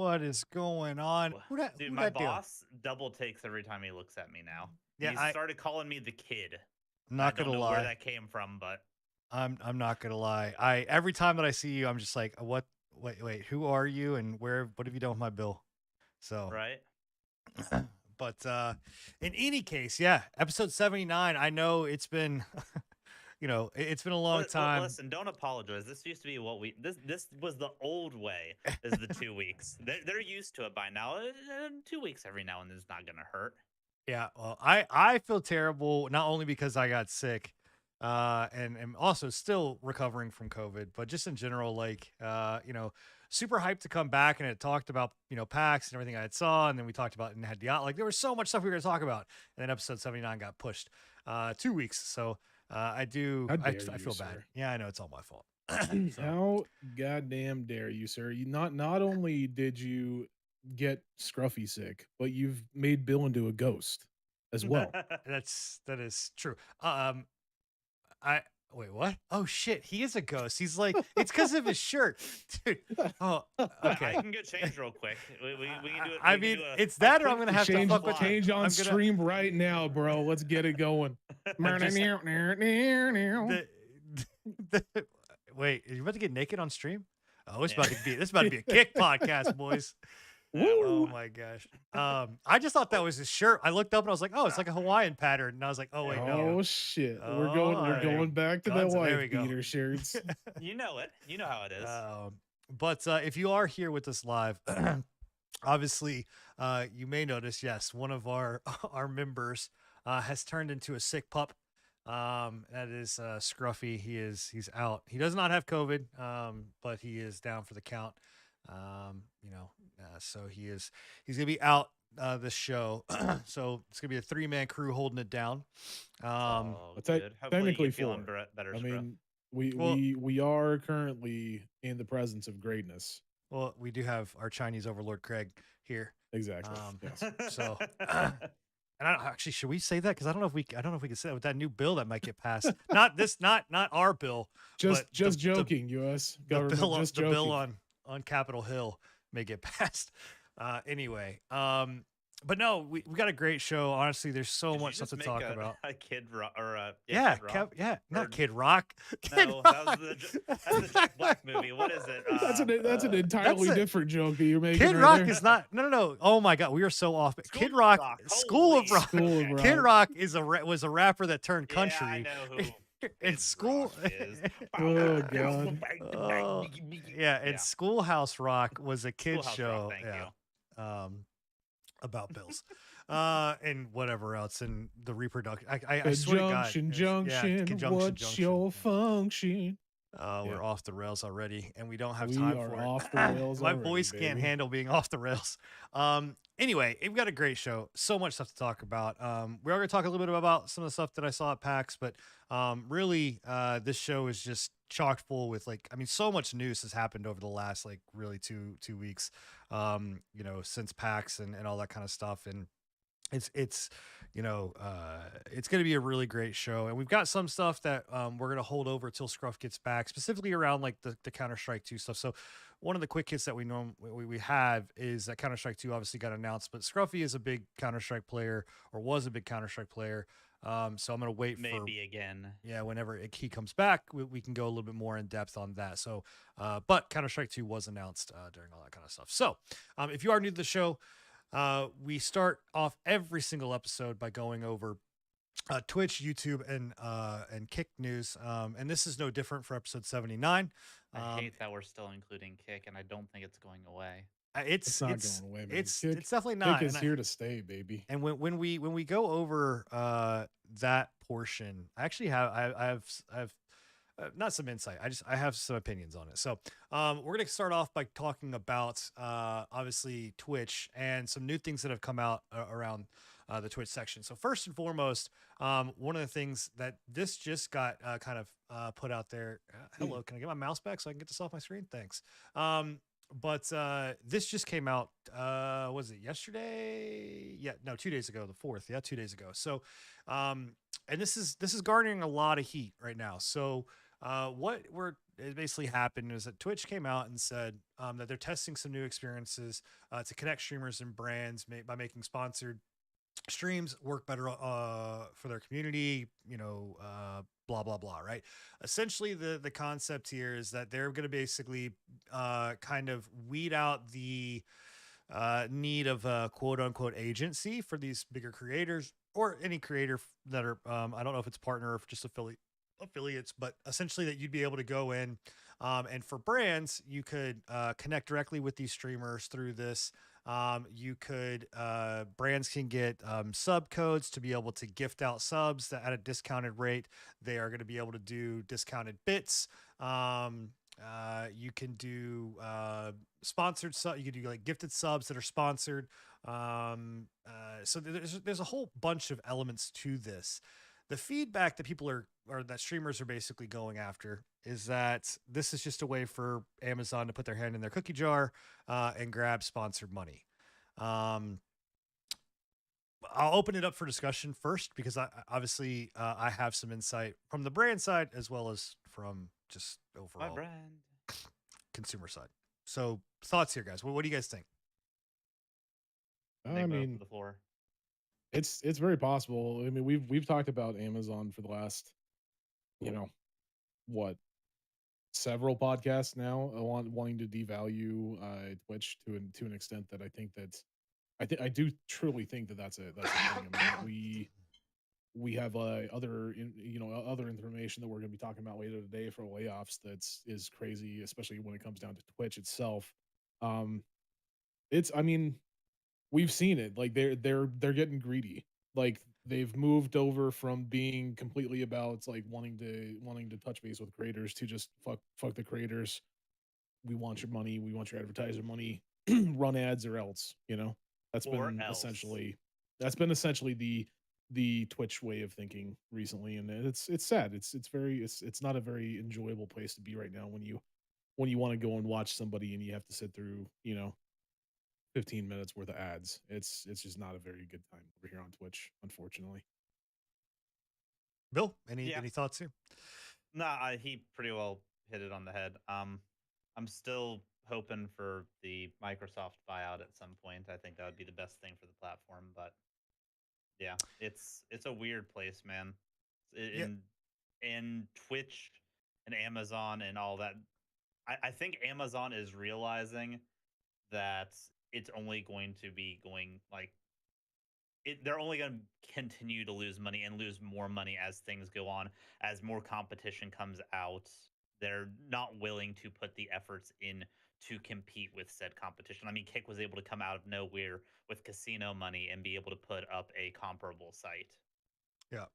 What is going on? Dude, Who my that do? boss double takes every time he looks at me now. Yeah, He started calling me the kid. And I not gonna don't know where lie. that came from, but I'm not gonna lie. I every time that I see you, I'm just like, what? Wait, who are you? And where? What have you done with my bill? So, right? but in any case, yeah, episode 79. I know it's been, it's been a long time. Listen, don't apologize. This used to be what we this was the old way. Is the 2 weeks? They're used to it by now. 2 weeks every now and then is not gonna hurt. Yeah, well, I feel terrible not only because I got sick, and am also still recovering from COVID, but just in general, like, super hyped to come back, and it talked about PAX and everything I had saw, and then we talked about and had Diablo. Like there was so much stuff we were going to talk about, and then episode 79 got pushed 2 weeks. So How dare I you, feel bad. sir? Yeah, I know it's all my fault. So How goddamn dare you, sir? You not only did you get Scruffy sick, but you've made Bill into a ghost as well. that is true. I wait, what? Oh shit, he is a ghost. He's like, it's because of his shirt, dude. Oh, I okay. can get changed real quick. We can do it. I we can mean, do a- it's a that, or I'm quick gonna have to Change, fuck with. change on I'm gonna stream right now, bro. Let's get it going. the, wait. Are you about to get naked on stream? Oh, it's about to be. This is about to be a kick podcast, boys. Oh my gosh. I just thought that was his shirt. I looked up and I was like, oh, it's like a Hawaiian pattern. And I was like, oh wait, no. Oh shit. Oh, We're alright. going back to the Guns- there we wife go. beater shirts. You know it. You know how it is. But if you are here with us live, obviously, you may notice, yes, one of our our members has turned into a sick pup. That is Scruffy. He's out. He does not have COVID, but he is down for the count. So he's gonna be out this show. So it's gonna be a 3-man crew holding it down. Oh, But good. Hopefully technically you're feeling four. better, I Scruff. mean, Well- we are currently in the presence of greatness. Well, we do have our Chinese overlord Craig here. Exactly. Yes. So, and actually, should we say that? Because I don't know if we can say that with that new bill that might get passed. Not our bill. Just but joking, U.S. The government. bill, Just the joking. bill on Capitol Hill may get passed. Anyway, but no, we got a great show. Honestly, there's so Did you much stuff just to make talk about. A Kid Rock or Yeah, Kid Rock? not Or- Kid Rock. Kid No, Rock. that's the Jack Black movie. What is it? That's an entirely that's a- different joke that you're making. Kid right Rock there. is not. No. Oh my God, we are so off. School Kid of Rock, Rock, School of holy Rock. School of Kid Rock. Rock was a rapper that turned Yeah, country. I know who. In Kid school, Rock is. Oh, God. Oh, yeah, and Schoolhouse Rock was a kid Schoolhouse show. Rock, thank you. About bills, and whatever else, and the reproduction. I swear to God, Junction, Conjunction what's Junction. your function? We're off the rails already, and we don't have We time are for it. off the rails My already, voice can't baby. handle being off the rails. Anyway, we've got a great show. So much stuff to talk about. We are going to talk a little bit about some of the stuff that I saw at PAX, but really, this show is just chock full with so much news has happened over the last really two weeks. Since PAX and all that kind of stuff, and it's it's going to be a really great show, and we've got some stuff that we're going to hold over till Scruff gets back, specifically around the Counterstrike 2 stuff. So one of the quick hits that we have is that Counterstrike 2 obviously got announced, but Scruffy is a big Counterstrike player, or was a big Counterstrike player. So I'm going to wait Maybe again. Yeah, whenever he comes back, we can go a little bit more in depth on that. So, but Counter-Strike 2 was announced during all that kind of stuff. So, if you are new to the show, we start off every single episode by going over Twitch, YouTube, and Kick news. And this is no different for episode 79. I hate that we're still including Kick, and I don't think it's going away. It's not going away, man. It's Kick- definitely not. Kick is here to stay, baby. And when we go over that portion, I actually have not some insight. I have some opinions on it. So we're gonna start off by talking about obviously Twitch and some new things that have come out around the Twitch section. So first and foremost, one of the things that this just got kind of put out there. Hello, can I get my mouse back so I can get this off my screen? Thanks. But this just came out, was it yesterday? Yeah, no, 2 days ago, the 4th. Yeah, 2 days ago. So, and this is garnering a lot of heat right now. So, what we're it basically happened is that Twitch came out and said that they're testing some new experiences to connect streamers and brands by making sponsored streams work better for their community, blah blah blah, right? Essentially the concept here is that they're going to basically kind of weed out the need of a quote unquote agency for these bigger creators or any creator that are I don't know if it's partner or if just affiliates, but essentially that you'd be able to go in and for brands you could connect directly with these streamers through this. You could brands can get sub codes to be able to gift out subs that at a discounted rate. They are going to be able to do discounted bits. You can do sponsored sub. You can do like gifted subs that are sponsored. So there's a whole bunch of elements to this. The feedback that people are or that streamers are basically going after is that this is just a way for Amazon to put their hand in their cookie jar and grab sponsored money. Um, I'll open it up for discussion first because obviously I have some insight from the brand side as well as from just My overall brand. consumer side. So thoughts here, guys. What do you guys think? I Enigma for mean, the floor. it's very possible. I mean, we've talked about Amazon for the last, you know, what, several podcasts now, wanting to devalue Twitch to an extent that I do truly think that that's a thing. I mean, we have other information that we're going to be talking about later today for layoffs is crazy, especially when it comes down to Twitch itself. Um, it's I mean, we've seen it. Like they're getting greedy. Like they've moved over from being completely about like wanting to touch base with creators to just fuck the creators. We want your money. We want your advertiser money. Run ads or else. That's Or been else. essentially the Twitch way of thinking recently, and it's sad. It's not a very enjoyable place to be right now when you want to go and watch somebody and you have to sit through 15 minutes worth of ads. It's just not a very good time over here on Twitch, unfortunately. Bill, any Yeah. any thoughts here? Nah, he pretty well hit it on the head. I'm still hoping for the Microsoft buyout at some point. I think that would be the best thing for the platform. But yeah, it's a weird place, man. Yeah. In Twitch and Amazon and all that. I think Amazon is realizing that it's only going to be going like they're only going to continue to lose money and lose more money as things go on, as more competition comes out. They're not willing to put the efforts in to compete with said competition. I mean, Kick was able to come out of nowhere with casino money and be able to put up a comparable site. Yeah.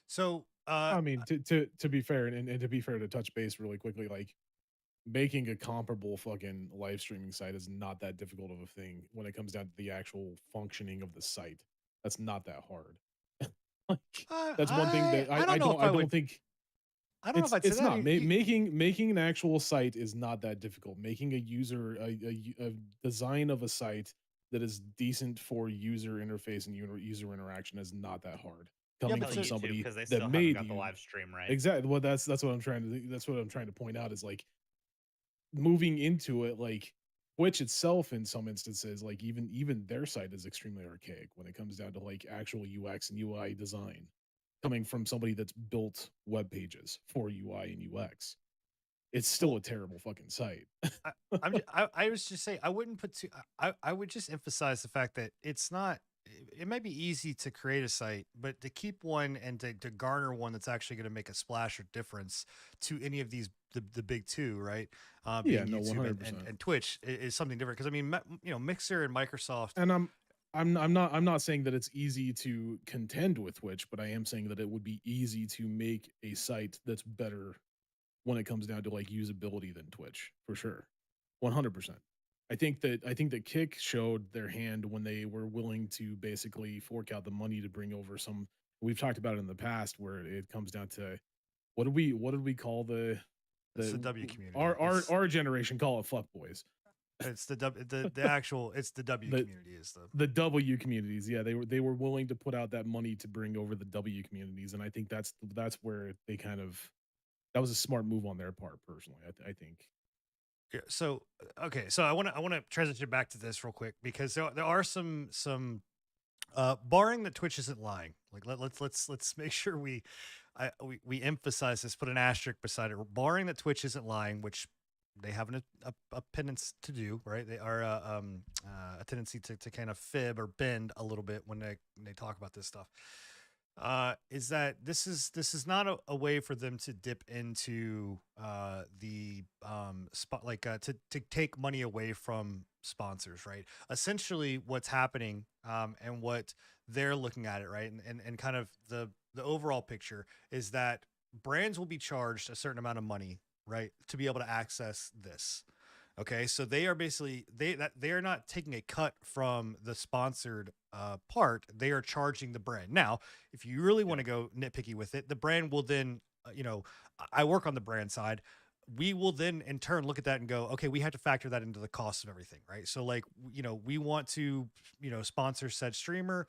So I mean, to be fair, and to be fair, to touch base really quickly, like making a comparable fucking live streaming site is not that difficult of a thing when it comes down to the actual functioning of the site. That's not that hard. Like that's one thing that I don't know if I I don't would. think I don't know if I'd say it's that. not making an actual site is not that difficult. Making a design of a site that is decent for user interface and user interaction is not that hard. Yeah, Coming but Tell from so YouTube somebody because they that still haven't made got the you live stream right. exactly. Well, that's what I'm trying to point out is like moving into it, like Twitch itself in some instances, like even their site is extremely archaic when it comes down to like actual UX and UI design, coming from somebody that's built web pages for UI and UX. It's still well, a terrible fucking site. I was just saying I wouldn't put too. I would just emphasize the fact that it's not. It might be easy to create a site, but to keep one and to garner one that's actually going to make a splash or difference to any of these the big two, right? Yeah, Being no, YouTube 100%. and Twitch is something different because I mean, Mixer and Microsoft. And I'm not saying that it's easy to contend with Twitch, but I am saying that it would be easy to make a site that's better when it comes down to like usability than Twitch, for sure. 100%. I think that Kick showed their hand when they were willing to basically fork out the money to bring over some. We've talked about it in the past where it comes down to what did we call It's the the W community. our generation call it fuckboys. It's the actual. It's the W The community is the. the W communities. Yeah, they were willing to put out that money to bring over the W communities, and I think that's where they kind of that was a smart move on their part, personally. I think. Yeah, so okay, so I want to transition back to this real quick because there are some barring that Twitch isn't lying. Like let's make sure we emphasize this, put an asterisk beside it. Barring that Twitch isn't lying, which they have a penance to do, right? They are a tendency to kind of fib or bend a little bit when they talk about this stuff. Is that this is not a way for them to dip into the spot like to take money away from sponsors, right? Essentially, what's happening and what they're looking at it, right, and kind of the overall picture is that brands will be charged a certain amount of money, right, to be able to access this. Okay, so they are basically they are not taking a cut from the sponsored part. They are charging the brand. Now, if you really want Yeah. to go nitpicky with it, the brand will then, I work on the brand side. We will then in turn look at that and go, okay, we have to factor that into the cost of everything, right? So like, we want to, sponsor said streamer.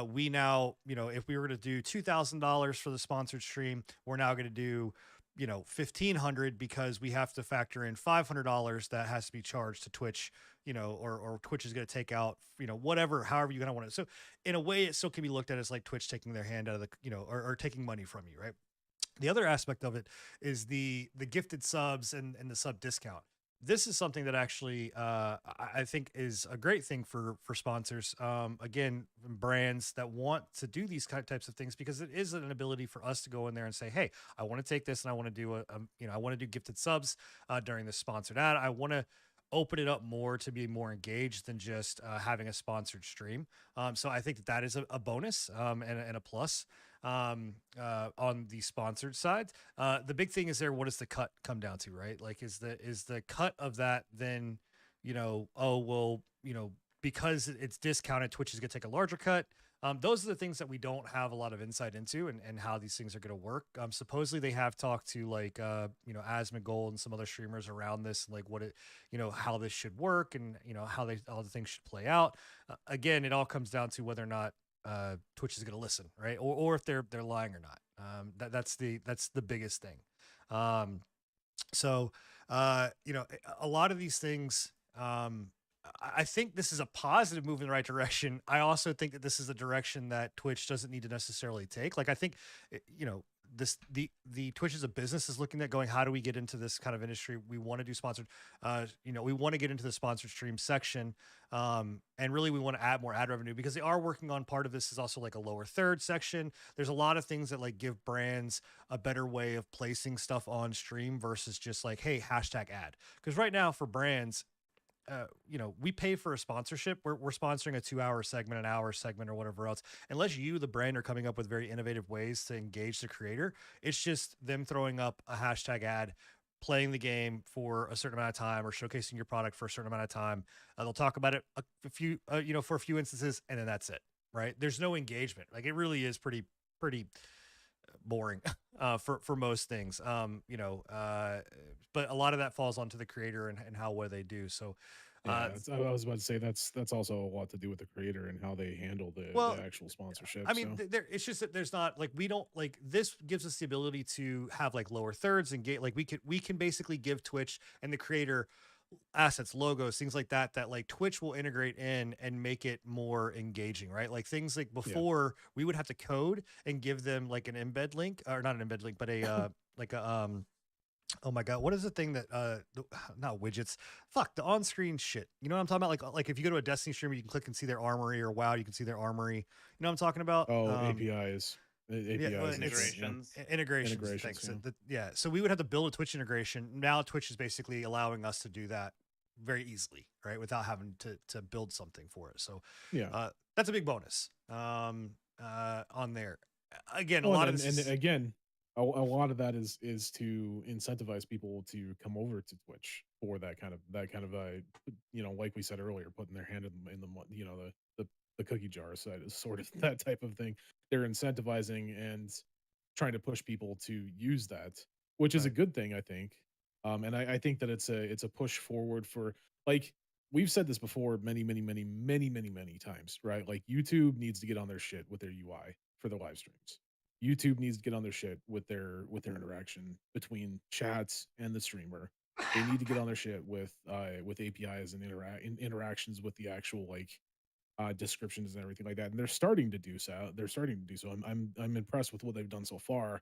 We now, if we were to do $2,000 for the sponsored stream, we're now going to do 1,500 because we have to factor in $500 that has to be charged to Twitch, or Twitch is going to take out, whatever, however you're going to want it. So in a way, it still can be looked at as like Twitch taking their hand out of the, or taking money from you, right? The other aspect of it is the gifted subs and the sub discount. This is something that actually I think is a great thing for sponsors. Again, brands that want to do these types of things because it is an ability for us to go in there and say, "Hey, I want to take this and I want to do I want to do gifted subs during this sponsored ad. I want to open it up more to be more engaged than just having a sponsored stream." So I think that is a bonus and a plus on the sponsored side. The big thing is there. What does the cut come down to, right? Like, is the cut of that then, oh well, because it's discounted, Twitch is going to take a larger cut. Those are the things that we don't have a lot of insight into and how these things are going to work. Supposedly they have talked to like, Asmongold and some other streamers around this, like what it, how this should work and, how the things should play out. Again, it all comes down to whether or not Twitch is going to listen, right? Or if they're lying or not. That's the biggest thing. Um, so, a lot of these things, I think this is a positive move in the right direction. I also think that this is a direction that Twitch doesn't need to necessarily take. Like, I think, the Twitch as a business is looking at going, how do we get into this kind of industry? We want to do sponsored, we want to get into the sponsored stream section. And really we want to add more ad revenue because they are working on part of this is also like a lower third section. There's a lot of things that like give brands a better way of placing stuff on stream versus just like, hey, hashtag ad. Because right now for brands, we pay for a sponsorship. We're sponsoring a 2 hour segment, an hour segment, or whatever else. Unless you, the brand, are coming up with very innovative ways to engage the creator, it's just them throwing up a hashtag ad, playing the game for a certain amount of time, or showcasing your product for a certain amount of time. They'll talk about it a few, for a few instances, and then that's it. Right? There's no engagement. Like it really is pretty boring for most things. But a lot of that falls onto the creator and how well they do. So, Yeah, uh, I was about to say that's also a lot to do with the creator and how they handle the well, actual sponsorship. I mean, So there it's just that there's not like we don't like this gives us the ability to have like lower thirds and get like we can basically give Twitch and the creator assets, logos, things like that like Twitch will integrate in and make it more engaging, right? Like things like yeah. before we would have to code and give them like an embed link or not an embed link, but a like a oh my god, what is the thing that not widgets, fuck the on-screen shit. You know what I'm talking about? Like if you go to a Destiny streamer, you can click and see their armory, or WoW, you can see their armory. You know what I'm talking about? Oh, APIs, Yeah, well, APIs and shit. it's Yeah, Integrations. integrations. integrations. Thanks. Yeah, Yeah, so we would have to build a Twitch integration. Now Twitch is basically allowing us to do that very easily, right, without having to build something for it. So yeah. that's a big bonus on there. Again, a Oh, lot of and this is again, a lot of that is to incentivize people to come over to Twitch for that kind of like we said earlier, putting their hand in the the cookie jar side is sort of that type of thing. They're incentivizing and trying to push people to use that, which is a right. good thing, I think. And I think that it's a push forward for like we've said this before many times, right? Like YouTube needs to get on their shit with their UI for the live streams. YouTube needs to get on their shit with their interaction between chats and the streamer. They need to get on their shit with APIs and interactions with the actual like descriptions and everything like that. And they're starting to do so. They're starting to do so. I'm impressed with what they've done so far,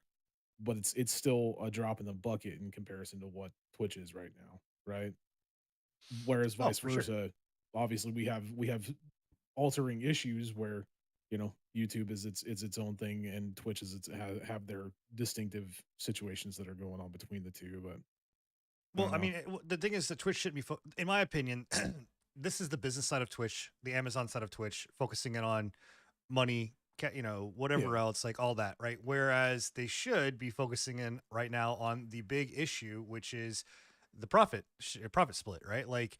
but it's still a drop in the bucket in comparison to what Twitch is right now, right? Whereas Oh, vice for sure. versa, obviously we have altering issues where YouTube is its own thing and Twitch is have their distinctive situations that are going on between the two. But I Well, don't I know. mean, the thing is that Twitch shouldn't be, in my opinion, this is the business side of Twitch, the Amazon side of Twitch, focusing in on money, whatever Yeah, else, like all that, right? Whereas they should be focusing in right now on the big issue, which is the profit split, right? Like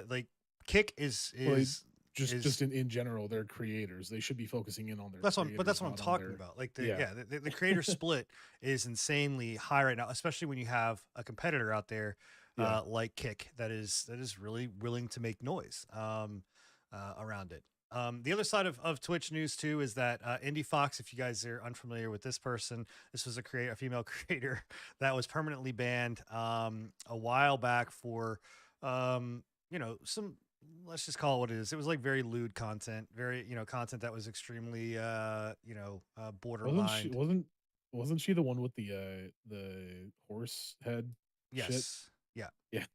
like Kick is well, is just in general, they're creators. They should be focusing in on their but that's creators, what I'm not on talking their. about. Like Yeah, the creator split is insanely high right now, especially when you have a competitor out there yeah. like Kick that is really willing to make noise around it. The other side of Twitch news too is that Indie Fox, if you guys are unfamiliar with this person, this was a female creator that was permanently banned a while back for some, let's just call it what it is. It was like very lewd content, very, content that was extremely, Wasn't she borderline. wasn't wasn't she the one with the horse head shit? Yes. Yeah. Yeah,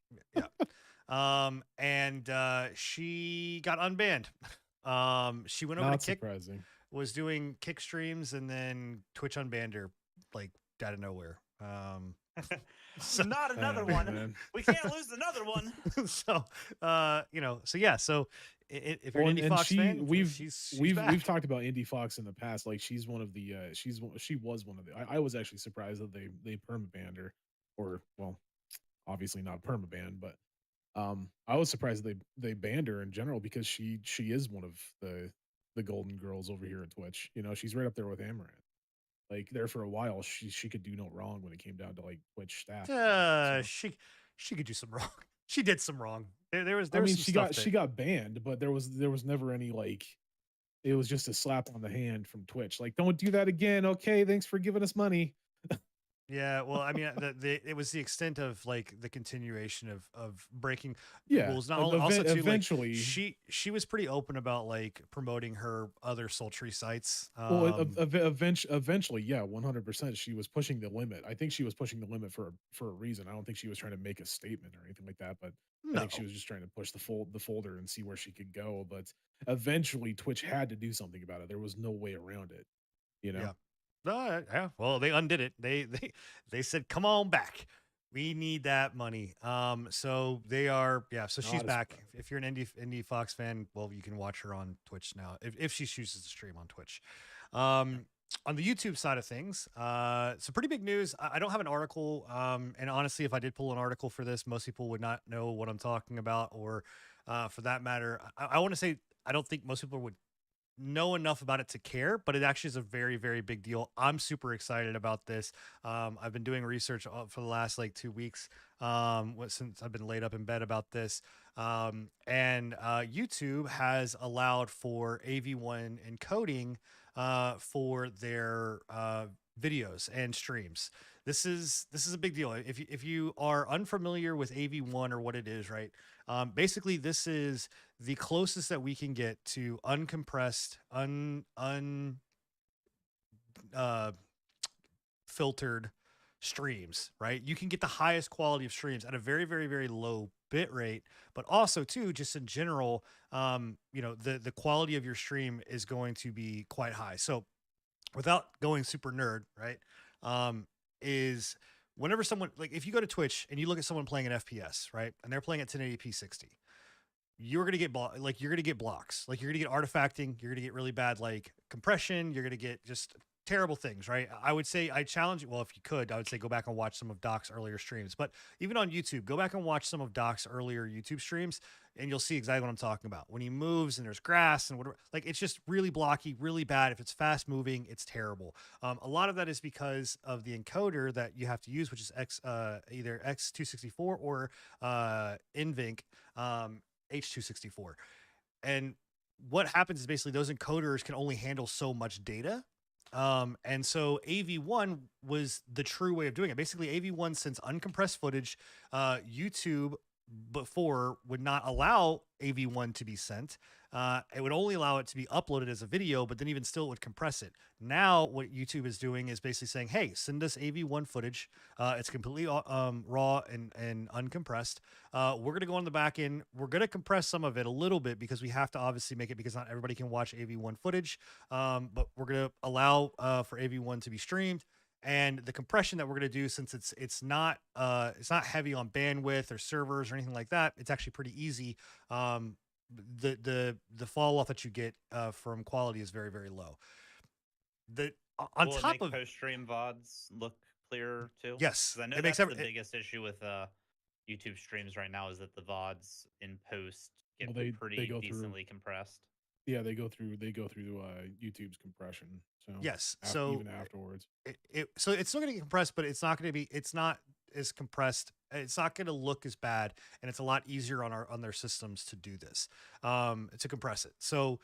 Yeah. And she got unbanned. She went over to not Kick, surprising. was doing Kick streams, and then Twitch unbanned her like out of nowhere. So Not another Oh one. man. We can't lose another one. so so yeah, so if you're Well, an Indie and Fox she fan, she's we've back. talked about Indie Fox in the past. Like she's one of the she was one of the. I was actually surprised that they perma banned her, or well, obviously not perma banned, but I was surprised that they banned her in general because she is one of the golden girls over here at Twitch. You know, she's right up there with Amaranth. Like there for a while, she could do no wrong when it came down to like Twitch staff and everything. So She could do some wrong. She did some wrong. I There was mean, some stuff she that, got banned, but there was never any like it was just a slap on the hand from Twitch. Like, don't do that again. Okay, thanks for giving us money. yeah, well, I mean, it was the extent of like the continuation of breaking Yeah, rules. Not only, also too, like eventually. she was pretty open about like promoting her other sultry sites. Well, eventually, yeah, 100%. She was pushing the limit. I think she was pushing the limit for a reason. I don't think she was trying to make a statement or anything like that. But I think she No, was just trying to push the folder and see where she could go. But eventually, Twitch had to do something about it. There was no way around it. You know. yeah. Yeah. Well, they undid it. They said, "Come on back. We need that money." So they are, yeah. So she's Not a back. surprise. If you're an Indie Fox fan, well, you can watch her on Twitch now if she chooses to stream on Twitch. On the YouTube side of things, some pretty big news. I don't have an article, and honestly, if I did pull an article for this, most people would not know what I'm talking about, or for that matter, I want to say I don't think most people would know enough about it to care, but it actually is a very, very big deal. I'm super excited about this. I've been doing research for the last like 2 weeks since I've been laid up in bed about this. And YouTube has allowed for AV1 encoding for their videos and streams. This is a big deal. If you are unfamiliar with AV1 or what it is, right? Basically, this is the closest that we can get to uncompressed, uh, filtered streams, right? You can get the highest quality of streams at a very, very, very low bit rate, but also too, just in general, the quality of your stream is going to be quite high. So without going super nerd, right? Is whenever someone, like if you go to Twitch and you look at someone playing an FPS, right, and they're playing at 1080p 60, you're gonna get you're gonna get blocks, like you're gonna get artifacting, you're gonna get really bad like compression, you're gonna get just terrible things, right? I would say I challenge you. Well, if you could, I would say go back and watch some of Doc's earlier streams. But even on YouTube, go back and watch some of Doc's earlier YouTube streams, and you'll see exactly what I'm talking about. When he moves and there's grass and whatever, like it's just really blocky, really bad. If it's fast moving, it's terrible. A lot of that is because of the encoder that you have to use, which is either X264 or NVENC H264. And what happens is basically those encoders can only handle so much data. And so AV1 was the true way of doing it. Basically, AV1 sends uncompressed footage. YouTube before would not allow AV1 to be sent. It would only allow it to be uploaded as a video, but then even still it would compress it. Now, what YouTube is doing is basically saying, hey, send us AV1 footage. It's completely raw and uncompressed. We're going to go on the back end. We're going to compress some of it a little bit because we have to obviously make it because not everybody can watch AV1 footage. But we're going to allow for AV1 to be streamed. And the compression that we're going to do, since it's not heavy on bandwidth or servers or anything like that, it's actually pretty easy. The fall off that you get from quality is very, very low. On Will top it make of post-stream VODs look clearer too? yes, 'Cause I know it makes that's the biggest issue with YouTube streams right now is that the VODs in post get Well, they pretty go through. decently compressed. Yeah, they go through YouTube's compression. So yes. So even afterwards, so it's still going to get compressed, but it's not as compressed. It's not going to look as bad, and it's a lot easier on their systems to do this, to compress it. So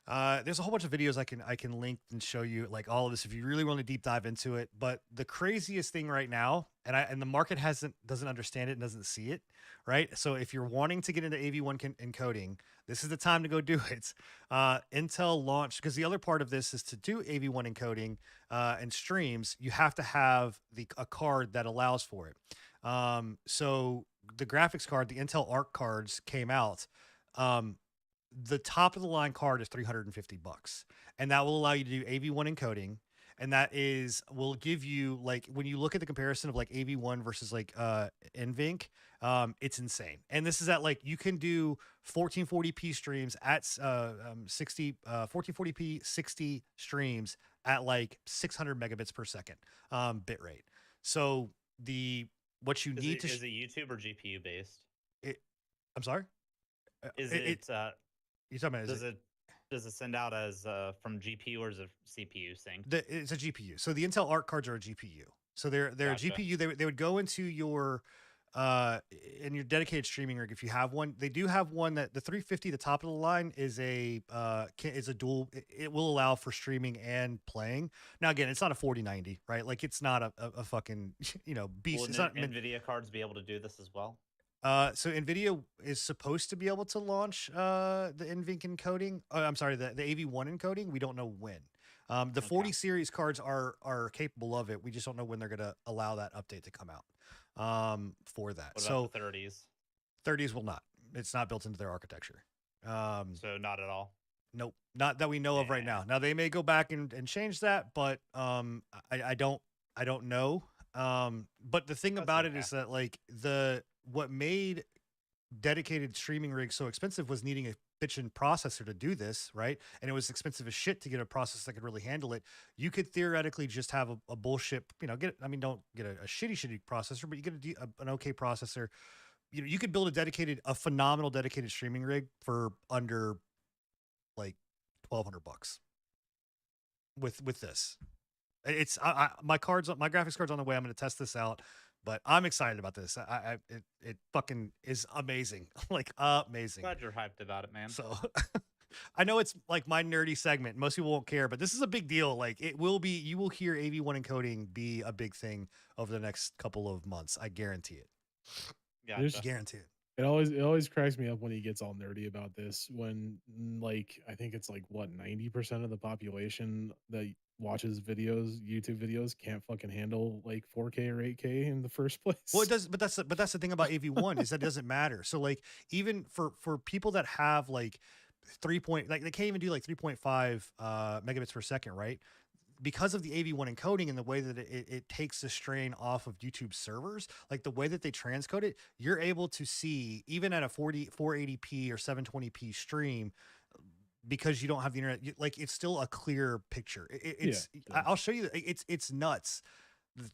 there's a whole bunch of videos I can link and show you like all of this if you really want to deep dive into it. But the craziest thing right now, and the market doesn't understand it and doesn't see it, right? So if you're wanting to get into AV1 encoding, this is the time to go do it. Intel launched, because the other part of this is to do AV1 encoding and streams, you have to have a card that allows for it. So the graphics card, the Intel Arc cards came out. The top of the line card is $350, and that will allow you to do AV1 encoding. And that will give you, like, when you look at the comparison of like AV1 versus like NVENC, it's insane. And this is at like, you can do 1440p streams at 1440p 60 streams at like 600 megabits per second bit rate. So what you need is it YouTube or GPU based? I'm sorry? Is You're talking about does it send out as from GPU or is it CPU sync? It's a GPU. So the Intel Arc cards are a GPU. So they're Gotcha. a GPU. They would go into your in your dedicated streaming rig if you have one. They do have one that the 350, the top of the line, is a dual. It will allow for streaming and playing. Now again, it's not a 4090, right? Like it's not a fucking beast. Will It's not NVIDIA cards be able to do this as well? So NVIDIA is supposed to be able to launch the NVENC encoding. I'm sorry, the AV1 encoding. We don't know when. The 40 series cards are capable of it. We just don't know when they're going to allow that update to come out for that. What about the 30s? 30s will not. It's not built into their architecture. So not at all. Nope, not that we know of right now. Now they may go back and change that, but I don't know. But the thing about it is that like what made dedicated streaming rigs so expensive was needing a bitchin' processor to do this, right? And it was expensive as shit to get a processor that could really handle it. You could theoretically just have a bullshit, don't get a shitty processor, but you get an okay processor. You could build a phenomenal dedicated streaming rig for under like $1,200 with this. It's my graphics cards on the way. I'm going to test this out. But I'm excited about this. It fucking is amazing. Like amazing. Glad you're hyped about it, man. So I know it's like my nerdy segment. Most people won't care, but this is a big deal. Like you will hear AV1 encoding be a big thing over the next couple of months. I guarantee it. Gotcha. Guarantee it. It always cracks me up when he gets all nerdy about this. When like I think it's like what 90% of the population that watches YouTube videos can't fucking handle like 4K or 8K in the first place. Well, it does, but that's the thing about AV1 is that it doesn't matter. So like even for people that have like they can't even do like 3.5 megabits per second, right? Because of the AV1 encoding and the way that it takes the strain off of YouTube servers, like the way that they transcode it, you're able to see even at a 480p or 720p stream, because you don't have the internet, like it's still a clear picture. I'll show you. It's nuts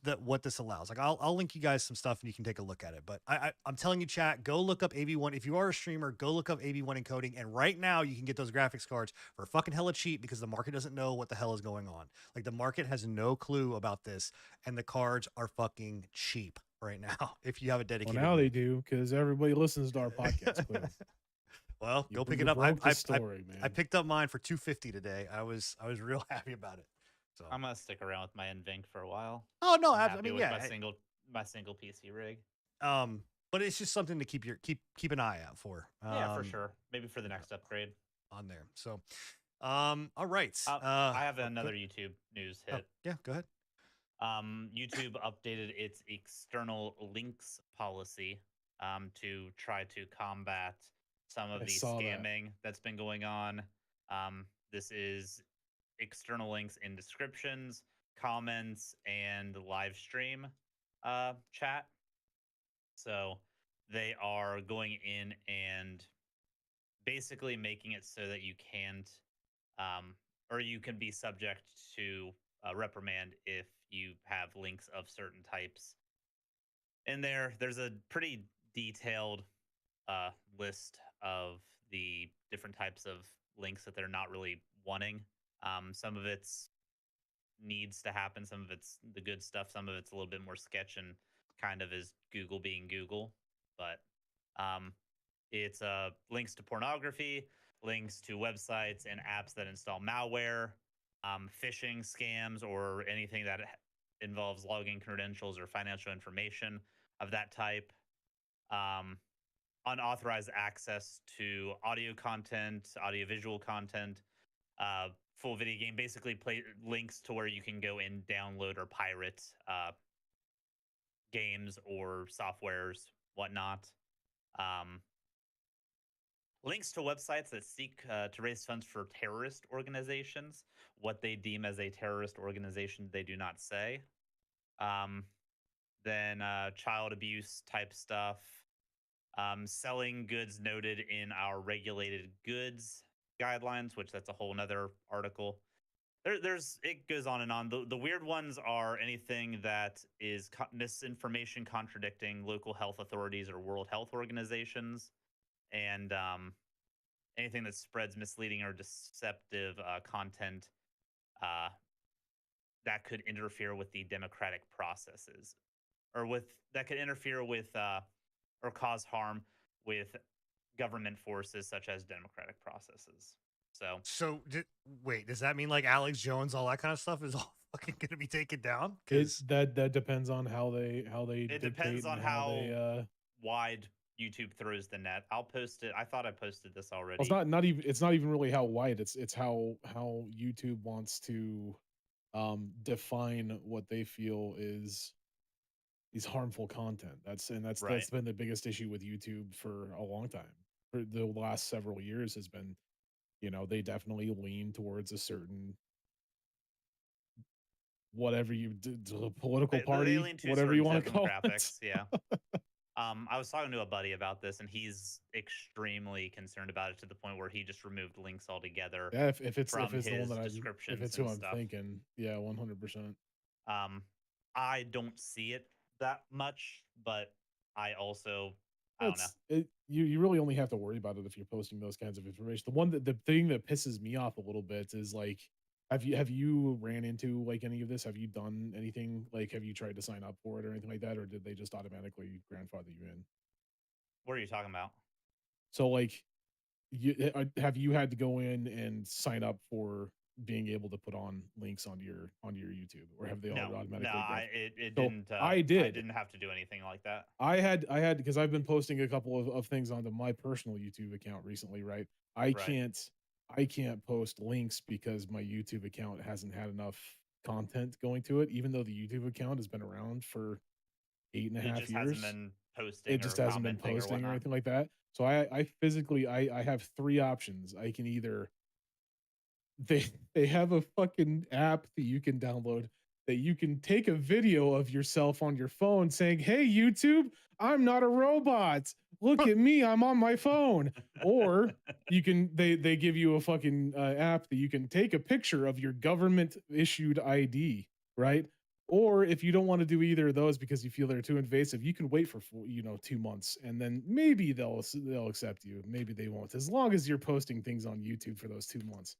that what this allows. Like I'll link you guys some stuff and you can take a look at it. But I'm telling you, chat, go look up AV1. If you are a streamer, go look up AV1 encoding. And right now you can get those graphics cards for fucking hella cheap because the market doesn't know what the hell is going on. Like the market has no clue about this, and the cards are fucking cheap right now. If you have a dedicated. Well, now they do because everybody listens to our podcast. Well, go pick it up. I picked up mine for $250 today. I was real happy about it. So I'm gonna stick around with my NVENC for a while. oh no, I'm I happy mean with yeah, my single PC rig. but it's just something to keep an eye out for. Yeah, for sure. Maybe for the you know, next upgrade. on there. So all right. I have Oh, another YouTube news oh, hit. yeah, go ahead. YouTube updated its external links policy to try to combat some of I the saw that. scamming that's been going on. This is external links in descriptions, comments, and live stream chat. So they are going in and basically making it so that you can't, um, or you can be subject to reprimand if you have links of certain types. In there's a pretty detailed list of the different types of links that they're not really wanting. Some of it's needs to happen, some of it's the good stuff, some of it's a little bit more sketch and kind of is Google being Google. But um, it's links to pornography, links to websites and apps that install malware, phishing scams, or anything that involves logging credentials or financial information of that type. Um, Unauthorized access to audio content, audiovisual content, full video game, basically play links to where you can go and download or pirate games or softwares, whatnot. Um, Links to websites that seek to raise funds for terrorist organizations. What they deem as a terrorist organization, they do not say. Um, then child abuse type stuff. Selling goods noted in our regulated goods guidelines, which that's a whole nother article. There's it goes on and on. The weird ones are anything that is misinformation contradicting local health authorities or World Health Organizations, and anything that spreads misleading or deceptive content uh, that could interfere with the democratic processes, or with that could interfere with or cause harm with government forces such as democratic processes. So So wait, does that mean like Alex Jones, all that kind of stuff is all fucking going to be taken down? It Because that depends on how they it dictate depends and on how they how wide YouTube throws the net. I'll post it. I thought I posted this well, it's already. not even really how wide, it's how YouTube wants to define what they feel is harmful content. That's Right. been the biggest issue with YouTube for a long time. For the last several years has been, they definitely lean towards a certain whatever political They party, lean to whatever certain you want to call it. demographics. Yeah. I was talking to a buddy about this, and he's extremely concerned about it to the point where he just removed links altogether Yeah, if from it's the one his that if descriptions it's who and I'm stuff. thinking, yeah, 100%. Um, I don't see it that much, but I also, I don't know. You really only have to worry about it if you're posting those kinds of information. The thing that pisses me off a little bit is like, have you ran into like any of this? Have you done anything like have you tried to sign up for it or anything like that, or did they just automatically grandfather you in? What are you talking about? So like, have you had to go in and sign up for being able to put on links onto your YouTube, or have they all No, automatically it So didn't. I I did. didn't have to do anything like that. I had because I've been posting a couple of things onto my personal YouTube account recently, right? I Right. can't I can't post links because my YouTube account hasn't had enough content going to it, even though the YouTube account has been around for eight and a It half just hasn't years. been It posting just or hasn't been commenting or posting or whatnot. anything like that. So I physically I have three options. I can either they they have a fucking app that you can download that you can take a video of yourself on your phone saying, "Hey YouTube, I'm not a robot. Look at me, I'm on my phone." Or they give you a fucking app that you can take a picture of your government issued ID, right? Or if you don't want to do either of those because you feel they're too invasive, you can wait for 2 months, and then maybe they'll accept you. Maybe they won't, as long as you're posting things on YouTube for those 2 months.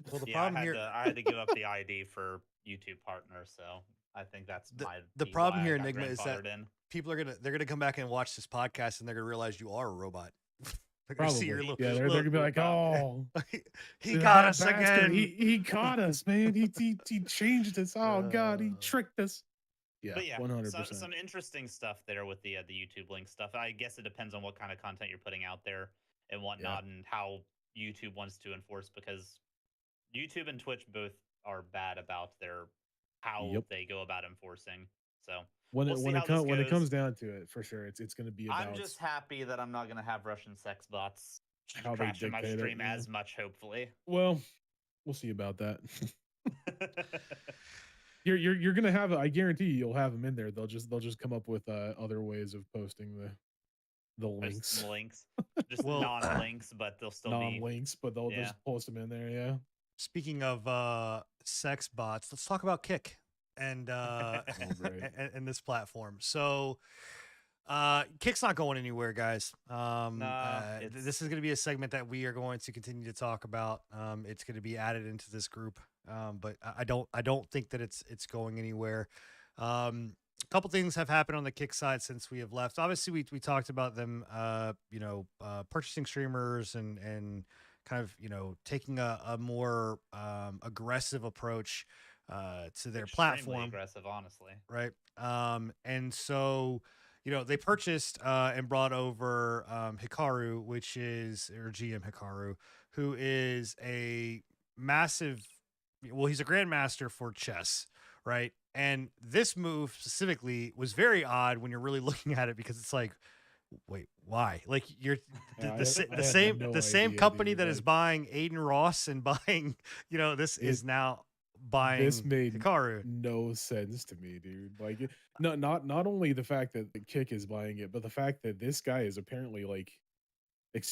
well, the Yeah, problem here, I had to give up the ID for YouTube partners, so I think that's might the be problem why I here, got Enigma, is that grandfathered in. they're gonna come back and watch this podcast and they're gonna realize you are a robot. Like, I see your Probably. little, Yeah, they're Little gonna be like, profile. oh, he got that us bastard, again. he caught us, man. He changed us. Oh god, he Uh, tricked us. Yeah, But yeah, 100%. some interesting stuff there with the YouTube link stuff. I guess it depends on what kind of content you're putting out there and Yeah. whatnot, and how YouTube wants to enforce, because YouTube and Twitch both are bad about their how Yep. they go about enforcing. So When we'll it see how this when it goes. comes down to it, for sure, it's gonna be I'm about just happy that I'm not going to have Russian sex bots how they crashing my dictate it. stream Yeah. as much. Hopefully. Well, we'll see about that. You're gonna have. I guarantee you'll have them in there. They'll just come up with other ways of posting the Post links, some links, just well, non-links, but they'll still be. non-links, but they'll Yeah. just post them in there. Yeah. speaking of sex bots, let's talk about Kick and Oh, great. and this platform. So Kick's not going anywhere, guys. No, This is going to be a segment that we are going to continue to talk about. It's going to be added into this group, but I don't think that it's going anywhere. A couple things have happened on the Kick side since we have left. Obviously, we talked about them, purchasing streamers and kind of taking a more aggressive approach to their extremely platform, aggressive, honestly. right? And so they purchased and brought over Hikaru, which is or GM Hikaru, who is a massive. Well, he's a grandmaster for chess, right? And this move specifically was very odd when you're really looking at it, because it's like, wait, why? Like you're Yeah, the I same had no the same idea, company dude. that is Like, buying Aiden Ross and buying, this it is now buying this made Hikaru. no sense to me, dude. Like, not only the fact that the Kick is buying it, but the fact that this guy is apparently like,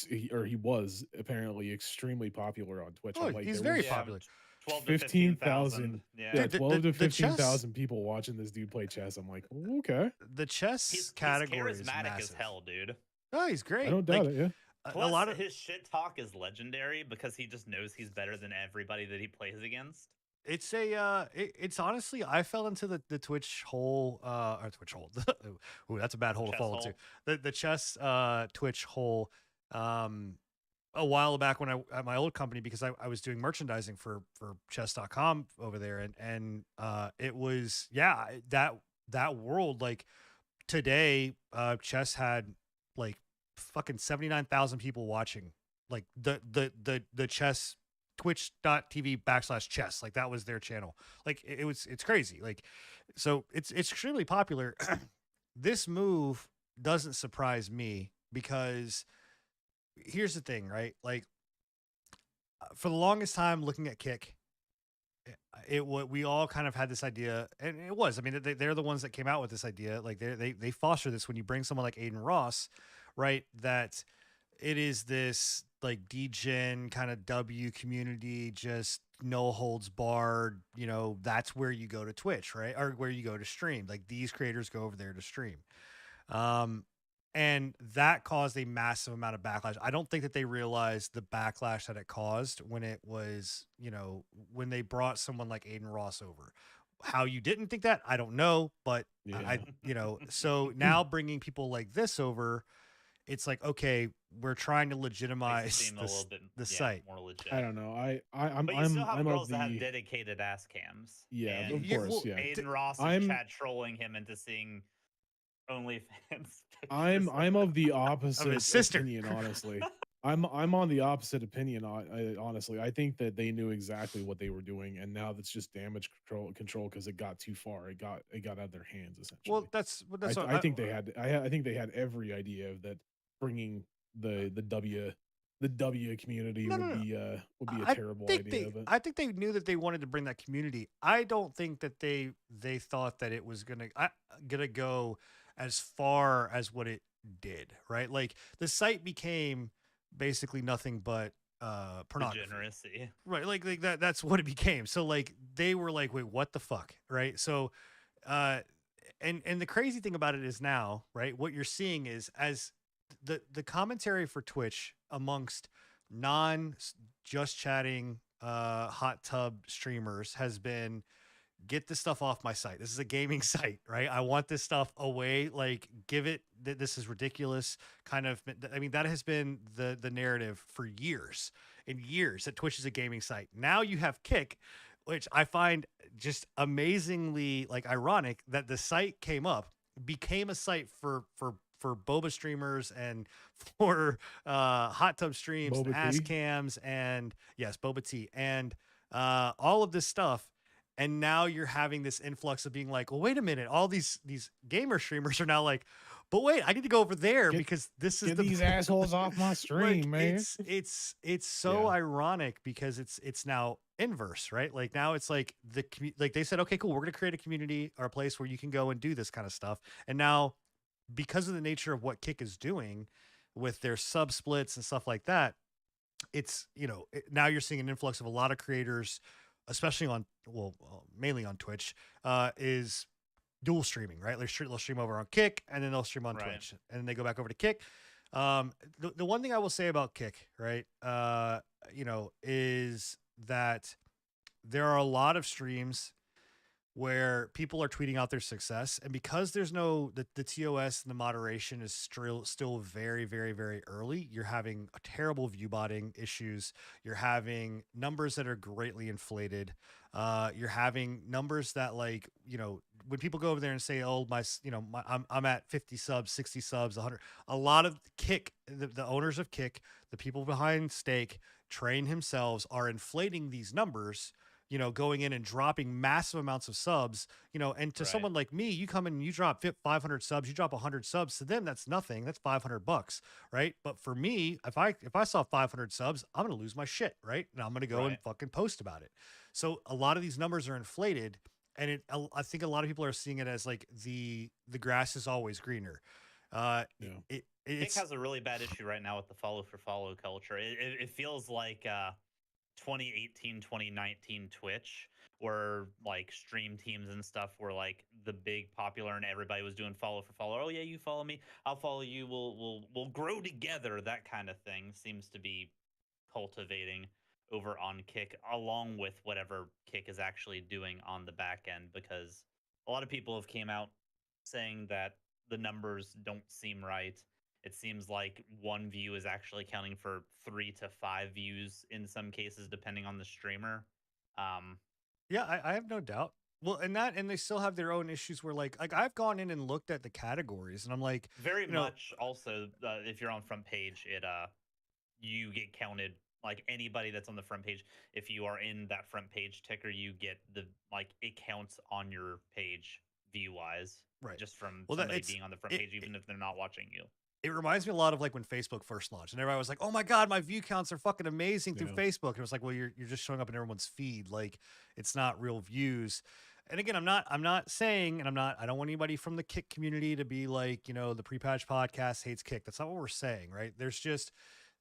he was apparently extremely popular on Twitch. Oh, I'm like, he's there very was Yeah, popular. 12 to 15,000, 15,000. Yeah. yeah, Dude, 12 to the chess 15,000 people watching this dude play chess. I'm like, okay, the chess He's category is charismatic as massive. hell, dude. Oh, he's I great. don't doubt it. Yeah, A Plus, lot of his shit talk is legendary because he just knows he's better than everybody that he plays against. it's honestly, I fell into the Twitch hole, or Twitch hole. Ooh, that's a bad hole to Chess fall hole. into. The chess Twitch hole, um a while back when I at my old company, because I was doing merchandising for chess.com over there, and it was, yeah, that world, like today, chess had like fucking 79,000 people watching, like the chess twitch.tv/chess, like that was their channel. Like it's crazy. Like, so it's extremely popular. This move doesn't surprise me, because here's the thing, right? Like, for the longest time looking at Kick, we all kind of had this idea, and it was, I mean, they're the ones that came out with this idea. Like they foster this when you bring someone like Aiden Ross, right? That it is this like degen kind of W community, just no holds barred. That's where you go to Twitch, right? Or where you go to stream. Like, these creators go over there to stream. And that caused a massive amount of backlash. I don't think that they realized the backlash that it caused when it was, when they brought someone like Aiden Ross over. How you didn't think that, I don't know, but yeah. so now bringing people like this over, it's like, okay, we're trying to Makes it legitimize seem a little bit the site. more legit. I don't know. I'm But you still have I'm girls of that have the dedicated ass cams. yeah, And of Yeah, course, well, yeah. Aiden Ross is I'm chat trolling him into seeing OnlyFans. I'm of the Of opposite his sister. opinion, honestly. I'm on the opposite opinion. Honestly, I think that they knew exactly what they were doing, and now that's just damage control because it got too far. It got out of their hands, essentially. Well, that's what I think they had. I think they had every idea of that bringing the W community No, no, would no. be a I terrible think idea. But I think they knew that they wanted to bring that community. I don't think that they thought that it was gonna go as far as what it did, right? Like, the site became basically nothing but pornography. Degeneracy. Right, like that's what it became. So, like, they were like, wait, what the fuck, right? So and the crazy thing about it is now, right, what you're seeing is, as the commentary for Twitch amongst non just chatting hot tub streamers has been get this stuff off my site. This is a gaming site, right? I want this stuff away. Like, give it. This is ridiculous. Kind of. I mean, that has been the narrative for years and years that Twitch is a gaming site. Now you have Kick, which I find just amazingly like ironic that the site came up, became a site for boba streamers and for hot tub streams and Boba ass tea. cams and yes, boba tea and all of this stuff. And now you're having this influx of being like, well, wait a minute, all these gamer streamers are now like, but wait, I need to go over there Get because this is get the these assholes off my like stream, man. it's so Yeah. ironic because it's now inverse, right? Like now it's like like they said, okay, cool, we're gonna create a community or a place where you can go and do this kind of stuff. And now because of the nature of what Kick is doing with their sub splits and stuff like that, it's now you're seeing an influx of a lot of creators, especially on mainly on Twitch, is dual streaming, right? They'll stream over on Kick and then they'll stream on Right. Twitch and then they go back over to Kick. The one thing I will say about Kick, right, is that there are a lot of streams where people are tweeting out their success, and because there's no the TOS and the moderation is still very very very early, you're having a terrible view botting issues, you're having numbers that are greatly inflated, you're having numbers that like when people go over there and say, oh I'm at 50 subs, 60 subs, 100, a lot of Kick, the owners of Kick, the people behind Stake, Train himself, are inflating these numbers, going in and dropping massive amounts of subs, and to Right. someone like me, you come in and you drop 500 subs, you drop 100 subs, to them, that's nothing. That's $500, right? But for me, if I saw 500 subs, I'm going to lose my shit, right? And I'm going to go and Right. fucking post about it. So a lot of these numbers are inflated, and I think a lot of people are seeing it as like the grass is always greener. Yeah. Kick It's has a really bad issue right now with the follow for follow culture. It feels like 2018, 2019 Twitch, where like stream teams and stuff were like the big popular and everybody was doing follow for follow. Oh yeah, you follow me, I'll follow you. We'll grow together. That kind of thing seems to be cultivating over on Kick, along with whatever Kick is actually doing on the back end, because a lot of people have came out saying that the numbers don't seem right. It seems like one view is actually counting for 3 to 5 views in some cases, depending on the streamer. Um, Yeah, I have no doubt. Well, and they still have their own issues where like I've gone in and looked at the categories and I'm like, very you know, much also, if you're on front page, you get counted like anybody that's on the front page. If you are in that front page ticker, you get it counts on your page view wise, right. just from Well, that somebody it's being on the front it, page, even if they're not watching you. it reminds me a lot of like when Facebook first launched and everybody was like, "Oh my god, my view counts are fucking amazing through Yeah. Facebook." And it was like, "Well, you're just showing up in everyone's feed. Like it's not real views." And again, I'm not saying, and I don't want anybody from the Kick community to be like, the Pre-Patch podcast hates Kick. That's not what we're saying, right? There's just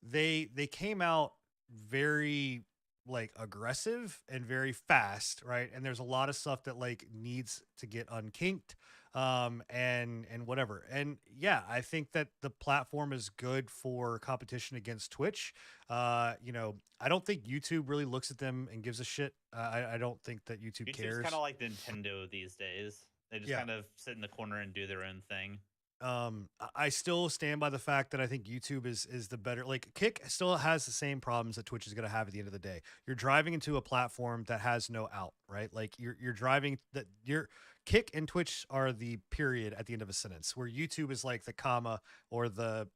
they came out very like aggressive and very fast, right? And there's a lot of stuff that like needs to get unkinked, and whatever. And yeah, I think that the platform is good for competition against Twitch. I don't think YouTube really looks at them and gives a shit. I don't think that YouTube YouTube's cares. kind of like Nintendo these days. They just Yeah. kind of sit in the corner and do their own thing. I still stand by the fact that I think YouTube is the better. Like Kick still has the same problems that Twitch is going to have at the end of the day. You're driving into a platform that has no out, right? Like you're driving that your Kick and Twitch are the period at the end of a sentence, where YouTube is like the comma or the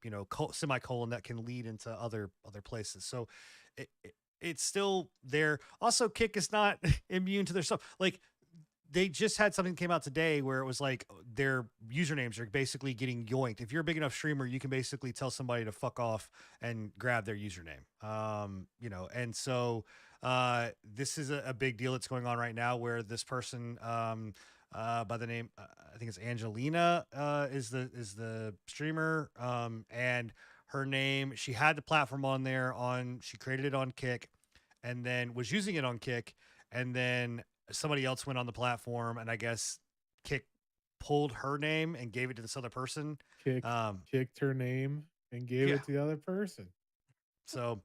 semicolon that can lead into other places. So it's still there. Also, Kick is not immune to their stuff. Like they just had something came out today where it was like their usernames are basically getting yoinked. If you're a big enough streamer, you can basically tell somebody to fuck off and grab their username. And so this is a big deal that's going on right now where this person by the name I think it's Angelina is the streamer, and her name, she had the platform on there she created it on Kick and then was using it on Kick, and then somebody else went on the platform and I guess Kick pulled her name and gave it to this other person. Kicked her name and gave Yeah. it to the other person. So,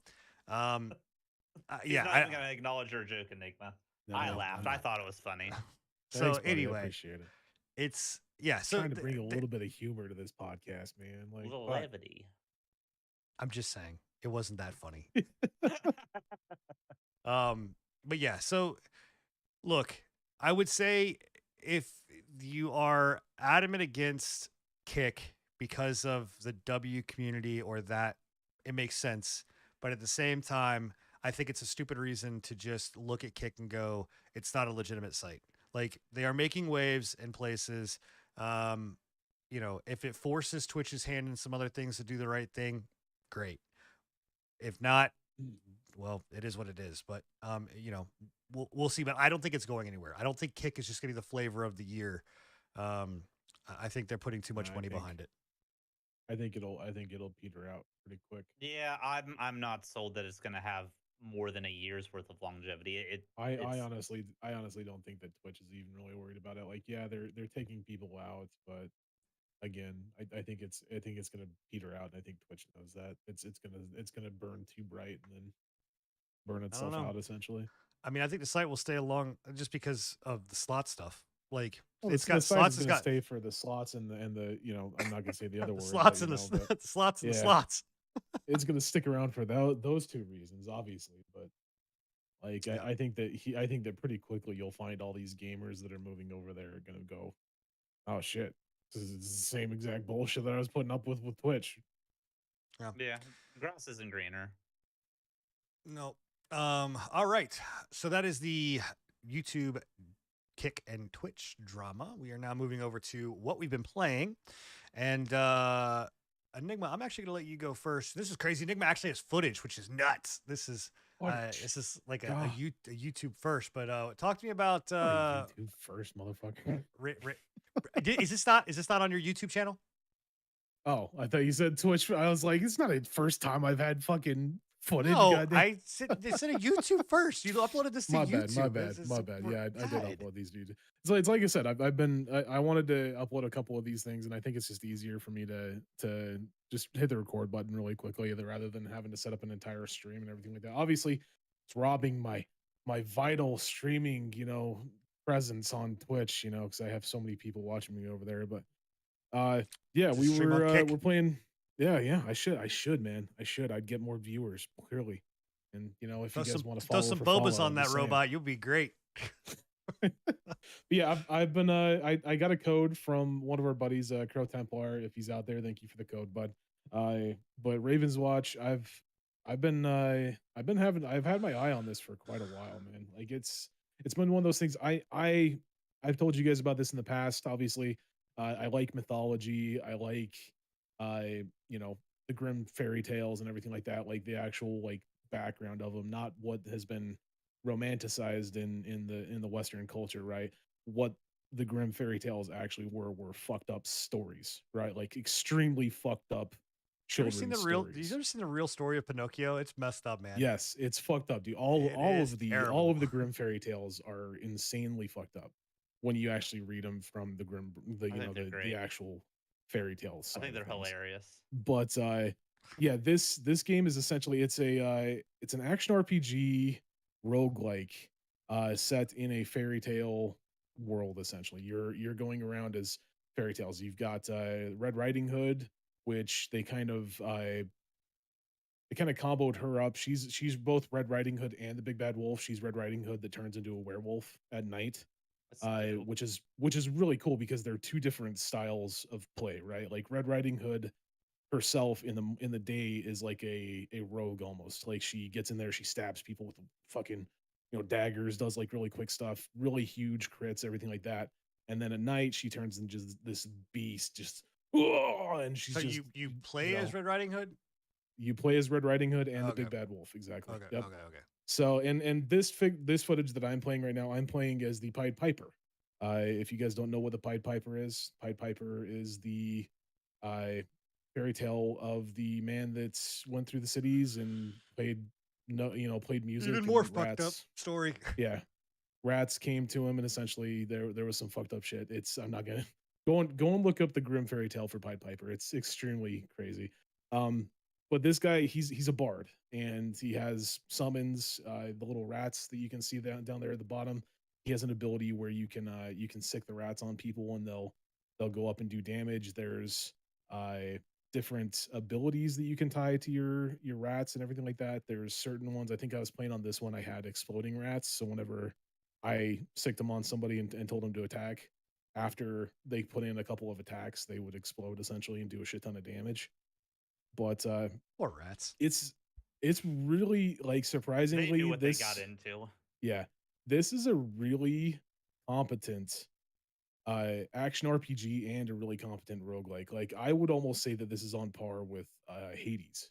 He's yeah, not even gonna acknowledge your joke, Enigma. No, I no, laughed. I'm I not. thought it was funny. So Thanks, buddy. I anyway, appreciate it. it's yeah. So Trying to bring a little bit of humor to this podcast, man. A Like, little fuck. levity. I'm just saying it wasn't that funny. But yeah. So look, I would say if you are adamant against Kick because of the W community or that, it makes sense. But at the same time, I think it's a stupid reason to just look at Kick and go, it's not a legitimate site. Like they are making waves in places. Um, if it forces Twitch's hand in some other things to do the right thing, great. If not, well, it is what it is. But we'll see. But I don't think it's going anywhere. I don't think Kick is just going to be the flavor of the year. I think they're putting too much money behind it. I think it'll peter out pretty quick. Yeah, I'm not sold that it's gonna have more than a year's worth of longevity. I It's honestly don't think that Twitch is even really worried about it. Like, yeah, they're taking people out, but again, I think it's gonna peter out, and I think Twitch knows that. It's gonna burn too bright and then burn I don't itself know. out essentially. I mean, I think the site will stay along just because of the slot stuff. Like Well, it's the got site slots. is It's gonna got stay for the slots and the I'm not gonna say the other the word, but slots and but the slots and the yeah, slots. it's gonna stick around for those two reasons, obviously. But like, Yeah. I think that pretty quickly you'll find all these gamers that are moving over there are gonna go, oh shit, this is the same exact bullshit that I was putting up with Twitch. Yeah. yeah, grass isn't greener. No. All right. So that is the YouTube Kick and Twitch drama. We are now moving over to what we've been playing. And Enigma, I'm actually gonna let you go first. This is crazy. Enigma actually has footage, which is nuts. This is like a God, YouTube first. But talk to me about not a YouTube first, motherfucker. is this not on your YouTube channel? Oh, I thought you said Twitch. I was like, it's not a first time I've had fucking footage. No, Goddamn. they said a YouTube first. You uploaded this to My YouTube. bad, my bad. Yeah, I did God. upload these dudes. So it's like I said, I wanted to upload a couple of these things, and I think it's just easier for me to just hit the record button really quickly, rather than having to set up an entire stream and everything like that. Obviously, it's robbing my vital streaming, presence on Twitch, because I have so many people watching me over there. But yeah, Just stream on Kick. we're playing. Yeah, I should, man. I'd get more viewers, clearly. And if you guys want to Throw follow some for bobas follow, on I'm that just saying. robot. You'll be great. Yeah, I've been I got a code from one of our buddies, Crow Templar. If he's out there, thank you for the code, bud. But Ravens Watch, I've had my eye on this for quite a while, man. Like it's been one of those things. I've told you guys about this in the past. Obviously, I like mythology. I like the grim fairy tales and everything like that. Like the actual like background of them, not what has been romanticized in the Western culture, right? What the grim fairy tales actually were fucked up stories, right? Like extremely fucked up You ever seen the children's real? You stories. ever seen the real story of Pinocchio? It's messed up, man. Yes, it's fucked up, dude. It is All terrible. of the grim fairy tales are insanely fucked up when you actually read them from I think they're the great. actual fairy tales. I think they're hilarious. But yeah, this game is essentially it's an action RPG roguelike set in a fairy tale world. Essentially, you're going around as fairy tales. You've got Red Riding Hood, which they kind of comboed her up. She's both Red Riding Hood and the Big Bad Wolf. She's Red Riding Hood that turns into a werewolf at night, That's dope. which is really cool because they're two different styles of play, right? Like Red Riding Hood herself in the day is like a rogue almost. Like she gets in there, she stabs people with fucking daggers, does like really quick stuff, really huge crits, everything like that. And then at night she turns into just this beast, just and she's So just you play as Red Riding Hood? you play as Red Riding Hood and the Okay. Big Bad Wolf, exactly. Okay. Yep. Okay. So and this footage that I'm playing right now, I'm playing as the Pied Piper. If you guys don't know what the Pied Piper is the uh, fairy tale of the man that's went through the cities and played played music. Even more and fucked up story. Yeah, rats came to him, and essentially there was some fucked up shit. I'm not gonna go and look up the grim fairy tale for Pied Piper. It's extremely crazy. But this guy, he's a bard, and he has summons, the little rats that you can see down there at the bottom. He has an ability where you can sick the rats on people and they'll go up and do damage. There's uh different abilities that you can tie to your rats and everything like that. There's certain ones. I think I was playing on this one. I had exploding rats. So whenever I sicked them on somebody and told them to attack, after they put in a couple of attacks, they would explode essentially and do a shit ton of damage. But Poor rats. it's it's really like They knew surprisingly what they got this into. yeah, this is a really competent action RPG and a really competent roguelike. Like I would almost say that this is on par with Hades.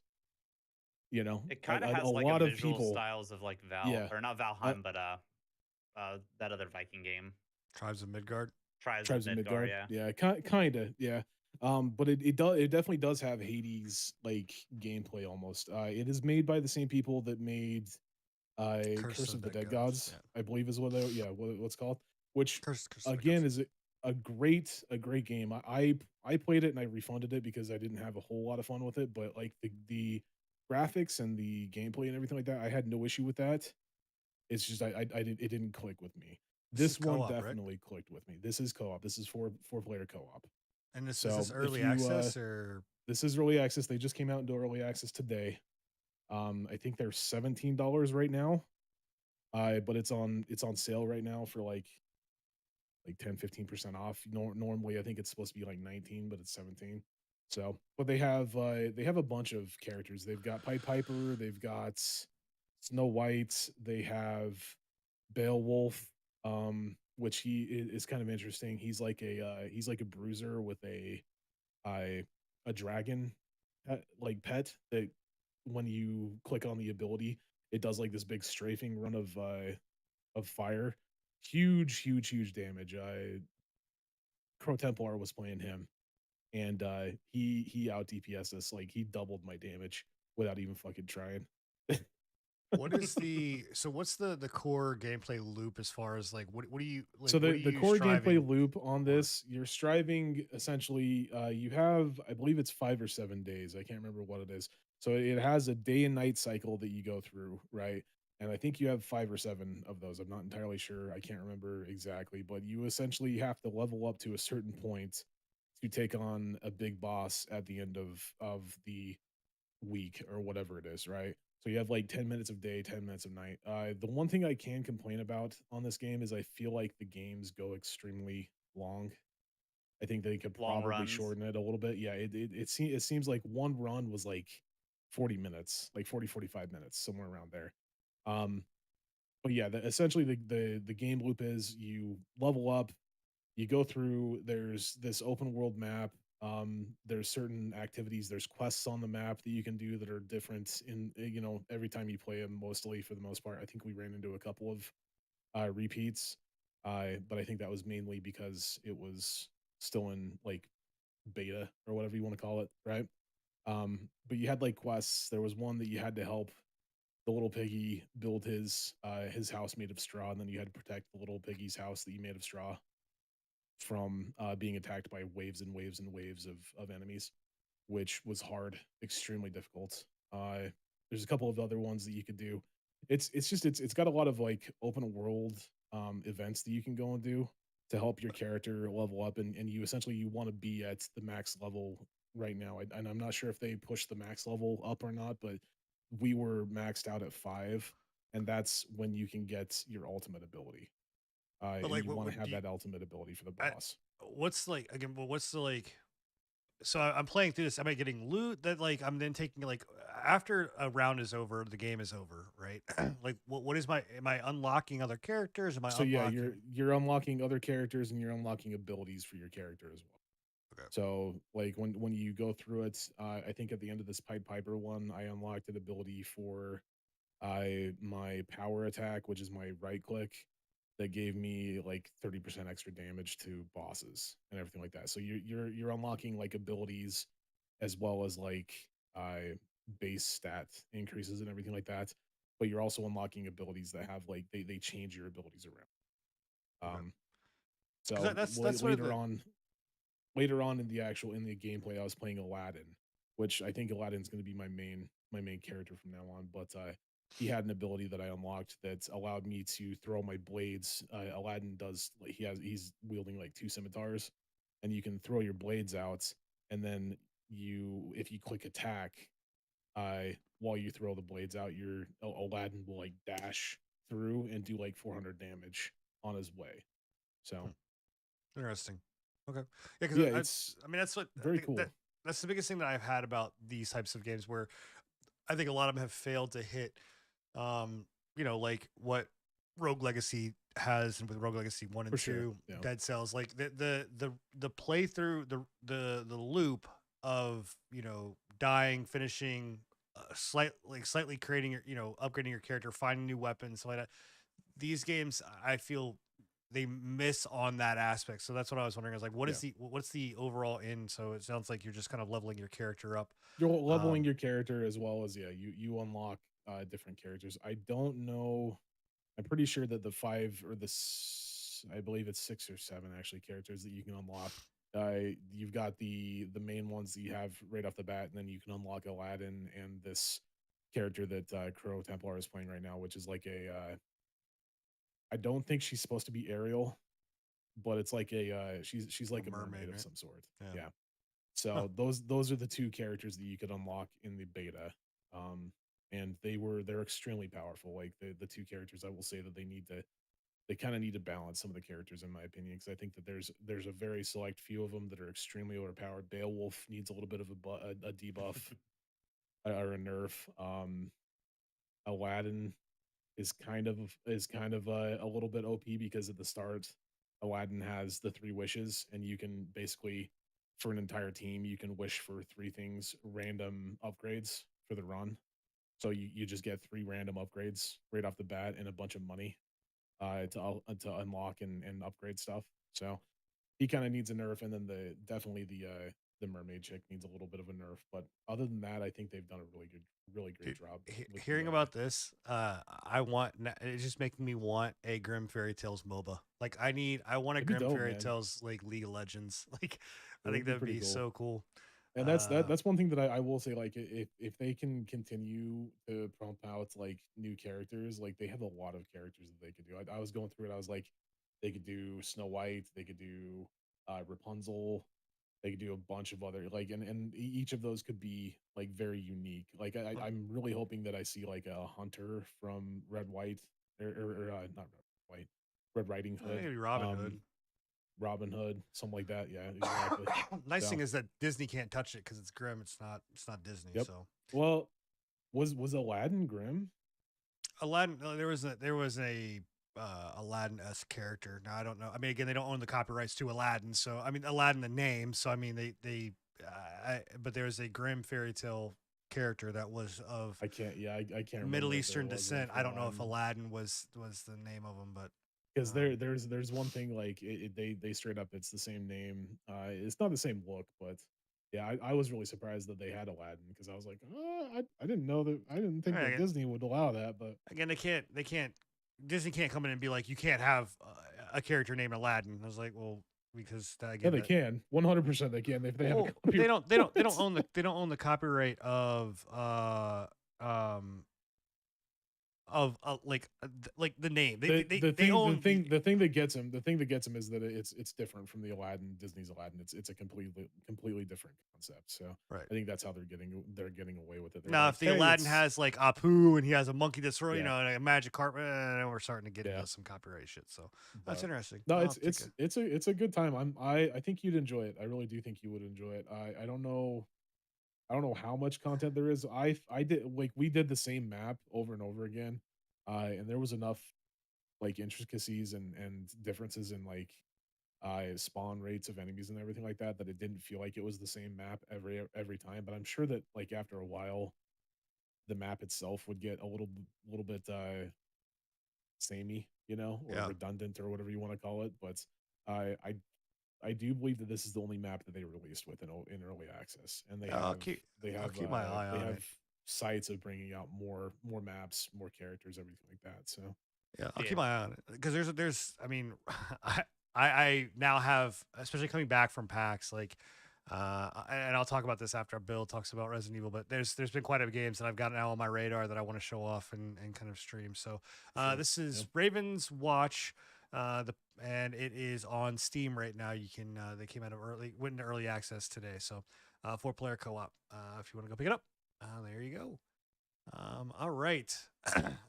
You know, It kind of a has like a lot of visual people, styles of like Val yeah, or not uh, Valheim, but that other Viking game, Tribes of Midgard. Tribes of Tribes of Midgar. Midgard, Yeah, yeah, kind of, yeah. But it definitely does have Hades like gameplay almost. It is made by the same people that made Curse Curse of of the Dead Dead Gods. Gods, Yeah. I believe is what they yeah, what's called, which Curse of the again Gods. is a great game. I played it and I refunded it because I didn't have a whole lot of fun with it, but like the graphics and the gameplay and everything like that, I had no issue with that. It's just it didn't click with me. This is This one co-op, right? definitely clicked with me. This is co-op. This is four player co-op. And this is this So if early you access or this is early access. They just came out into early access today. I think they're $17 right now. But it's on sale right now for like 10-15% off. Normally I think it's supposed to be like 19, but it's 17. So, but they have a bunch of characters. They've got Pied Piper, they've got Snow White, they have Beowulf, which is kind of interesting. He's like a bruiser with a a dragon like pet that when you click on the ability, it does like this big strafing run of fire. Huge damage. Crow Templar was playing him, and he out DPS us. Like he doubled my damage without even fucking trying. what is the so what's the core gameplay loop as far as like what do you like So what are the you core gameplay striving loop on for? this, you're striving essentially. You have, I believe it's 5 or 7 days. I can't remember what it is. So it has a day and night cycle that you go through, right? And I think you have 5 or 7 of those. I'm not entirely sure. I can't remember exactly, but you essentially have to level up to a certain point to take on a big boss at the end of the week or whatever it is, right? So you have like 10 minutes of day, 10 minutes of night. The one thing I can complain about on this game is I feel like the games go extremely long. I think they could long probably runs. shorten it a little bit. Yeah, it seems like one run was like 40 minutes, like 45 minutes, somewhere around there. Um, but yeah, essentially the game loop is you level up, you go through, there's this open world map. There's certain activities, there's quests on the map that you can do that are different in every time you play them, mostly for the most part. I think we ran into a couple of repeats. But I think that was mainly because it was still in like beta or whatever you want to call it, right? But you had like quests. There was one that you had to help the little piggy build his house made of straw, and then you had to protect the little piggy's house that you made of straw from being attacked by waves and waves and waves of enemies, which was hard, extremely difficult. There's a couple of other ones that you could do. It's got a lot of like open world events that you can go and do to help your character level up, and you essentially you want to be at the max level right now. And I'm not sure if they push the max level up or not, but we were maxed out at 5, and that's when you can get your ultimate ability. But And like you want to what have do you that ultimate ability for the I, boss. what's like again but what's the like so I'm playing through this. Am I getting loot that like I'm then taking like after a round is over, the game is over, right? Like what is my am I unlocking other characters? Am I So yeah, unlocking you're unlocking other characters and you're unlocking abilities for your character as well. okay. So like when you go through it, I think at the end of this Pied Piper one, I unlocked an ability for my power attack, which is my right click, that gave me like 30% extra damage to bosses and everything like that. So you're unlocking like abilities as well as like base stat increases and everything like that. But you're also unlocking abilities that have like they change your abilities around. Okay. Um, Because so that's sort of the later on in the actual in the gameplay, I was playing Aladdin, which I think Aladdin's going to be my main character from now on. But he had an ability that I unlocked that allowed me to throw my blades. Aladdin does like he's wielding like two scimitars, and you can throw your blades out, and then if you click attack, while you throw the blades out, your Aladdin will like dash through and do like 400 damage on his way. Hmm, So interesting. Okay. Yeah, because yeah, it's I mean that's what I very think cool that's the biggest thing that I've had about these types of games where I think a lot of them have failed to hit like what Rogue Legacy has, and with Rogue Legacy 1 and for sure. 2, Yeah, Dead Cells, like the playthrough, the loop of, dying, finishing, slightly creating your, upgrading your character, finding new weapons, stuff like that. These games, I feel they miss on that aspect. So that's what I was wondering. I was like, yeah. what's the overall end? So it sounds like you're just kind of leveling your character up. You're leveling Um, your character as well as you unlock different characters. I don't know. I'm pretty sure that the I believe it's 6 or 7 actually characters that you can unlock. You've got the main ones that you have right off the bat, and then you can unlock Aladdin and this character that Crow Templar is playing right now, which is like I don't think she's supposed to be Ariel, but it's like she's a like a mermaid mermaid, of right? some sort. Yeah. Yeah. Huh. So those are the 2 characters that you could unlock in the beta. Um, and they're extremely powerful. Like the 2 characters, I will say that they kind of need to balance some of the characters in my opinion, because I think that there's a very select few of them that are extremely overpowered. Beowulf needs a little bit of a debuff or a nerf. Aladdin is kind of a little bit OP because at the start, Aladdin has the 3 wishes, and you can basically for an entire team you can wish for 3 things, random upgrades for the run. So you just get 3 random upgrades right off the bat and a bunch of money to unlock and upgrade stuff. So he kind of needs a nerf, and then definitely the mermaid chick needs a little bit of a nerf. But other than that, I think they've done a really great Dude, job with the hearing about this, it's just making me want a Grim Fairy Tales MOBA. Like I want a it'd be Grim dope, Fairy man. Tales like League of Legends. Like It I would think be that'd pretty be cool. so cool. And Uh, that's one thing that I will say, like, if they can continue to pump out like new characters, like they have a lot of characters that they could do. I was going through it, I was like, they could do Snow White, they could do Rapunzel, they could do a bunch of other like, and each of those could be like very unique. Like uh, I'm really hoping that I see like a hunter from Red White, or not Red White, Red Riding Hood, maybe Robin Hood. Robin Hood, something like that. Yeah, exactly. Nice thing So, is that Disney can't touch it because it's Grim. It's not Disney. yep. So Well, was Aladdin Grim? Aladdin, there was a Aladdin esque character. Now I don't know. I mean, again, they don't own the copyrights to Aladdin, so I mean Aladdin the name. So I mean but there's a Grim fairy tale character that was of I can't. Yeah, I can't Middle remember if there Eastern was one descent. for I don't know if Aladdin, Aladdin was the name of him, but because um, there's one thing like they straight up it's the same name. It's not the same look, but yeah, I was really surprised that they had Aladdin, because I was like, I didn't know that. I didn't think that again, Disney would allow that, but again, they can't Disney can't come in and be like, you can't have a character named Aladdin. I was like, well, because yeah, again, they that can 100% they can if they have a well, copyright. they don't own the copyright um like the name. They own the The thing that gets him is that it's different from the Aladdin Disney's Aladdin. It's a completely different concept. So right. I think that's how they're getting away with it. They're Now, like, if the hey, Aladdin it's has like Apu and he has a monkey that's yeah, and a magic carpet, we're starting to get yeah. into some copyright shit. So that's But interesting. no, I'll take a it's a good time. I think you'd enjoy it. I really do think you would enjoy it. I don't know how much content there is. I did like we did the same map over and over again, and there was enough like intricacies and differences in like spawn rates of enemies and everything like that, that it didn't feel like it was the same map every time. But I'm sure that like after a while, the map itself would get a little bit samey, or yeah. redundant or whatever you want to call it. But I I I do believe that this is the only map that they released with in early access, and Yeah, I'll keep my eye they on have it. sights of bringing out more maps, more characters, everything like that. So Yeah, I'll keep Yeah. my eye on it because I mean, I now have, especially coming back from PAX, like And I'll talk about this after Bill talks about Resident Evil. But there's been quite a games that I've got now on my radar that I want to show off and kind of stream. So Sure. this is Yep. Raven's Watch, and it is on Steam right now. You can they came out of went into early access today. So 4-player co-op. If you want to go pick it up, there you go. All right.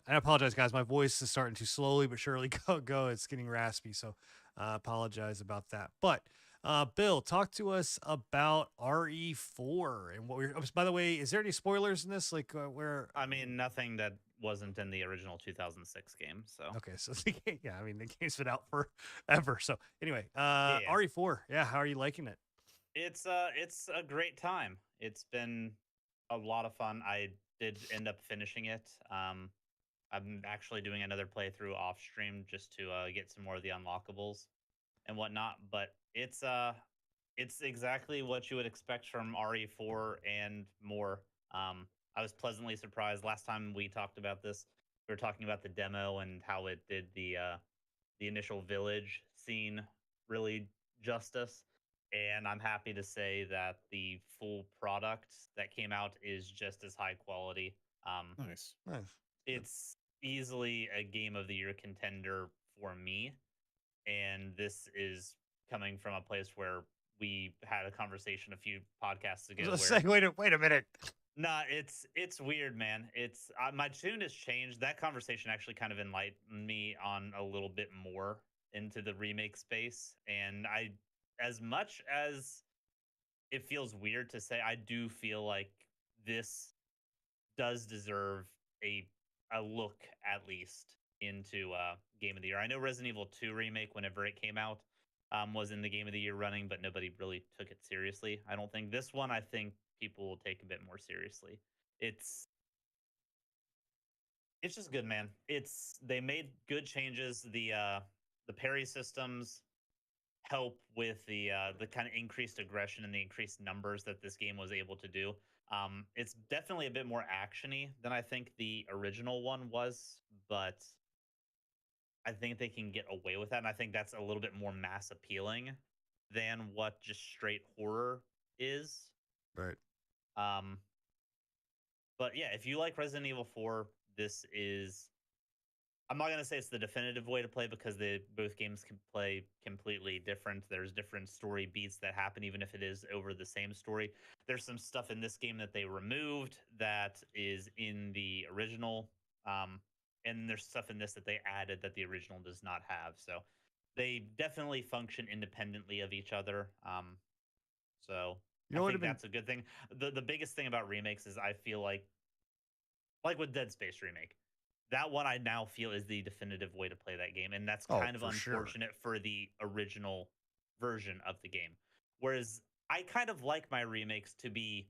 I apologize, guys. My voice is starting to slowly but surely go. It's getting raspy, so I apologize about that. But Bill, talk to us about RE4 and what we're. By the way, is there any spoilers in this? Like where? I mean, nothing that wasn't in the original 2006 game. So Okay, so yeah, I mean the game's been out forever. So anyway, yeah, RE4. Yeah, how are you liking it? it's a great time. It's been a lot of fun. I did end up finishing it. I'm actually doing another playthrough off stream just to get some more of the unlockables and whatnot. But it's exactly what you would expect from RE4 and more. I was pleasantly surprised. Last time we talked about this, we were talking about the demo and how it did the initial village scene really justice. And I'm happy to say that the full product that came out is just as high quality. Nice. Nice. It's easily a game of the year contender for me. And this is coming from a place where we had a conversation a few podcasts I ago was where saying, wait a minute. nah, it's weird, man. It's my tune has changed. That conversation actually kind of enlightened me on a little bit more into the remake space, and as much as it feels weird to say, I do feel like this does deserve a look at least into game of the year. I know Resident Evil 2 remake whenever it came out was in the game of the year running, but nobody really took it seriously. I don't think this one. I think people will take a bit more seriously. It's it's just good, man. It's they made good changes. The parry systems help with the kind of increased aggression and the increased numbers that this game was able to do. It's definitely a bit more actiony than I think the original one was, but I think they can get away with that, and I think that's a little bit more mass appealing than what just straight horror is. Right. Um, but yeah, if you like Resident Evil 4, this is I'm not gonna say it's the definitive way to play because the both games can play completely different. There's different story beats that happen, even if it is over the same story. There's some stuff in this game that they removed that is in the original, and there's stuff in this that they added that the original does not have. So they definitely function independently of each other. So You I know what would have think been. that's a good thing. The biggest thing about remakes is I feel like with Dead Space remake, that one I now feel is the definitive way to play that game, and that's Oh, kind of for sure. unfortunate for the original version of the game. Whereas I kind of like my remakes to be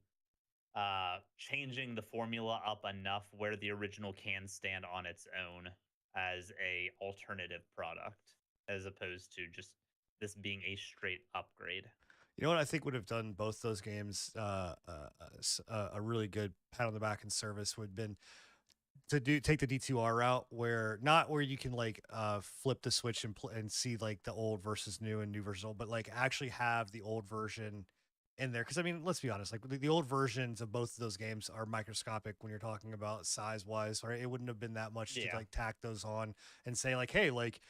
changing the formula up enough where the original can stand on its own as a alternative product, as opposed to just this being a straight upgrade. You know what I think would have done both those games a really good pat on the back and service would have been to do take the D2R route where not where you can like flip the switch and see like the old versus new and new versus old, but like actually have the old version in there. Because I mean, let's be honest, like the old versions of both of those games are microscopic when you're talking about size wise, right? It wouldn't have been that much to Yeah. like tack those on and say like, hey, like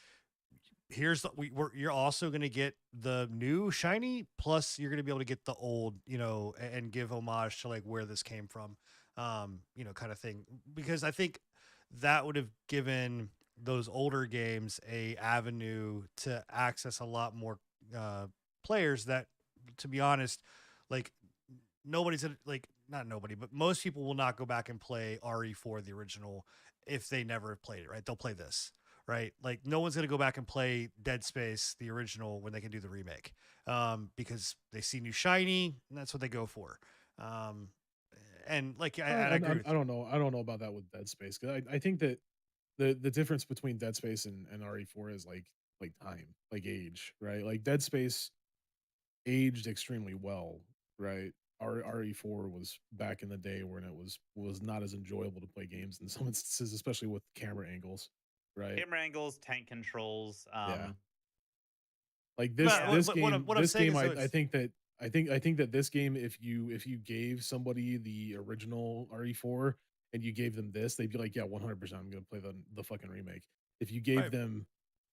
here's you're also going to get the new shiny plus you're going to be able to get the old, and give homage to like where this came from, kind of thing, because I think that would have given those older games a avenue to access a lot more players that, to be honest, like like not nobody, but most people will not go back and play RE4 the original if they never have played it, right? They'll play this, right? Like no one's going to go back and play Dead Space the original when they can do the remake, because they see new shiny and that's what they go for. Um, and like I agree with I you. don't know. I don't know about that with Dead Space because I think that the difference between Dead Space and RE4 is like time, like age, right? Like Dead Space aged extremely well, right? RE4 was back in the day when it was not as enjoyable to play games in some instances, especially with camera angles, right? Camera angles, tank controls. Yeah. Like But Yeah. what I'm this saying game is though I it's think that I think that this game, if you gave somebody the original RE4 and you gave them this, they'd be like, yeah, 100%, I'm gonna play the fucking remake. If you gave Right. them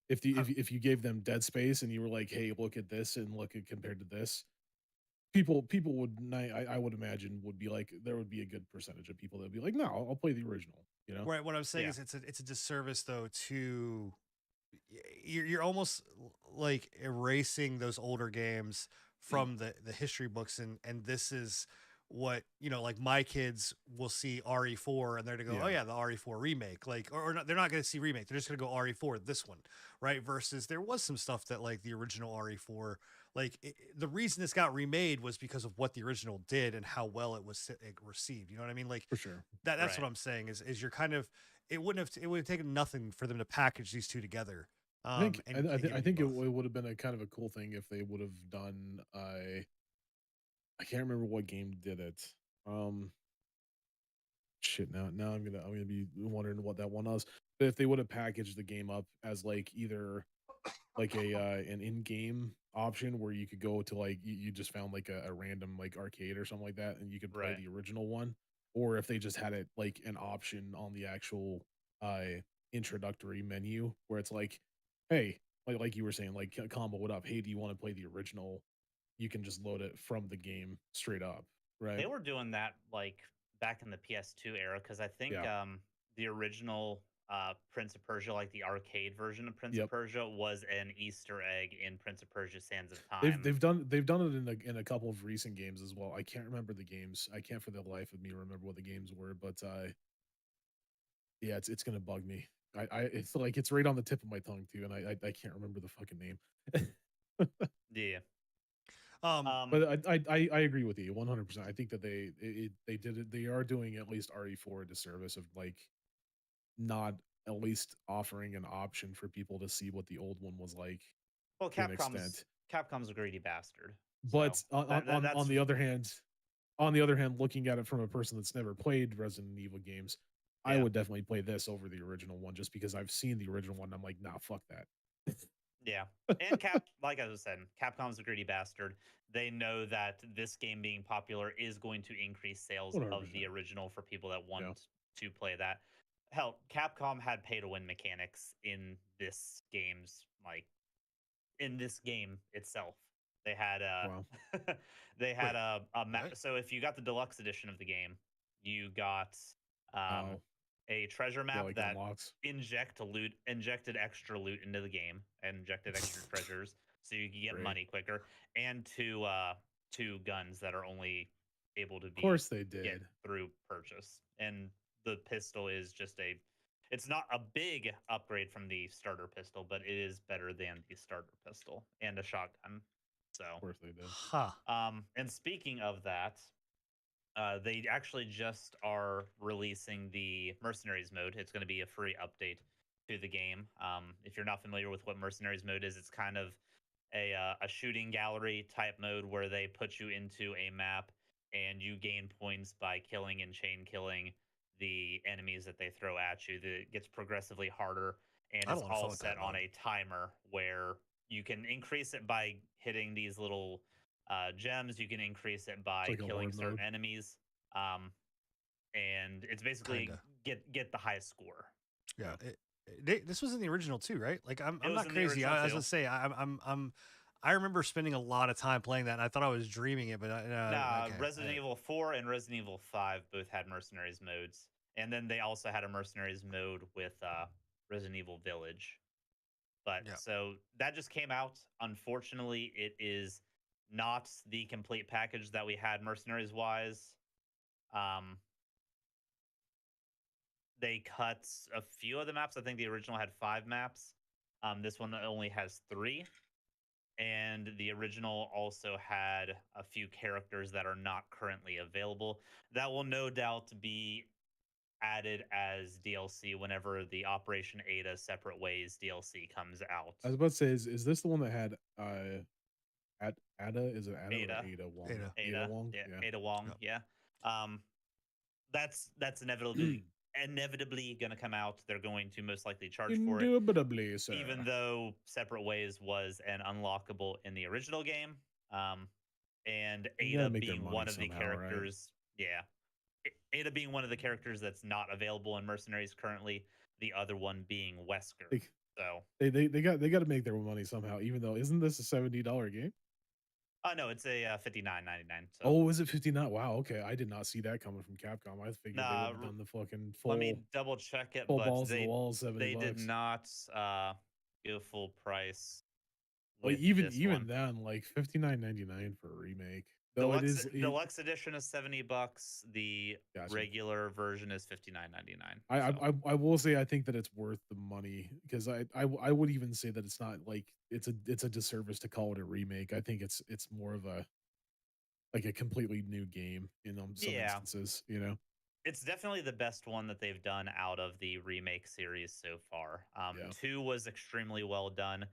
if the I, if you gave them Dead Space and you were like, hey, look at this and look at compared to this, people would I would imagine would be like there would be a good percentage of people that would be like, no, I'll play the original, you know? right. What I'm saying Yeah. is it's a disservice though to you're almost like erasing those older games from the history books, and this is what like my kids will see RE4 and they're gonna go, oh Yeah, yeah, the RE4 remake, like, or not, they're not gonna see remake, they're just gonna go RE4 this one, right? Versus there was some stuff that like the original RE4, like the reason this got remade was because of what the original did and how well it was received, you know what I mean? Like for sure. that's what Right. I'm saying is you're kind of, it would have taken nothing for them to package these two together, I think I, and I, thi- I giving you think it, both. would have been a kind of a cool thing if they would have done I can't remember what game did it. Um Shit, now I'm gonna be wondering what that one was. But if they would have packaged the game up as like either like a an in-game option where you could go to like you just found like a random like arcade or something like that and you could play Right. the original one, or if they just had it like an option on the actual uh introductory menu where it's like, hey, like you were saying, like combo it up. Hey, do you want to play the original? You can just load it from the game straight up, They right? were doing that like back in the PS2 era because I think Yeah. the original Prince of Persia, like the arcade version of Prince of Yep. Persia, was an Easter egg in Prince of Persia: Sands of They've Time. they've done they've done it in a couple of recent games as well. I can't remember the games. I can't for the life of me remember what the games were, but yeah, it's gonna bug me. I it's like it's right on the tip of my tongue too, and I can't remember the fucking name. Yeah. Um, Um, But I agree with you 100%. I think that they did it. They are doing at least RE4 a disservice of like not at least offering an option for people to see what the old one was like well, to an Capcom's extent. Capcom's a greedy bastard. So But on that, that on that's the other hand, looking at it from a person that's never played Resident Evil games, I yeah. would definitely play this over the original one just because I've seen the original one. I'm like, nah, fuck that. Yeah. And like I was saying, Capcom's a greedy bastard. They know that this game being popular is going to increase sales of the 100%. original for people that Yeah. want to play that. Hell, Capcom had pay to win mechanics in this game itself. They had Wow. they had wait, a map. what? So if you got the deluxe edition of the game, you got um, Oh, a treasure yeah, map like that unlocks. injected extra loot into the game and injected extra treasures so you can get Great. money quicker, and two guns that are only able to Of be course they get did. through purchase. And the pistol is just a it's not a big upgrade from the starter pistol, but it is better than the starter pistol and a shotgun. Of So, course they did. Huh. and speaking of that, they actually just are releasing the Mercenaries mode. It's going to be a free update to the game. If you're not familiar with what Mercenaries mode is, it's kind of a shooting gallery type mode where they put you into a map and you gain points by killing and chain killing the enemies that they throw at you. That gets progressively harder and I don't it's want to all fuck with set that on mode. a timer where you can increase it by hitting these little gems. You can increase it It's by like a killing horde certain mode. enemies, um, and it's basically Kinda. get the highest score. Yeah. Yeah. This was in the original too, right? Like It I'm was not in the crazy. original I was too. gonna say I remember spending a lot of time playing that, and I thought I was dreaming it, but Nah, okay. Resident Evil 4 and Resident Evil 5 both had mercenaries modes. And then they also had a mercenaries mode with Resident Evil Village. But Yeah. so that just came out. Unfortunately, it is not the complete package that we had mercenaries wise. Um, they cut a few of the maps. I think the original had 5 maps. This one only has 3. And the original also had a few characters that are not currently available that will no doubt be added as DLC whenever the Operation Ada Separate Ways DLC comes out. I was about to say, is this the one that had Ada? Is it Ada or Ada, Ada Wong? Ada. Ada Ada, Wong? yeah, Yeah. Ada Wong, Yeah. yeah. Um, that's inevitably going to come out. They're going to most likely charge for it, Indubitably, even sir. though Separate Ways was an unlockable in the original game. Um, and You gotta Ada make their being money one of the somehow, right? characters. Yeah, Ada being one of the characters that's not available in Mercenaries currently. The other one being Wesker. Like So, they got to make their money somehow. Even though isn't this a $70 game? no, it's a 59.99. So, Oh, is it 59? Wow. Okay, I did not see that coming from Capcom. I figured they would nah, have done the fucking let me double check it, full but balls to the wall, 70 they did bucks. not go full price Like with this one. even then, like 59.99 for a remake. Though Deluxe edition is $70. The gotcha. regular version is 59.99. I will say I think that it's worth the money because I would even say that it's not like it's a disservice to call it a remake. I think it's more of a like a completely new game in some Yeah, instances, you know. it's definitely the best one that they've done out of the remake series so far. Yeah. 2 was extremely well done,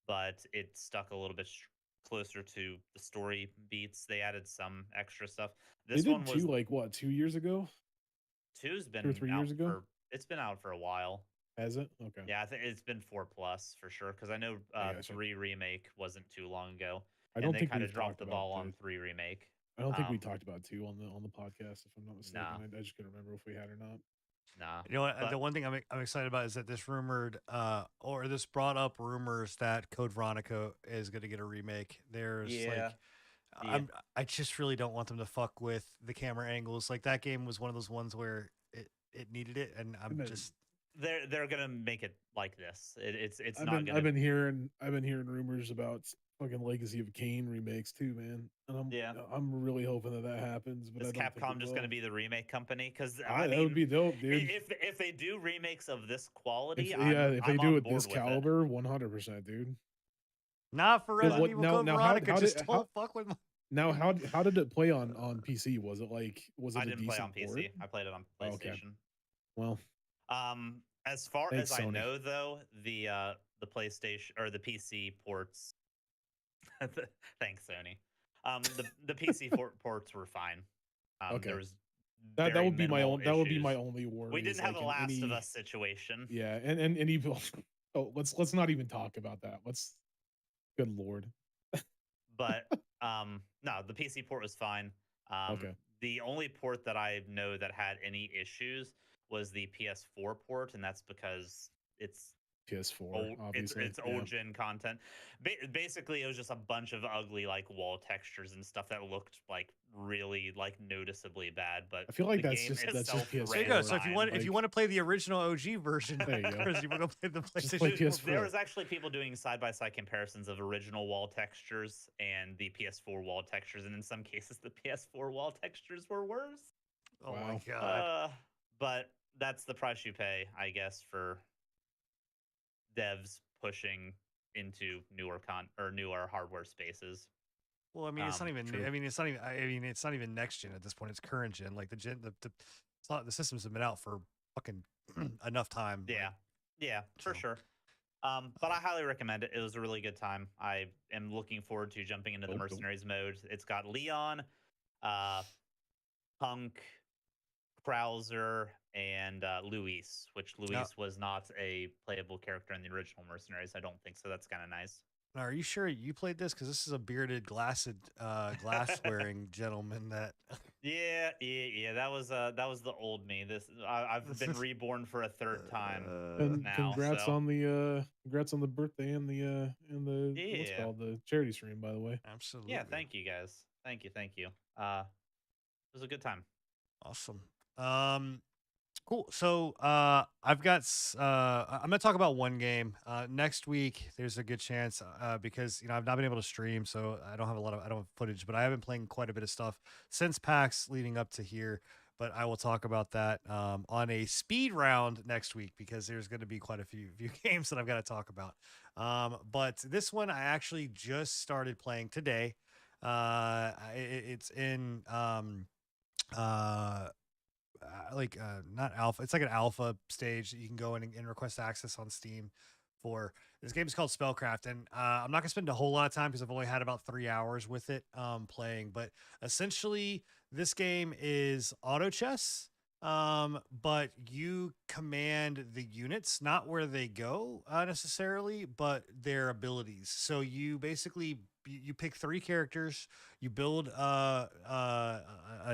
but it stuck a little bit closer to the story beats. They added some extra stuff. They This did one two was like what, 2 years ago? 2's 2 or 3 years ago? it's been out for a while. Has it? Okay. Yeah, I think it's been 4 plus for sure because I know I gotcha. 3 remake wasn't too long ago, I and don't they think kind of we've dropped talked the about ball on the 3 remake. I don't think we Um, talked about 2 on the podcast, if I'm not mistaken. nah, I just couldn't remember if we had or not. nah. You know what? The But one thing I'm excited about is that this rumored, or this brought up rumors that Code Veronica is going to get a remake. There's yeah, like, yeah, I just really don't want them to fuck with the camera angles. Like that game was one of those ones where it needed it, and I'm I've been just they're gonna make it like this. It's I've not been I've gonna. been hearing I've been hearing rumors about fucking Legacy of Kain remakes too, man. And Yeah, I'm really hoping that that happens, but I is don't think it Capcom just gonna will. be the remake company? Because I That would mean, be dope, dude. if they do remakes of this If quality, yeah, if they I'm do on it this board with it. caliber, 100%, dude. not for So Resident But what Evil Code Veronica. how did Just don't fuck with my. how did it play on PC? Was I it a didn't play on decent port? PC. I played it on Oh, okay. PlayStation. Well, As far thanks as I Sony. know, though, the PlayStation or the PC ports. Thanks, Sony. The PC ports were fine. There Okay. was That very would be my minimal own that would be my issues. only We worry didn't is have a like in Last of any Us situation, yeah, and even oh, let's not even talk about that. Let's good lord. but no, the PC port was fine. Okay. The only port that I know that had any issues was the PS4 port, and that's because it's PS4, old. obviously. It's Yeah. old gen content. Basically, it was just a bunch of ugly like wall textures and stuff that looked like really like noticeably bad. But I feel like the game that's just itself There you ran go. So PS4. if fine. you Like want to play the original OG version, there you go. Chris, you want to play the Just play PlayStation. There PS4. was actually people doing side by side comparisons of original wall textures and the PS4 wall textures, and in some cases, the PS4 wall textures were worse. Oh my Wow. god. But that's the price you pay, I guess, for devs pushing into newer hardware spaces. Well, I mean, it's not even. True. I mean, it's not even. I mean, it's not even next gen at this point. It's current gen. Like it's not, the systems have been out for fucking enough time. Yeah, Like, yeah, for so sure. But I highly recommend it. It was a really good time. I am looking forward to jumping into the Dope, dope. mercenaries mode. It's got Leon, uh, Punk, Krauser, and Luis, which now, Luis was not a playable character in the original mercenaries. I don't think so. That's kind of nice. now, are you sure you played this? Because this is a bearded, glass wearing gentleman that. Yeah. That was the old me. I've been reborn for a third time And now. So congrats on the birthday and the what's yeah, called the charity stream, by the way. Absolutely. yeah. Thank you guys. Thank you. It was a good time. Awesome. Cool. So I'm gonna talk about one game. Next week there's a good chance because I've not been able to stream, so I don't have footage, but I have been playing quite a bit of stuff since PAX leading up to here. But I will talk about that on a speed round next week because there's going to be quite a few games that I've got to talk about. But this one I actually just started playing today. It's in not alpha, it's like an alpha stage that you can go in and request access on Steam for. This game is called Spellcraft, and I'm not gonna spend a whole lot of time because I've only had about 3 hours with it playing. But essentially this game is auto chess, but you command the units, not where they go necessarily, but their abilities. So you basically you pick 3 characters, you build a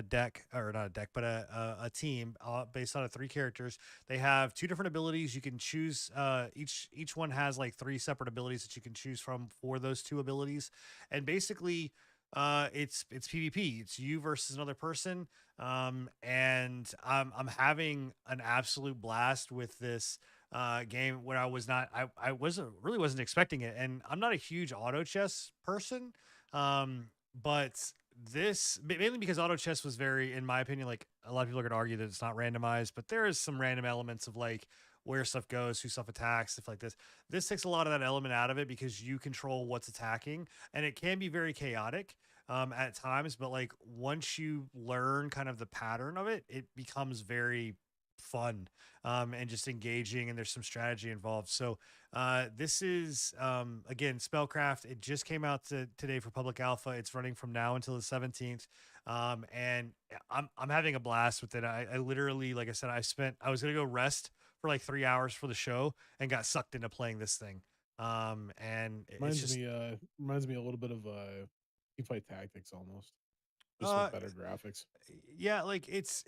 deck, or not a deck, but a team based on 3 characters. They have 2 different abilities. You can choose. Each one has like 3 separate abilities that you can choose from for those 2 abilities, and basically, it's PvP. It's you versus another person, and I'm having an absolute blast with this game where I wasn't expecting it, and I'm not a huge auto chess person, but this mainly because auto chess was very, in my opinion, like a lot of people are going to argue that it's not randomized, but there is some random elements of like where stuff goes, who stuff attacks, stuff like this. This takes a lot of that element out of it because you control what's attacking, and it can be very chaotic at times, but like once you learn kind of the pattern of it, it becomes very fun and just engaging, and there's some strategy involved. So this is again Spellcraft. It just came out today for public alpha. It's running from now until the 17th, and I'm having a blast with it. I literally, like I said, I was gonna go rest for like 3 hours for the show and got sucked into playing this thing. And it's just Reminds me a little bit of Teamfight Tactics almost, just with uh better graphics. yeah, like it's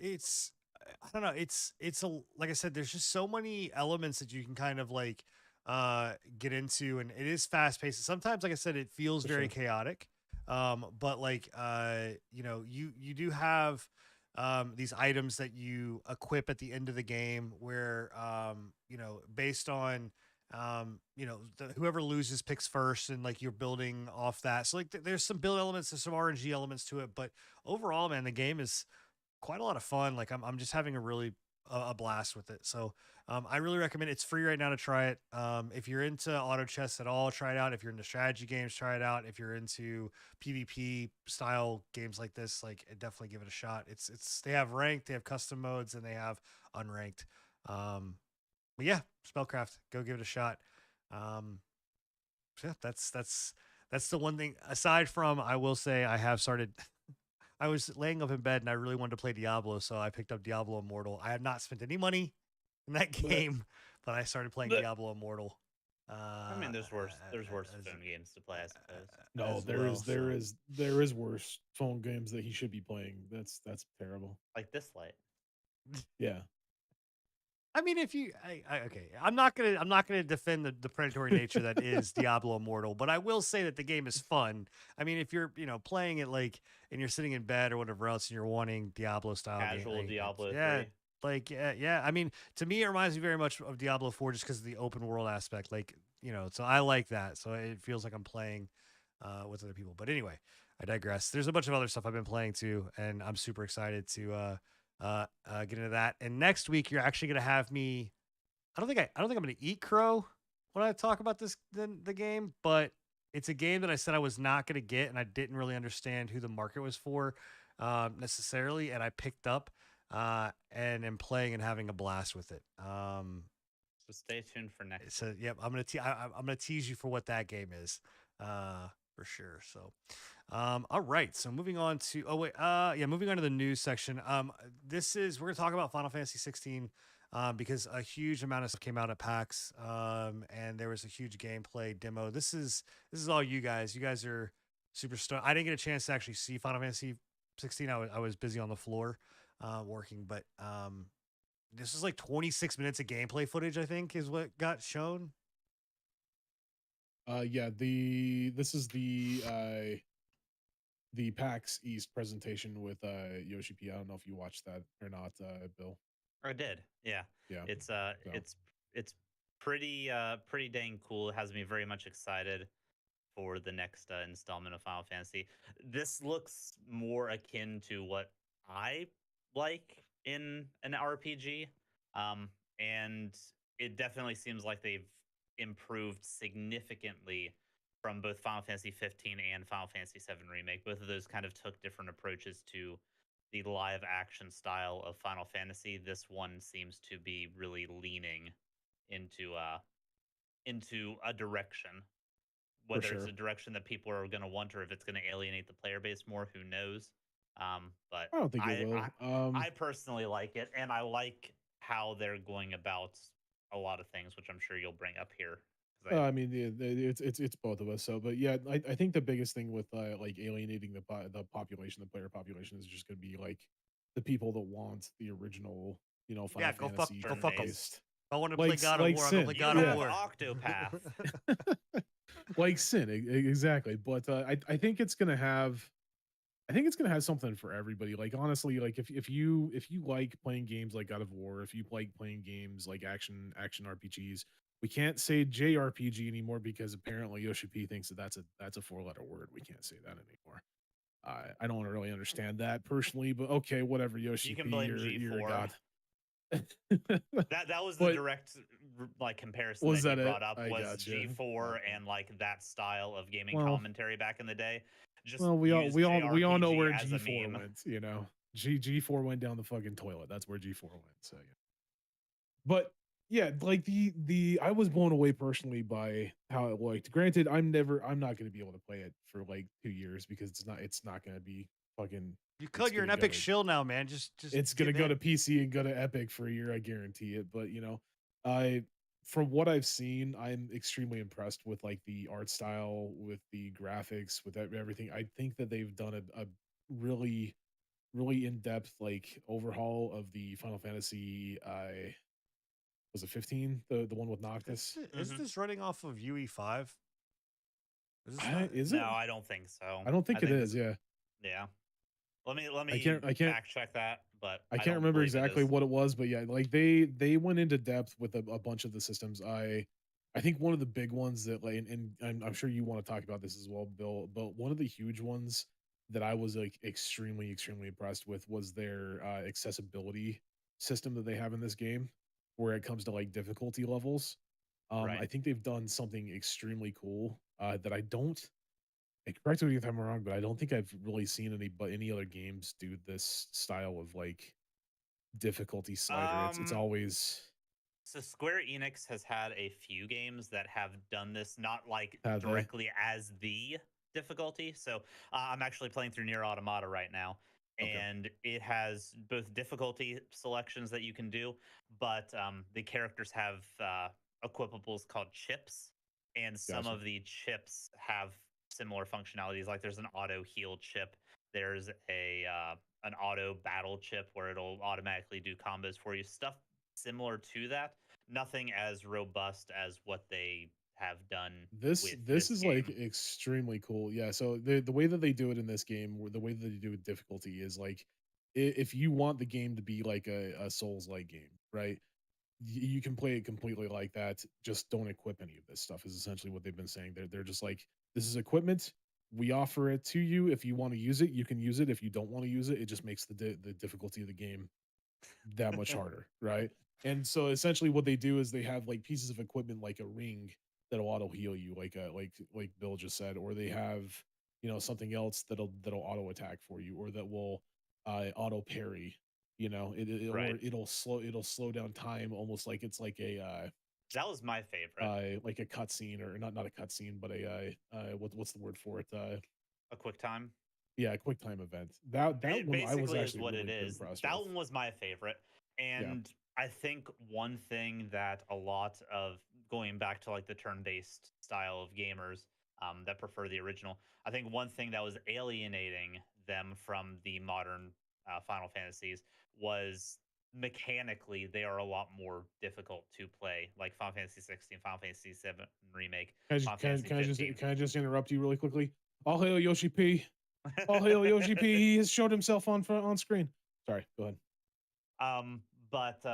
I don't know, it's a, like I said, there's just so many elements that you can kind of like get into, and it is fast paced. Sometimes, like I said, it feels For very sure. chaotic. But like you know, you do have these items that you equip at the end of the game where you know, based on you know, whoever loses picks first, and like you're building off that. So like there's some build elements, there's some RNG elements to it, but overall, man, the game is quite a lot of fun. Like I'm just having a really a blast with it. So I really recommend it. It's free right now to try it. If you're into auto chess at all, try it out. If you're into strategy games, try it out. If you're into PvP style games like this, like definitely give it a shot. It's they have ranked, they have custom modes, and they have unranked. Um, but yeah, Spellcraft, go give it a shot. Um, so yeah, that's the one thing. Aside from, I will say, I have started. I was laying up in bed and I really wanted to play Diablo, so I picked up Diablo Immortal. I have not spent any money in that But game, but I started playing but Diablo Immortal. I mean, there's worse As, phone games to play, I suppose. no, as well. So there is worse phone games that he should be playing. That's terrible. Like this light. Yeah. I mean, if you, okay, I'm not gonna defend the predatory nature that is Diablo Immortal, but I will say that the game is fun. I mean, if you're, you know, playing it like, and you're sitting in bed or whatever else, and you're wanting Diablo style game, Casual like, Diablo yeah, 3. like yeah. I mean, to me, it reminds me very much of Diablo 4 just because of the open world aspect. Like, you know, so I like that. So it feels like I'm playing with other people. But anyway, I digress. There's a bunch of other stuff I've been playing too, and I'm super excited to get into that. And next week, you're actually gonna have me. I don't think I'm gonna eat crow when I talk about this the game, but it's a game that I said I was not gonna get, and I didn't really understand who the market was for necessarily, and I picked up and am playing and having a blast with it. So stay tuned for next So week. yep, I'm gonna tease you for what that game is, for sure. So, all right. So moving on to, oh wait, yeah, moving on to the news section. We're gonna talk about Final Fantasy 16, because a huge amount of stuff came out at PAX, and there was a huge gameplay demo. This is all you guys. You guys are super stoked. I didn't get a chance to actually see Final Fantasy 16. I was busy on the floor, working, but this is like 26 minutes of gameplay footage, I think, is what got shown. Yeah, this is the PAX East presentation with Yoshi P. I don't know if you watched that or not, Bill. I did. Yeah. Yeah. It's So it's pretty dang cool. It has me very much excited for the next installment of Final Fantasy. This looks more akin to what I like in an RPG. And it definitely seems like they've improved significantly from both Final Fantasy 15 and Final Fantasy 7 Remake. Both of those kind of took different approaches to the live action style of Final Fantasy. This one seems to be really leaning into a direction, for whether it's a sure. direction that people are going to want or if it's going to alienate the player base more, who knows. But I don't think it I, I will. I personally like it, and I like how they're going about a lot of things, which I'm sure you'll bring up here. 'Cause I I mean, it's both of us. So, but yeah, I think the biggest thing with like alienating the population, the player population, is just going to be like the people that want the original, Yeah, Final Fantasy go turn fuck them. based. based, If I want to play like God of like War, I'm gonna play Sin, You God of have yeah, War. Octopath. like Sin, exactly. But I think it's gonna have. I think it's gonna have something for everybody. Like honestly, like if you like playing games like God of War, if you like playing games like action RPGs, we can't say JRPG anymore because apparently Yoshi P thinks that that's a four-letter word. We can't say that anymore. I don't really understand that personally, but okay, whatever. You Yoshi can P, blame you're a G4. god. That was the But direct like comparison was that he that it? brought up I was gotcha. G4 Okay. and like that style of gaming Well, commentary back in the day. Just well, use we all know JRPG where as a G4 meme. went. G4 went down the fucking toilet. That's where G4 went. So yeah. But yeah, like the I was blown away personally by how it looked. Granted, I'm not going to be able to play it for like 2 years because it's not going to be fucking. You It's could. You're going an to go epic to shill now, man. Just it's going to give go to in. PC and go to Epic for a year. I guarantee it. But I from what I've seen, I'm extremely impressed with like the art style, with the graphics, with everything. I think that they've done a really really in depth like overhaul of the Final Fantasy. I was it 15? The one with Noctis? Is Hmm. this running off of UE5? Is this not? Is No, it? I don't think so. I don't I think it think this is. Yeah, yeah. Let I me can't. I can't. fact check that, but I I can't don't remember believe it exactly is. what it was, but yeah, like they went into depth with a bunch of the systems. I think one of the big ones that like, and I'm sure you want to talk about this as well, Bill. But one of the huge ones that I was like extremely impressed with was their accessibility system that they have in this game, where it comes to like difficulty levels. Right. I think they've done something extremely cool that I don't. And correct me if I'm wrong, but I don't think I've really seen any other games do this style of like difficulty slider. It's Um always So Square Enix has had a few games that have done this, not like have they? directly as the difficulty. So I'm actually playing through Near Automata right now, Okay, and it has both difficulty selections that you can do, but the characters have equipables called chips, and some gotcha. of the chips have similar functionalities. Like there's an auto heal chip. There's a an auto battle chip where it'll automatically do combos for you. Stuff similar to that. Nothing as robust as what they have done with This this is like game. extremely cool. Yeah, so the way that they do it in this game, or the way that they do it difficulty is like if you want the game to be like a Souls like game, right? You can play it completely like that. Just don't equip any of this stuff. Is essentially what they've been saying. They're just like this is equipment. We offer it to you. If you want to use it, you can use it. If you don't want to use it, it just makes the difficulty of the game that much harder, right? And so essentially what they do is they have like pieces of equipment like a ring that'll auto heal you, like Bill just said, or they have something else that'll auto attack for you, or that will auto parry. Or Right. it'll slow down time almost like it's That was my favorite. like a cutscene, or not a cutscene, but what's the word for it? A quick time. Yeah, a quick time event. That It one I was basically is actually what it really is. impressed That with. one was my favorite. Yeah. And I think one thing that a lot of going back to like the turn-based style of gamers that prefer the original, I think one thing that was alienating them from the modern Final Fantasies was mechanically they are a lot more difficult to play. Like Final Fantasy 16, Final Fantasy 7 remake, Final Fantasy 15. Can I just interrupt you really quickly? All hail Yoshi P. All hail Yoshi P. He has showed himself on screen. Sorry, go ahead. But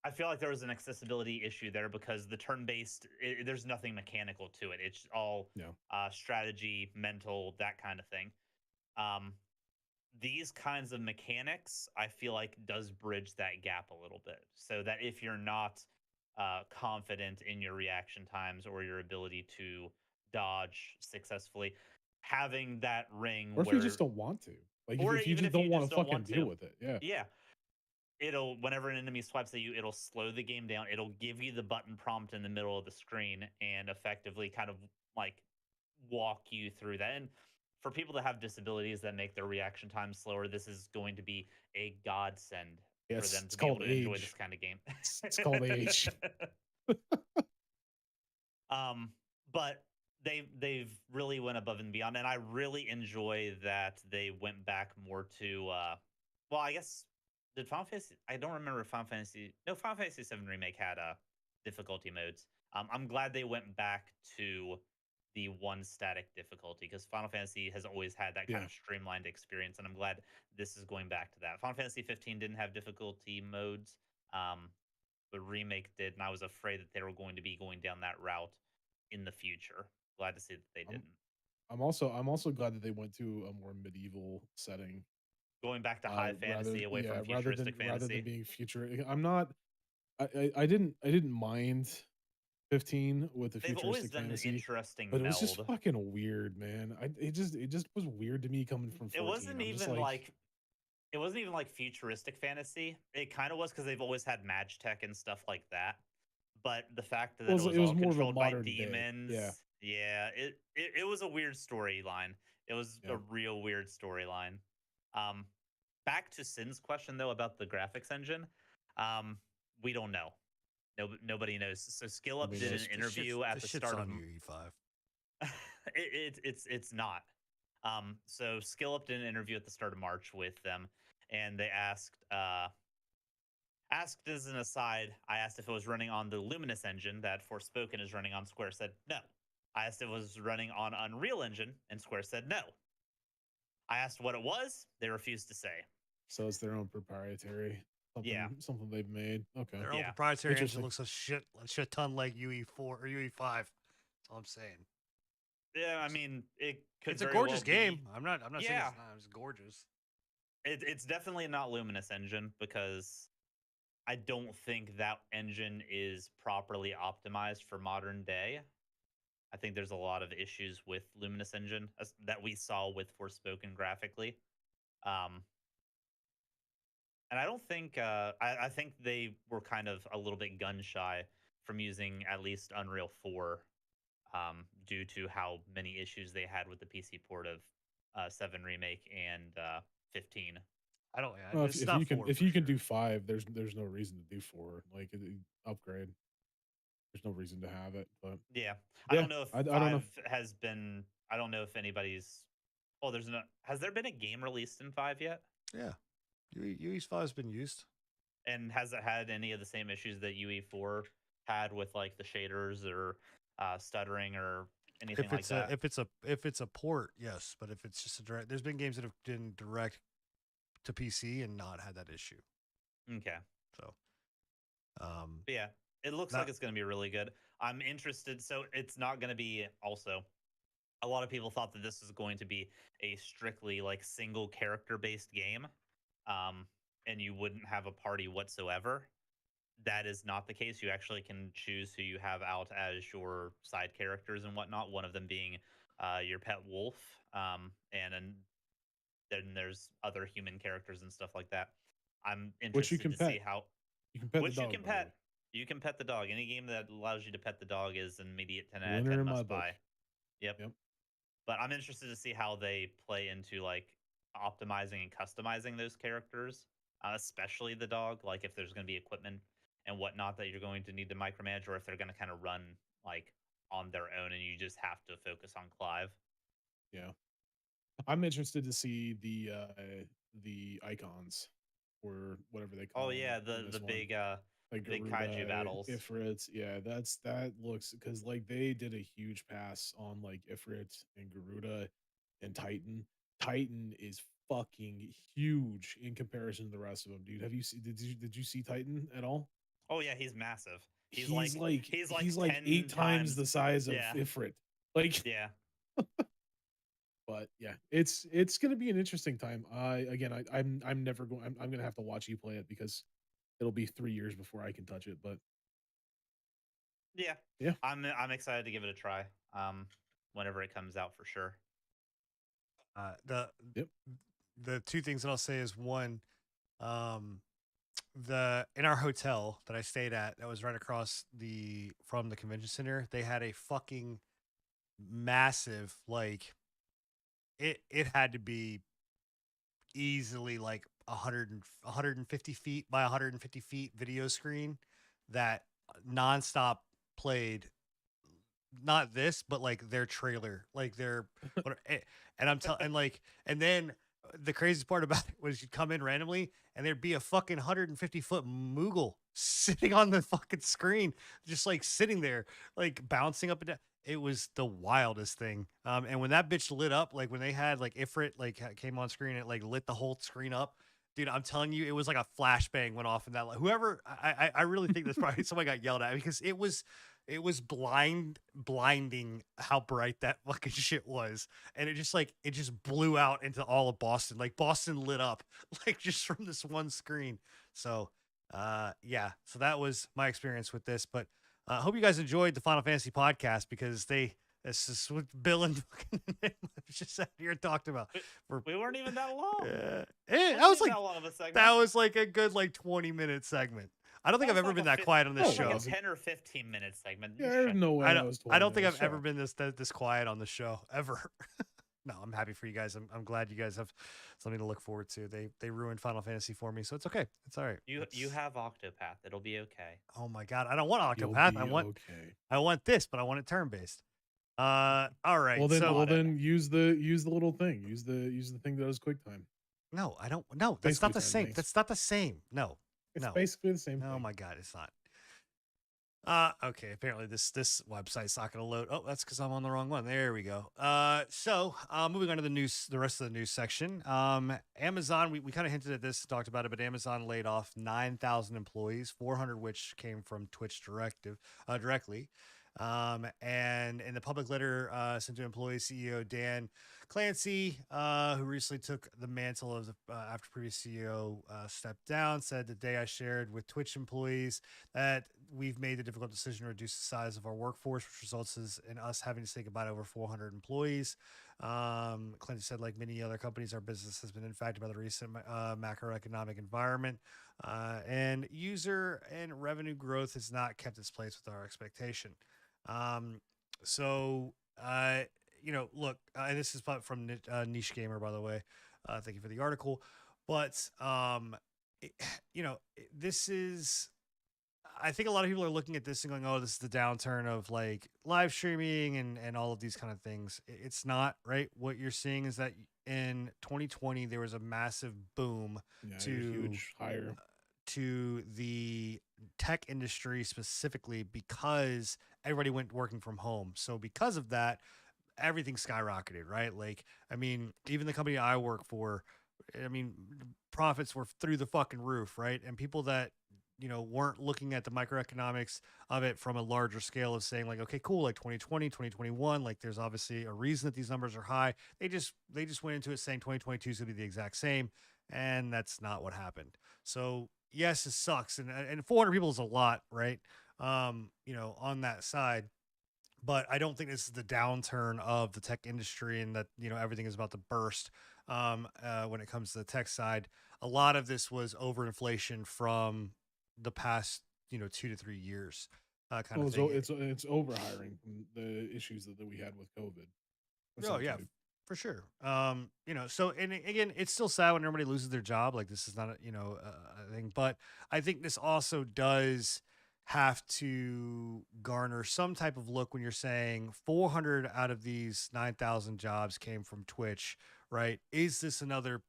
I feel like there was an accessibility issue there because the turn-based, there's nothing mechanical to it. It's all No. strategy, mental, that kind of thing. Um, these kinds of mechanics, I feel like, does bridge that gap a little bit, so that if you're not confident in your reaction times or your ability to dodge successfully, having that ring Or if you just where, don't want to. Like or if you even just if you don't want just to don't fucking want deal to, with it. Yeah. yeah, it'll whenever an enemy swipes at you, it'll slow the game down. It'll give you the button prompt in the middle of the screen and effectively kind of like walk you through that. And for people that have disabilities that make their reaction time slower, this is going to be a godsend for Yes, them it's to be able called to enjoy this age. kind of game. It's called age. But they've really went above and beyond, and I really enjoy that they went back more to well, I guess did Final Fantasy I don't remember if Final Fantasy 7 remake had difficulty modes. I'm glad they went back to the one static difficulty because Final Fantasy has always had that kind Yeah. of streamlined experience, and I'm glad this is going back to that. Final Fantasy 15 didn't have difficulty modes. Um, the remake did, and I was afraid that they were going to be going down that route in the future. Glad to see that they I'm didn't. I'm also glad that they went to a more medieval setting. Going back to high fantasy away from futuristic Rather than fantasy. being future. I'm not I didn't mind 15 with the They've always futuristic done an fantasy, interesting but it was just meld. fucking weird, man. It just was weird to me coming from It 14. wasn't I'm just even like, like it wasn't even like futuristic fantasy. It kind of was because they've always had mage tech and stuff like that. But the fact that it was it was all more of a controlled by modern day. Yeah, demons, yeah, it was a weird storyline. It was a yeah. real weird storyline. Um, Back to Sin's question though about the graphics engine, um, we don't know. No, nobody knows. So Skill Up Nobody did an knows. interview at This the shit's start of on UE5. it's not. So Skill Up did an interview at the start of March with them, and they asked as an aside, I asked if it was running on the Luminous engine that Forspoken is running on. Square said no. I asked if it was running on Unreal Engine, and Square said no. I asked what it was. They refused to say. So it's their own proprietary Yeah, something they've made. Okay, Their own yeah, proprietary engine interesting. looks a shit ton like UE4 or UE5. That's all I'm saying. yeah. I mean, it could It's a very well gorgeous be. game. I'm not saying Yeah, it's not. It's gorgeous. it's definitely not Luminous Engine because I don't think that engine is properly optimized for modern day. I think there's a lot of issues with Luminous Engine that we saw with Forspoken graphically. Um, and I don't think I think they were kind of a little bit gun shy from using at least Unreal 4 due to how many issues they had with the PC port of 7 remake and 15. I don't. Yeah, Well, it's not four if for you can sure. do 5, there's no reason to do 4. Like upgrade. There's no reason to have it. But Yeah, I yeah, don't know if I don't know. 5 has been. I don't know if anybody's. Oh, there's no. Has there been a game released in 5 yet? Yeah, UE5 has been used. And has it had any of the same issues that UE4 had with like the shaders or stuttering or anything like that? If it's a port, yes. But if it's just a direct, there's been games that have been direct to PC and not had that issue. Okay. So, But yeah, it looks like not it's going to be really good. I'm interested. So it's not going to be also. A lot of people thought that this was going to be a strictly like single character based game, um, and you wouldn't have a party whatsoever. That is not the case. You actually can choose who you have out as your side characters and whatnot. One of them being your pet wolf, then there's other human characters and stuff like that. I'm Which you interested can to see pet. how You can pet the which you dog, can by the way. pet. You can pet the dog. Any game that allows you to pet the dog is an immediate 10 out of Winner 10 in my must book. buy. Yep. Yep. But I'm interested to see how they play into like optimizing and customizing those characters, especially the dog. Like if there's going to be equipment and whatnot that you're going to need to micromanage, or if they're going to kind of run like on their own and you just have to focus on Clive. Yeah. I'm interested to see the icons or whatever they Oh call them yeah, in this one. Like the big kaiju Garuda, battles. Ifrit. Yeah, that looks because like they did a huge pass on like Ifrit and Garuda and Titan. Titan is fucking huge in comparison to the rest of them, dude. Have you seen did you see Titan at all? Oh yeah, he's massive. He's like He's like 8 10 times the times. size of Yeah, Ifrit. Like yeah. but yeah, it's gonna be an interesting time. I again I'm never going I'm gonna have to watch you play it because it'll be 3 years before I can touch it. But Yeah. yeah, I'm excited to give it a try. Whenever it comes out for sure. uh, yep. the two things that I'll say is one, um, the in our hotel that I stayed at that was right across the from the convention center, they had a fucking massive like it had to be easily like 150 feet by 150 feet video screen that nonstop played not this, but like their trailer, like and I'm telling, and like, and then the craziest part about it was you'd come in randomly and there'd be a fucking 150-foot Moogle sitting on the fucking screen, just like sitting there, like bouncing up and down. It was the wildest thing. And when that bitch lit up, like when they had like Ifrit like came on screen, it like lit the whole screen up. Dude, I'm telling you, it was like a flashbang went off in that. Like, whoever, I really think that's probably somebody got yelled at because it was blinding how bright that fucking shit was, and it just blew out into all of Boston. Like Boston lit up, like just from this one screen. So, yeah. So that was my experience with this. But I hope you guys enjoyed the Final Fantasy podcast because this is what Bill and just sat here and talked about. We weren't even that long. That was like that long of a segment. that was like a good like 20-minute segment. I don't think I've That's ever like been a that quiet on this Oh, show. Like a 10 or 15-minute segment. Yeah, there's no way I that don't. was 20 I don't think minutes. I've ever Shut up. been this quiet on the show ever. No, I'm happy for you guys. I'm glad you guys have something to look forward to. They ruined Final Fantasy for me, so it's okay. It's all right. You have Octopath. It'll be okay. Oh my god, I don't want You'll Octopath. be okay. I want this, but I want it turn based. All right. Well then, so use the little thing. Use the thing that does QuickTime. no, I don't. No, that's Basically not the 10 same. things. That's not the same. No, It's no. basically the same Oh thing. my god, it's not. Okay, apparently this website's not gonna load. Oh, that's because I'm on the wrong one. There we go. So moving on to the news, the rest of the news section. Amazon, we kind of hinted at this, talked about it, but Amazon laid off 9,000 employees, 400 which came from Twitch directly. And in the public letter sent to employees, CEO Dan Clancy, who recently took the mantle of the after previous CEO stepped down, said the day I shared with Twitch employees that we've made the difficult decision to reduce the size of our workforce, which results in us having to say goodbye to over 400 employees. Clinton said, like many other companies, our business has been impacted by the recent macroeconomic environment, and user and revenue growth has not kept its place with our expectation. Um, so, look, this is from Niche Gamer, by the way. Thank you for the article. But, it- this is I think a lot of people are looking at this and going, "Oh, this is the downturn of like live streaming and all of these kind of things." It's not, right? What you're seeing is that in 2020 there was a massive boom Yeah, to huge hire. to the tech industry specifically because everybody went working from home. So because of that, everything skyrocketed, right? Like, I mean, even the company I work for, I mean, profits were through the fucking roof, right? And people that weren't looking at the microeconomics of it from a larger scale of saying like, okay, cool, like 2020, 2021, like there's obviously a reason that these numbers are high. They just went into it saying 2022 is going to be the exact same, and that's not what happened. So yes, it sucks, and 400 people is a lot, right? On that side, but I don't think this is the downturn of the tech industry and that everything is about to burst. When it comes to the tech side, a lot of this was overinflation from the past 2 to 3 years, kind Well, of thing. it's overhiring from the issues that we had with COVID. Oh yeah, Essentially. for sure. So and again, it's still sad when everybody loses their job. Like this is not a thing, but I think this also does have to garner some type of look when you're saying 400 out of these 9,000 jobs came from Twitch, right? Is this another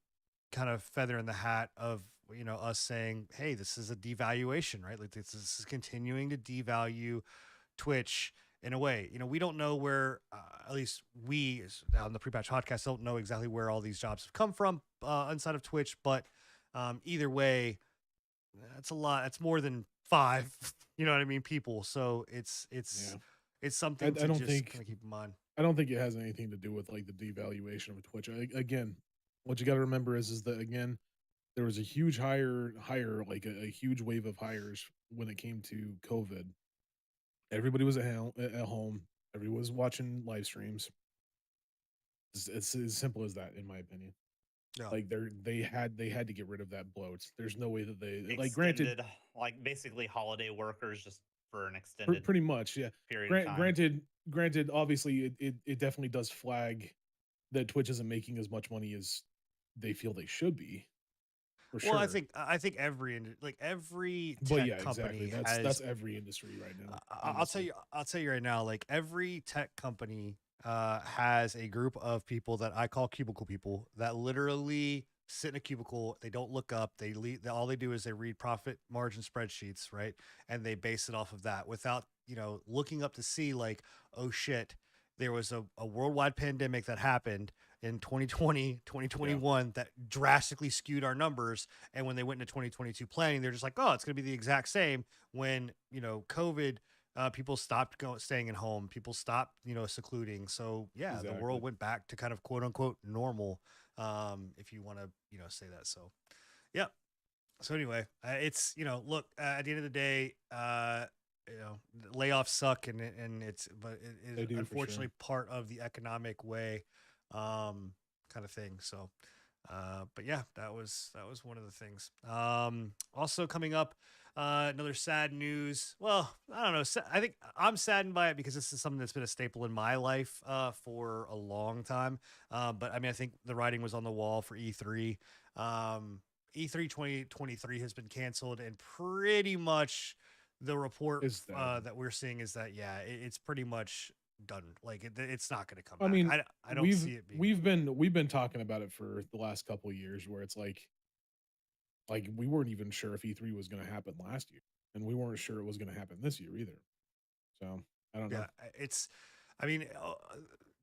kind of feather in the hat of us saying, hey, this is a devaluation, right? Like this is continuing to devalue Twitch in a way. We don't know where, at least we on the pre-patch podcast don't know exactly where all these jobs have come from inside of Twitch, but either way, that's a lot. It's more than five, you know what I mean, people. So it's Yeah. something I to don't just think kind of keep in mind. I don't think it has anything to do with like the devaluation of Twitch. Again, what you got to remember is that again, there was a huge hire like a huge wave of hires when it came to COVID. Everybody was at home. Everybody was watching live streams. It's as simple as that, in my opinion. Yeah. Like they had to get rid of that bloat. There's no way that they like granted Extended, like basically holiday workers just for an extended pretty much, yeah. period of time. Granted, obviously it definitely does flag that Twitch isn't making as much money as they feel they should be. for Well, sure. I think every But tech yeah, exactly. company That's has. every industry right now, I'll honestly. I'll tell you right now, like every tech company has a group of people that I call cubicle people that literally sit in a cubicle. They don't look up. All they do is they read profit margin spreadsheets, right? And they base it off of that without, looking up to see like, oh shit, there was a worldwide pandemic that happened in 2020, Yeah, 2021 that drastically skewed our numbers. And when they went into 2022 planning, they're just like, oh, it's going to be the exact same when, COVID, people stopped staying at home. People stopped, secluding. So yeah, the world exactly. went back to kind of quote unquote normal, if you want to, say that. So yeah. So anyway, it's look, at the end of the day, layoffs suck, and it's but it is They do for sure. unfortunately part of the economic way, kind of thing. So, but yeah, that was one of the things. Also coming up, another sad news. Well, I don't know. I think I'm saddened by it because this is something that's been a staple in my life for a long time. But I mean, I think the writing was on the wall for E3. E3 2023 has been canceled, and pretty much the report It's dead. that we're seeing is that yeah, it's pretty much done. Like it's not going to come I back. mean, I don't see it being. we've been talking about it for the last couple of years where it's like we weren't even sure if E3 was going to happen last year, and we weren't sure it was going to happen this year either. So, I don't know. Yeah, it's. I mean,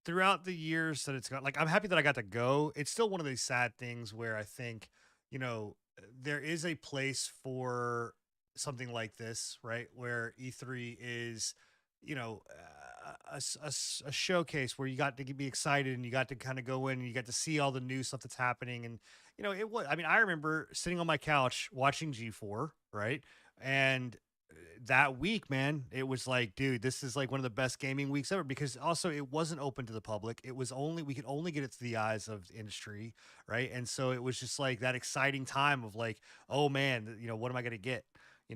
throughout the years that it's got, like, I'm happy that I got to go. It's still one of these sad things where I think, there is a place for something like this, right? Where E3 is, a showcase where you got to be excited and you got to kind of go in and you got to see all the new stuff that's happening. And, it was, I mean, I remember sitting on my couch watching G4, right? And that week, man, it was like, dude, this is like one of the best gaming weeks ever because also it wasn't open to the public. It was only we could only get it through the eyes of the industry, right? And so it was just like that exciting time of like, oh man, what am I gonna get,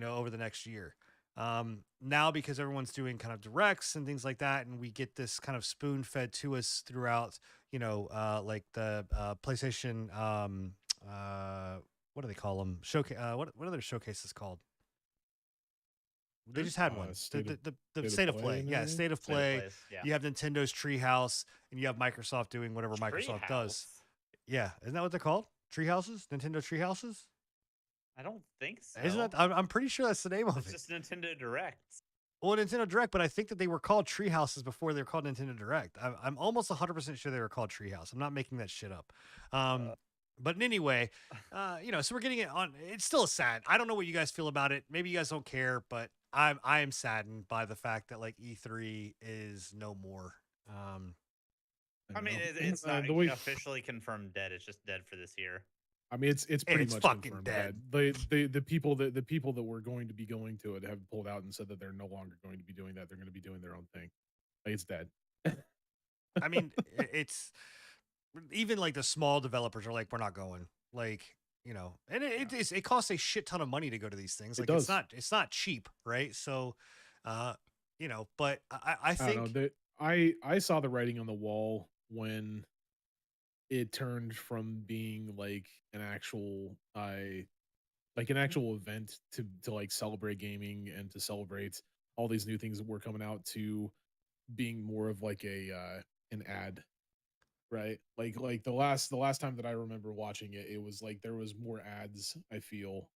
over the next year? Now because everyone's doing kind of directs and things like that, and we get this kind of spoon fed to us throughout, like the PlayStation, what do they call them? Showcase. What are their showcases called? They Hmm? just had one. The State of state of play play. and Yeah, everything. state of State of play. plays. Yeah. You have Nintendo's Treehouse, and you have Microsoft doing whatever Microsoft does. Treehouse. Yeah, isn't that what they're called? Treehouses, Nintendo Treehouses. I don't think Isn't that? so. I'm pretty sure that's the name of It's it. just Nintendo Direct. Well, Nintendo Direct, but I think that they were called Treehouses before they were called Nintendo Direct. I'm almost 100% sure they were called Treehouse. I'm not making that shit up. Uh, But anyway, so we're getting it on. It's still sad. I don't know what you guys feel about it. Maybe you guys don't care, but I am saddened by the fact that like E3 is no more. Um, I I mean, know. it's not The way officially confirmed dead. It's just dead for this year. I mean, it's pretty it's much fucking confirmed dead. that the people that were going to be going to it have pulled out and said that they're no longer going to be doing that. They're going to be doing their own thing. Like, it's dead. I mean, it's even like the small developers are like, we're not going. Like, and Yeah, it costs a shit ton of money to go to these things. it Like it's does. not cheap, right? So, uh, but I I don't know think that I saw the writing on the wall when it turned from being like an actual event to like celebrate gaming and to celebrate all these new things that were coming out to being more of like a an ad, right? Like the last time that I remember watching it, it was like there was more ads, I feel,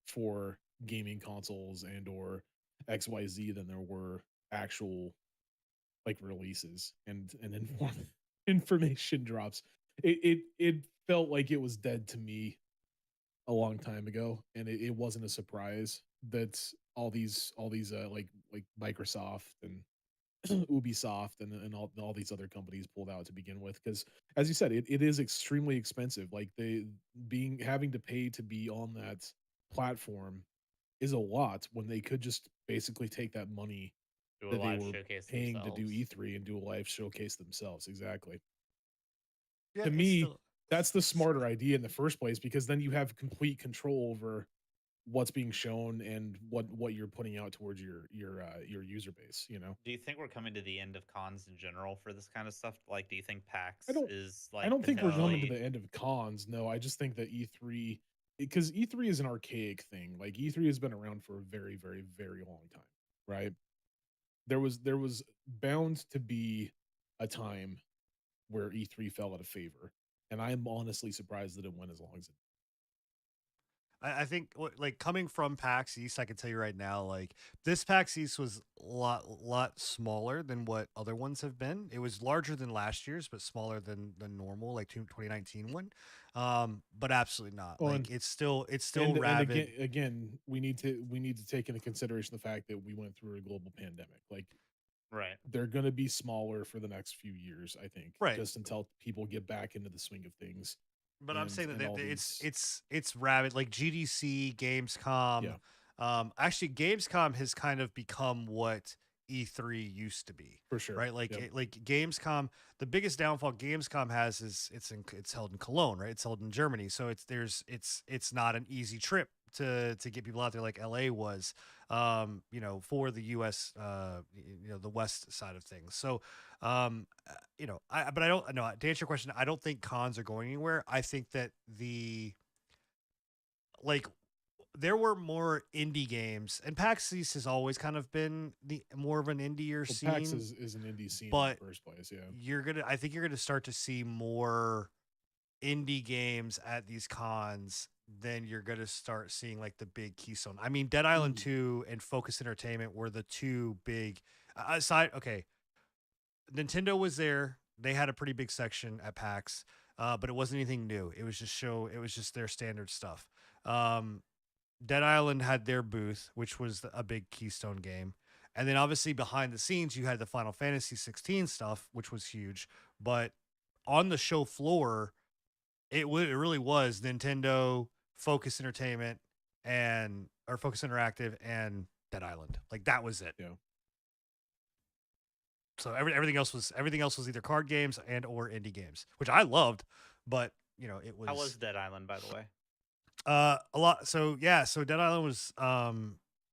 for gaming consoles and or XYZ than there were actual like releases and information drops. It felt like it was dead to me a long time ago, and it wasn't a surprise that all these like Microsoft and Ubisoft and all these other companies pulled out to begin with. Because as you said, it is extremely expensive. Like they being having to pay to be on that platform is a lot when they could just basically take that money Do a that they live were showcase paying to do themselves. E3 and do a live showcase themselves. Exactly. yeah, To it's me, still that's the smarter idea in the first place because then you have complete control over what's being shown and what you're putting out towards your user base, you know. Do you think we're coming to the end of cons in general for this kind of stuff? Like, do you think I PAX don't is I like don't think we're coming to potentially the end of cons. No, I just think that E3 because E3 is an archaic thing. Like E3 has been around for a very, very, very long time, right? There was bound to be a time where E3 fell out of favor, and I'm honestly surprised that it went as long as it. I think like coming from PAX East, I can tell you right now, like this PAX East was a lot smaller than what other ones have been. It was larger than last year's, but smaller than the normal, like 2019 one. But absolutely not. Well, Like it's still and rabid. again, we need to take into consideration the fact that we went through a global pandemic. Like Right. they're going to be smaller for the next few years, I think, Right. just until people get back into the swing of things, But I'm saying that and all it's these. it's rabid. Like GDC, Gamescom. Yeah, Actually, Gamescom has kind of become what E3 used to be, for sure. right? Like Yep. like Gamescom. The biggest downfall Gamescom has is it's held in Cologne, right? It's held in Germany, so it's not an easy trip to get people out there like LA was, for the US, the west side of things. So but I don't know, to answer your question, I don't think cons are going anywhere. I think that like there were more indie games, and PAX East has always kind of been the more of an indie Well, PAX scene, is an indie scene in the but first place. Yeah, I think you're gonna start to see more indie games at these cons, then you're gonna start seeing like the big keystone. I mean, Dead Island Mm, 2 and Focus Entertainment were the two big aside. Okay, Nintendo was there. They had a pretty big section at PAX, but it wasn't anything new. It was just show. It was just their standard stuff. Um, Dead Island had their booth, which was a big Keystone game, and then obviously behind the scenes you had the Final Fantasy 16 stuff, which was huge. But on the show floor, it really was Nintendo, Focus Entertainment, and or Focus Interactive and Dead Island. Like that was it. yeah. So everything else was either card games and or indie games, which I loved, but it How was was Dead Island, by the way? a lot. So yeah, so Dead Island was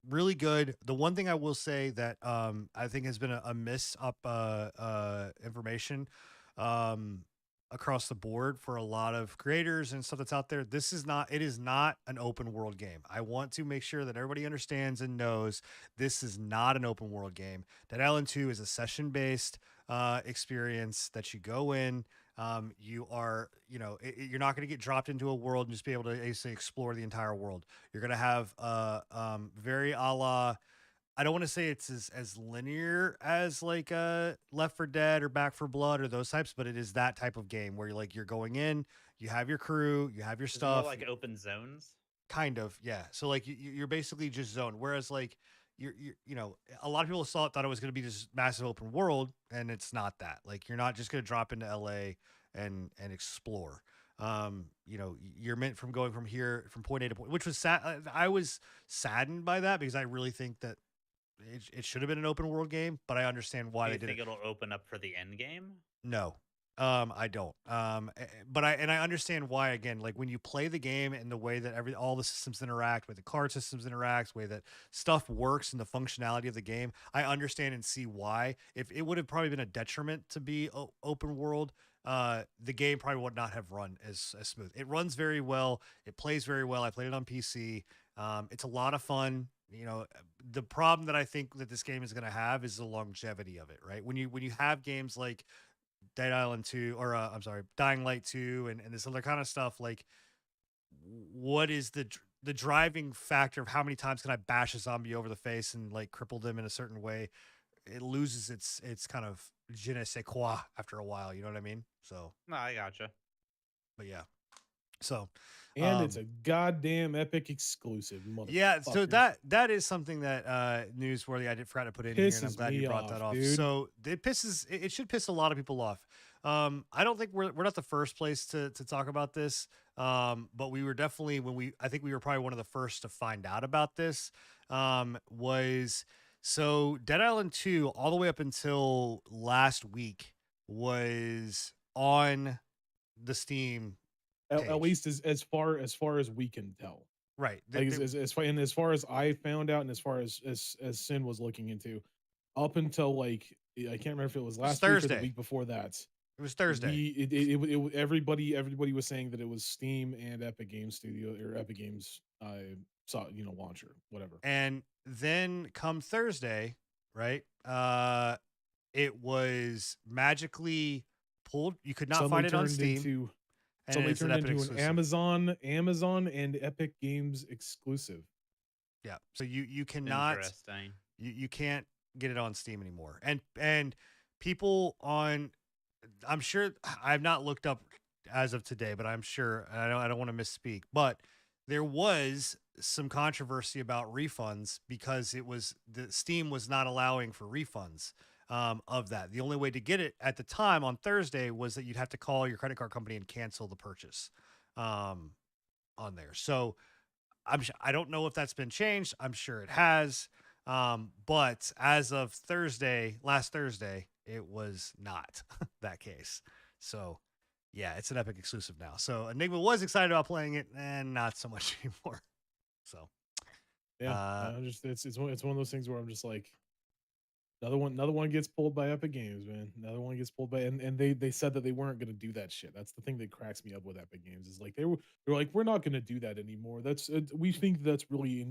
really good. The one thing I will say that I think has been a miss up information um across the board for a lot of creators and stuff that's out there. It is not an open world game. I want to make sure that everybody understands and knows this is not an open world game. Dead Island 2 is a session based experience that you go in. You're not going to get dropped into a world and just be able to basically explore the entire world. You're going to have very a la, I don't want to say it's as linear as like Left for Dead or Back for Blood or those types, but it is that type of game where you're going in, you have your crew, you have your Is it more stuff, like open zones? kind of, yeah. So like you're basically just zoned. Whereas like a lot of people thought it was going to be this massive open world, and it's not that. Like you're not just going to drop into LA and explore. You're meant from going from here from point A to point, which was sad. I was saddened by that because I really think that it should have been an open world game, but I understand why Do they you did it. think it'll open up for the end game? No. I don't. But I understand why. Again, like when you play the game and the way that all the systems interact, with the card systems interact, way that stuff works and the functionality of the game, I understand and see why. If it would have probably been a detriment to be open world, the game probably would not have run as smooth. It runs very well. It plays very well. I played it on PC. It's a lot of fun. The problem that I think that this game is going to have is the longevity of it, right? When you have games like Dead Island 2, or I'm sorry, Dying Light 2, and this other kind of stuff, like what is the driving factor of how many times can I bash a zombie over the face and like cripple them in a certain way? It loses its kind of je ne sais quoi after a while, you know what I mean? So, No, I gotcha. but yeah. So, And it's um a goddamn Epic exclusive, yeah, so motherfuckers. that is something that newsworthy I did forgot to put in here, and I'm Pisses glad you me brought that off, off. dude. So it should piss a lot of people off. I don't think we're not the first place to talk about this. But we were definitely I think we were probably one of the first to find out about this. Was so Dead Island 2 all the way up until last week was on the Steam At page. least as far as we can tell. Right. Like as far as I found out, and as far as Sin was looking into, up until like I can't remember if it was It was last week or the Thursday. week before that. It was Thursday. Everybody was saying that it was Steam and Epic Games Studio or Epic Games saw launcher, whatever. And then come Thursday, right? It was magically pulled. You could not Suddenly find it on turned Steam, into and suddenly it's an turned Epic into an exclusive. Amazon and Epic Games exclusive. Yeah. So you cannot Interesting. you can't get it on Steam anymore. And people on, I'm sure, I've not looked up as of today, but I'm sure, I don't want to misspeak, but there was some controversy about refunds because the Steam was not allowing for refunds of that. The only way to get it at the time on Thursday was that you'd have to call your credit card company and cancel the purchase on there. So I don't know if that's been changed. I'm sure it has. But as of last Thursday, it was not that case. So yeah, it's an Epic exclusive now. So Enigma was excited about playing it and not so much anymore. So Yeah, it's one of those things where I'm just like, another one gets pulled by Epic Games, man. Another one gets pulled by, and they said that they weren't going to do that shit. That's the thing that cracks me up with Epic Games is like they're like, we're not going to do that anymore. We think that's really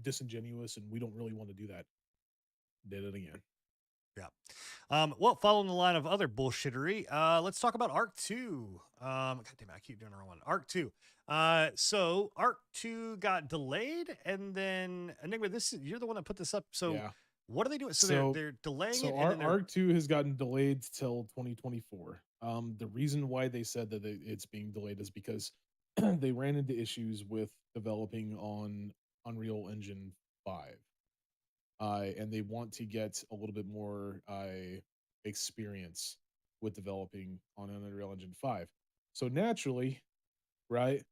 disingenuous, and we don't really want to do that. Did it again. yeah. Well, following the line of other bullshittery, let's talk about Arc 2. God damn it, I keep doing the wrong one. Arc 2. So Arc 2 got delayed, and then Enigma, you're the one that put this up. So Yeah. what are they doing? So they're delaying it. So And then Arc 2 has gotten delayed till 2024. The reason why they said that it's being delayed is because they ran into issues with developing on Unreal Engine 5. And they want to get a little bit more experience with developing on Unreal Engine 5. So naturally, right?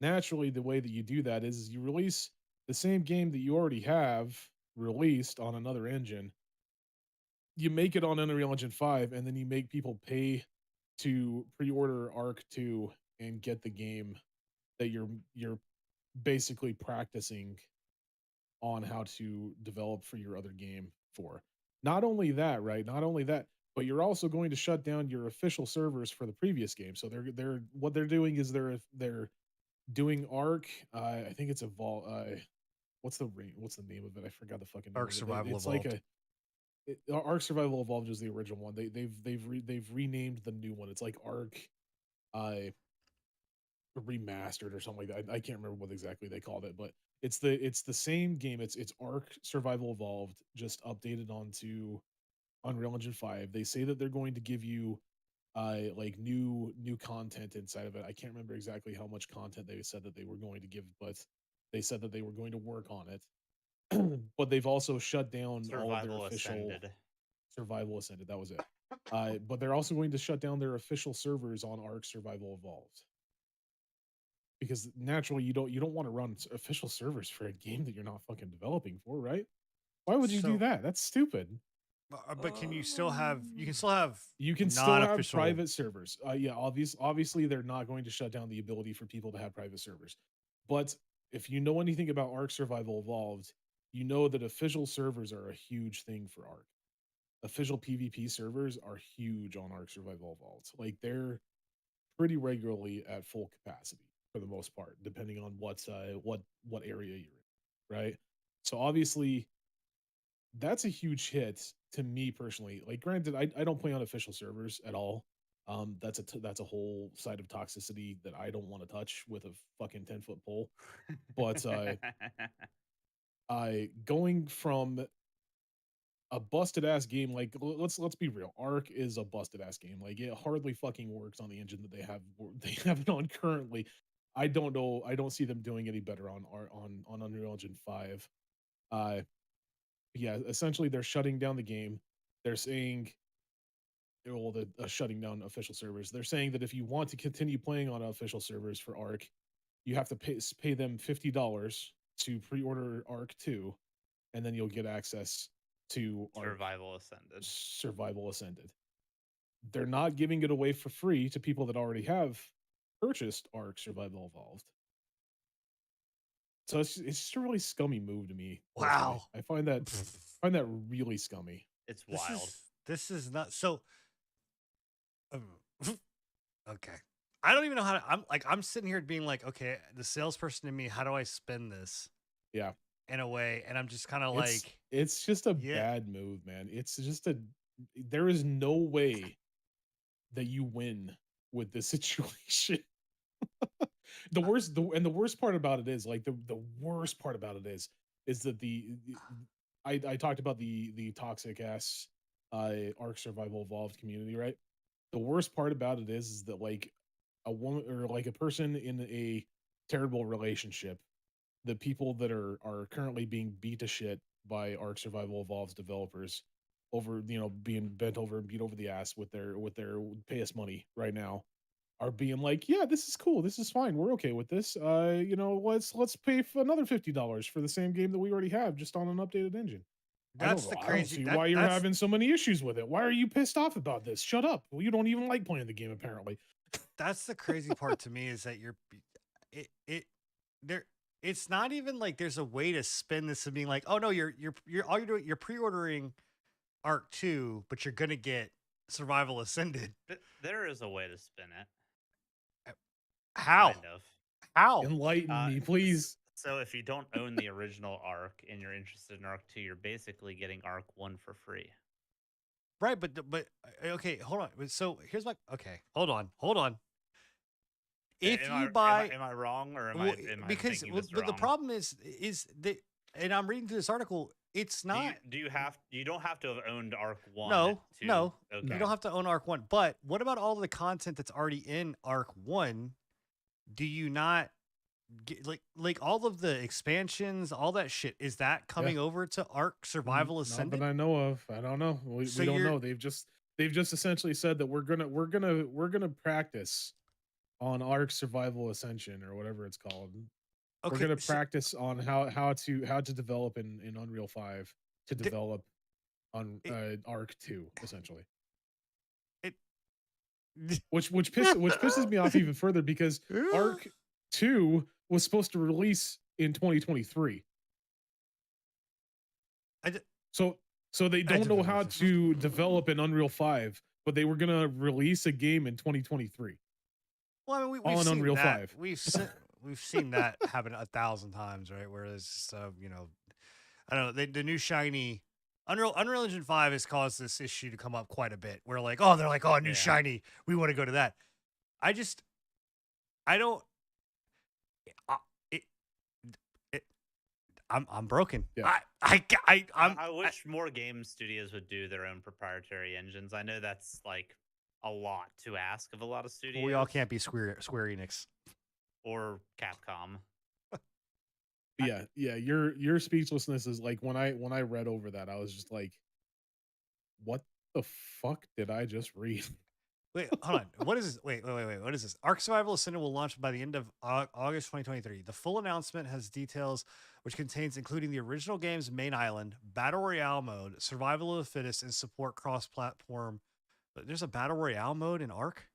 Naturally, the way that you do that is you release the same game that you already have released on another engine. You make it on Unreal Engine 5, and then you make people pay to pre-order Arc 2 and get the game that you're basically practicing on how to develop for your other game for. Not only that, right? Not only that, but you're also going to shut down your official servers for the previous game. So they're what they're doing is they're doing Arc. I think it's what's the name of it? I forgot the fucking name Arc of it. Survival It's Evolved. like Arc Survival Evolved is the original one. They've renamed the new one. It's like Arc remastered or something like that. I can't remember what exactly they called it, but it's the same game. It's Arc Survival Evolved, just updated onto Unreal Engine 5. They say that they're going to give you like new content inside of it. I can't remember exactly how much content they said that they were going to give, but they said that they were going to work on it. But they've also shut down all of their official Survival Ascended. That was it. But they're also going to shut down their official servers on Arc Survival Evolved. Because naturally you don't want to run official servers for a game that you're not fucking developing for, right? Why would you do that? That's stupid. But can you still have you can still have private servers. Yeah, obviously they're not going to shut down the ability for people to have private servers. But if you know anything about Arc Survival Evolved, you know that official servers are a huge thing for Arc. Official PvP servers are huge on Arc Survival Evolved. Like they're pretty regularly at full capacity for the most part, depending on what area you're in, right? So obviously that's a huge hit to me personally. Like granted, I don't play on official servers at all. That's a whole side of toxicity that I don't want to touch with a fucking 10-foot pole. But I going from a busted ass game, like let's be real, Arc is a busted ass game. Like it hardly fucking works on the engine that they have it on currently. I don't know. I don't see them doing any better on Unreal Engine 5. Yeah, essentially they're shutting down the game. They're saying, well, shutting down official servers. They're saying that if you want to continue playing on official servers for Arc, you have to pay them $50 to pre-order Arc 2, and then you'll get access to Survival Ascended. They're not giving it away for free to people that already have purchased Arc Survival Evolved. So it's just a really scummy move to me. Wow. I find that really scummy. It's wild. This is not so. Okay. I don't even know how to. I'm sitting here being like, okay, the salesperson in me, how do I spin this Yeah. in a way? And I'm just kind of It's like, it's just a yeah, bad move, man. It's just a there is no way that you win with this situation. The worst part about it is like the worst part about it is that I talked about the toxic ass Ark Survival Evolved community, right? The worst part about it is that like a woman or like a person in a terrible relationship, the people that are currently being beat to shit by Ark Survival Evolved's developers over, being bent over and beat over the ass with their pay us money right now are being like, yeah, this is cool, this is fine, we're okay with this. Let's pay for another $50 for the same game that we already have, just on an updated engine. I don't that's know. the I don't crazy. see why you're That's having so many issues with it. Why are you pissed off about this? Shut up. Well, you don't even like playing the game, apparently. that's the crazy part to me is that it there. It's not even like there's a way to spin this and being like, oh no, you're all you're doing, you're pre-ordering Arc 2, but you're gonna get Survival Ascended. There is a way to spin it, How? kind of. How? Enlighten me, please. So if you don't own the original Arc and you're interested in Arc 2, you're basically getting Arc 1 for free. Right, but okay, hold on. So here's my okay. Hold on. If Am you I buy am I wrong, or am well, I because thinking well, this but the wrong? problem is that, and I'm reading through this article. It's not. You don't have to have owned Arc 1 No, to no, okay. you don't have to own Arc 1. But what about all the content that's already in Arc 1? Do you not get like all of the expansions, all that shit? Is that Yeah. coming over to Arc Survival Not that Ascended? I know of. I don't know. So We don't you're know. They've just essentially said that we're gonna practice on Ark Survival Ascension or whatever it's called. We're okay. gonna So, practice on how to develop in Unreal 5 to the, develop on it, Arc 2, essentially. it, Which pisses me off even further because Arc 2 was supposed to release in 2023. I, d- So so they I don't know how d- to develop in Unreal 5, but they were gonna release a game in 2023 Well, I mean, all we've in seen Unreal that. 5. We've seen that happen 1,000 times, right? Where it's just, I don't know. The new shiny Unreal Engine 5 has caused this issue to come up quite a bit. Where like, oh, they're like, oh, new Yeah. shiny, we want to go to that. I just, I don't. I, it, it, I'm broken. Yeah. I wish more game studios would do their own proprietary engines. I know that's like a lot to ask of a lot of studios. We all can't be Square Enix. Or Capcom. Yeah, your speechlessness is like when I read over that, I was just like, what the fuck did I just read? Wait, hold on. What is this? Wait. What is this? Ark Survival Ascended will launch by the end of August 2023. The full announcement has details which contains including the original game's main island, battle royale mode, survival of the fittest, and support cross-platform. But there's a battle royale mode in Ark.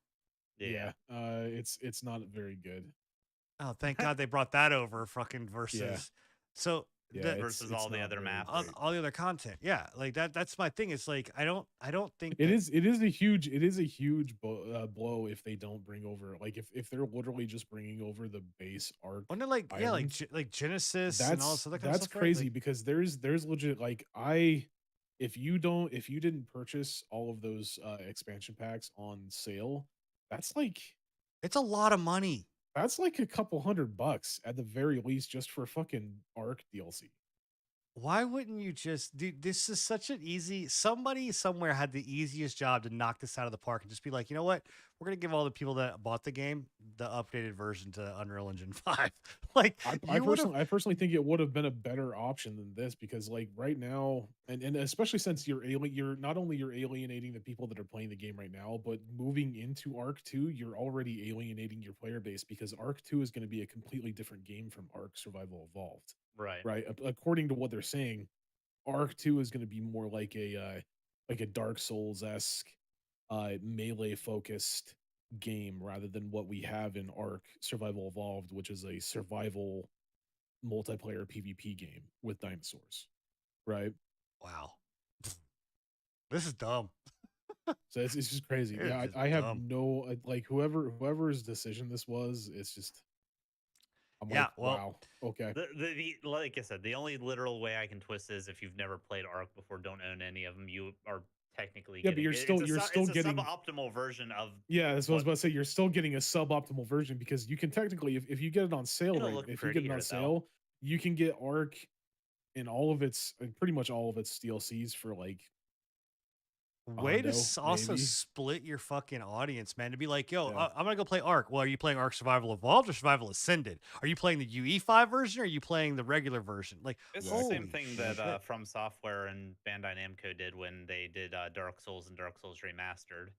Yeah. It's not very good. Oh, thank God they brought that over. Fucking versus. Yeah. So Yeah, versus all the not other very maps. great. all the other content. Yeah, like that's my thing. It's like I don't think It that, is a huge blow if they don't bring over, like, if they're literally just bringing over the base Arc when they're like island. like Genesis and all this other kind of That's stuff. Right? crazy Like, because there's legit, like, if you didn't purchase all of those expansion packs on sale, that's like it's a lot of money. that's like a couple $100 at the very least just for fucking Arc DLC. Why wouldn't you just dude? This is such an easy. Somebody somewhere had the easiest job to knock this out of the park and just be like, you know what? We're gonna give all the people that bought the game the updated version to Unreal Engine 5. Like I you would have. personally think it would have been a better option than this because, like, right now, and especially since you're not only you're alienating the people that are playing the game right now, but moving into Arc 2, you're already alienating your player base because Arc 2 is going to be a completely different game from Arc Survival Evolved. Right. Right? According to what they're saying, Arc 2 is going to be more like a Dark Souls-esque melee focused game rather than what we have in Arc Survival Evolved, which is a survival multiplayer PvP game with dinosaurs, right? Wow, this is dumb. So it's just crazy. They're Yeah, just I have dumb. no like whoever's decision this was. It's just I'm Yeah, like, well, wow, okay. The like I said, the only literal way I can twist is if you've never played Arc before, don't own any of them, you are technically Yeah, but getting you're still it's a getting. suboptimal version of Yeah, that's what I was what about to say. You're still getting a suboptimal version because you can technically, if you get it on sale it'll right, look if you get it on prettier though. sale, you can get Arc in all of its, pretty much all of its DLCs for like a way to hundo, also maybe. split your fucking audience, man. To be like, yo, Yeah. I'm gonna go play Ark. Well, are you playing Ark Survival Evolved or Survival Ascended? Are you playing the UE5 version or are you playing the regular version? Like, It's the same Exactly. holy thing that shit. From Software and Bandai Namco did when they did Dark Souls and Dark Souls Remastered.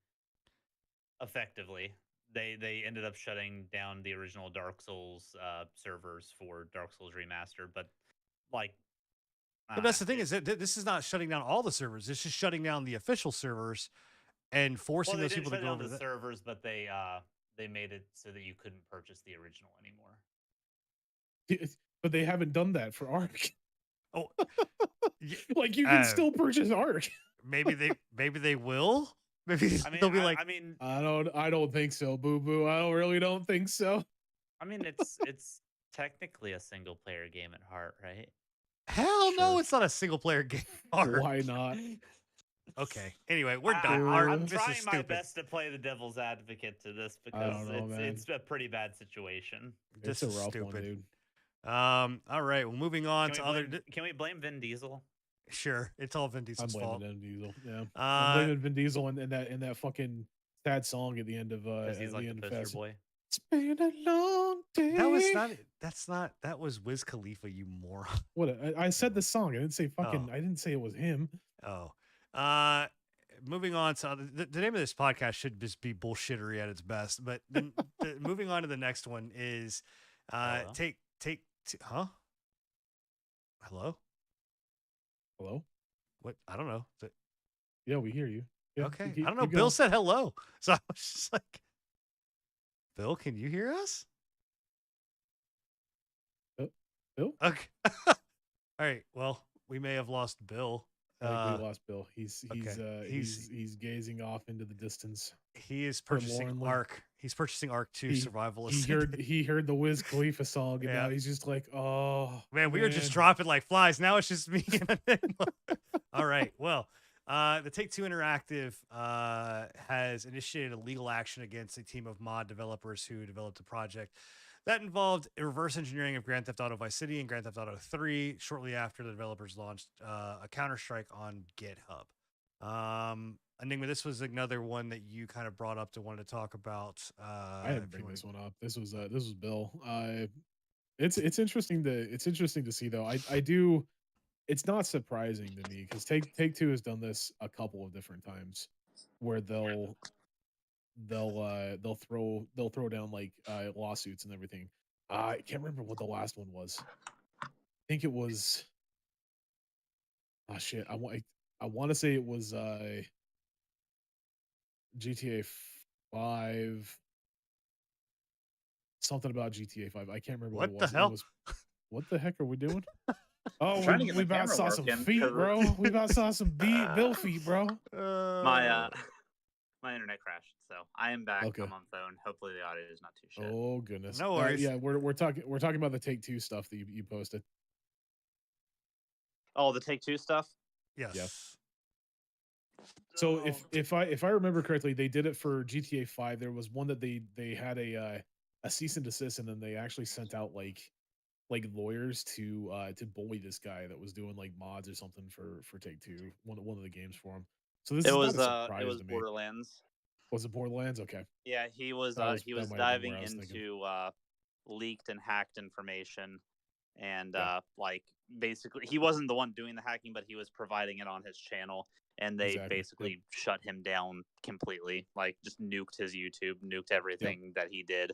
Effectively, they ended up shutting down the original Dark Souls servers for Dark Souls Remastered, but like, Yeah, that's the thing it, is that this is not shutting down all the servers. It's just shutting down the official servers and well, forcing they those didn't people to shut go down over the to that. servers, but they made it so that you couldn't purchase the original anymore. But they haven't done that for Arc. Oh, yeah, Like you can still purchase Arc. maybe they will. Maybe I mean, they'll be like, I don't think so, Boo Boo. I really don't think so. it's technically a single player game at heart, right? hell no, Sure. it's not a single player game. Ark. Why not? Okay. Anyway, we're done. I'm This is trying my stupid. best to play the devil's advocate to this I because don't know, man. it's a pretty bad situation. It's This a is rough one, stupid. dude. All right. Well, moving on to other. Can we blame Vin Diesel? Sure, it's all Vin I'm Diesel's blaming fault. Vin Diesel. Yeah, I'm Uh, blaming Vin Diesel and that fucking sad song at the end of Because he's at like the the end of poster Fast. boy. It's been a long that was day. not. That's not. That was Wiz Khalifa. You moron. What I said the song. I didn't say fucking. Oh. I didn't say it was him. Oh. Uh. Moving on to the name of this podcast should just be bullshittery at its best. But then moving on to the next one is, Hello? huh? Hello. Hello. What? I don't know. Yeah, we hear you. Yeah, Okay. keep- I don't know. keep Bill going. said hello. So I was just like, Bill, can you hear us? Bill. Okay. All right. Well, we may have lost Bill. I think we lost Bill. He's okay. he's gazing off into the distance. He is purchasing forlornly. Arc. He's purchasing Arc 2 Survival He Ascended. heard the Wiz Khalifa song and Yeah. now he's just like, oh Man, we were just dropping like flies. Now it's just me and Enigma. All right. Well, the Take-Two Interactive has initiated a legal action against a team of mod developers who developed a project that involved a reverse engineering of Grand Theft Auto Vice City and Grand Theft Auto 3 shortly after the developers launched a Counterstrike on GitHub. Enigma, this was another one that you kind of brought up to wanted to talk about. I didn't bring this one up. This was Bill. It's interesting to see though. I do. It's not surprising to me because Take Two has done this a couple of different times, where they'll throw down like lawsuits and everything. I can't remember what the last one was. I think it was. Oh shit! I want to say it was GTA 5. Something about GTA 5. I can't remember what it What the was. It hell? was. What the heck are we doing? Oh, trying to get we my about camera saw some working, feet, 'cause bro. We about saw some Bill feet, bro. My my internet crashed, so I am back. Okay. I'm on phone. Hopefully the audio is not too shit. Oh goodness. No worries. Yeah, we're talking about the Take Two stuff that you posted. Oh, the Take Two stuff. Yes. So Oh. if I remember correctly, they did it for GTA 5. There was one that they had a cease and desist, and then they actually sent out like lawyers to bully this guy that was doing like mods or something for Take Two, one of the games for him. So this It is was not a surprise it was to me. Borderlands. Was it Borderlands? Okay. Yeah, he was That he was might have been diving where I was thinking. into leaked and hacked information, and Yeah. like basically he wasn't the one doing the hacking, but he was providing it on his channel, and they Exactly. basically shut him down completely, like just nuked his YouTube, nuked everything that he did.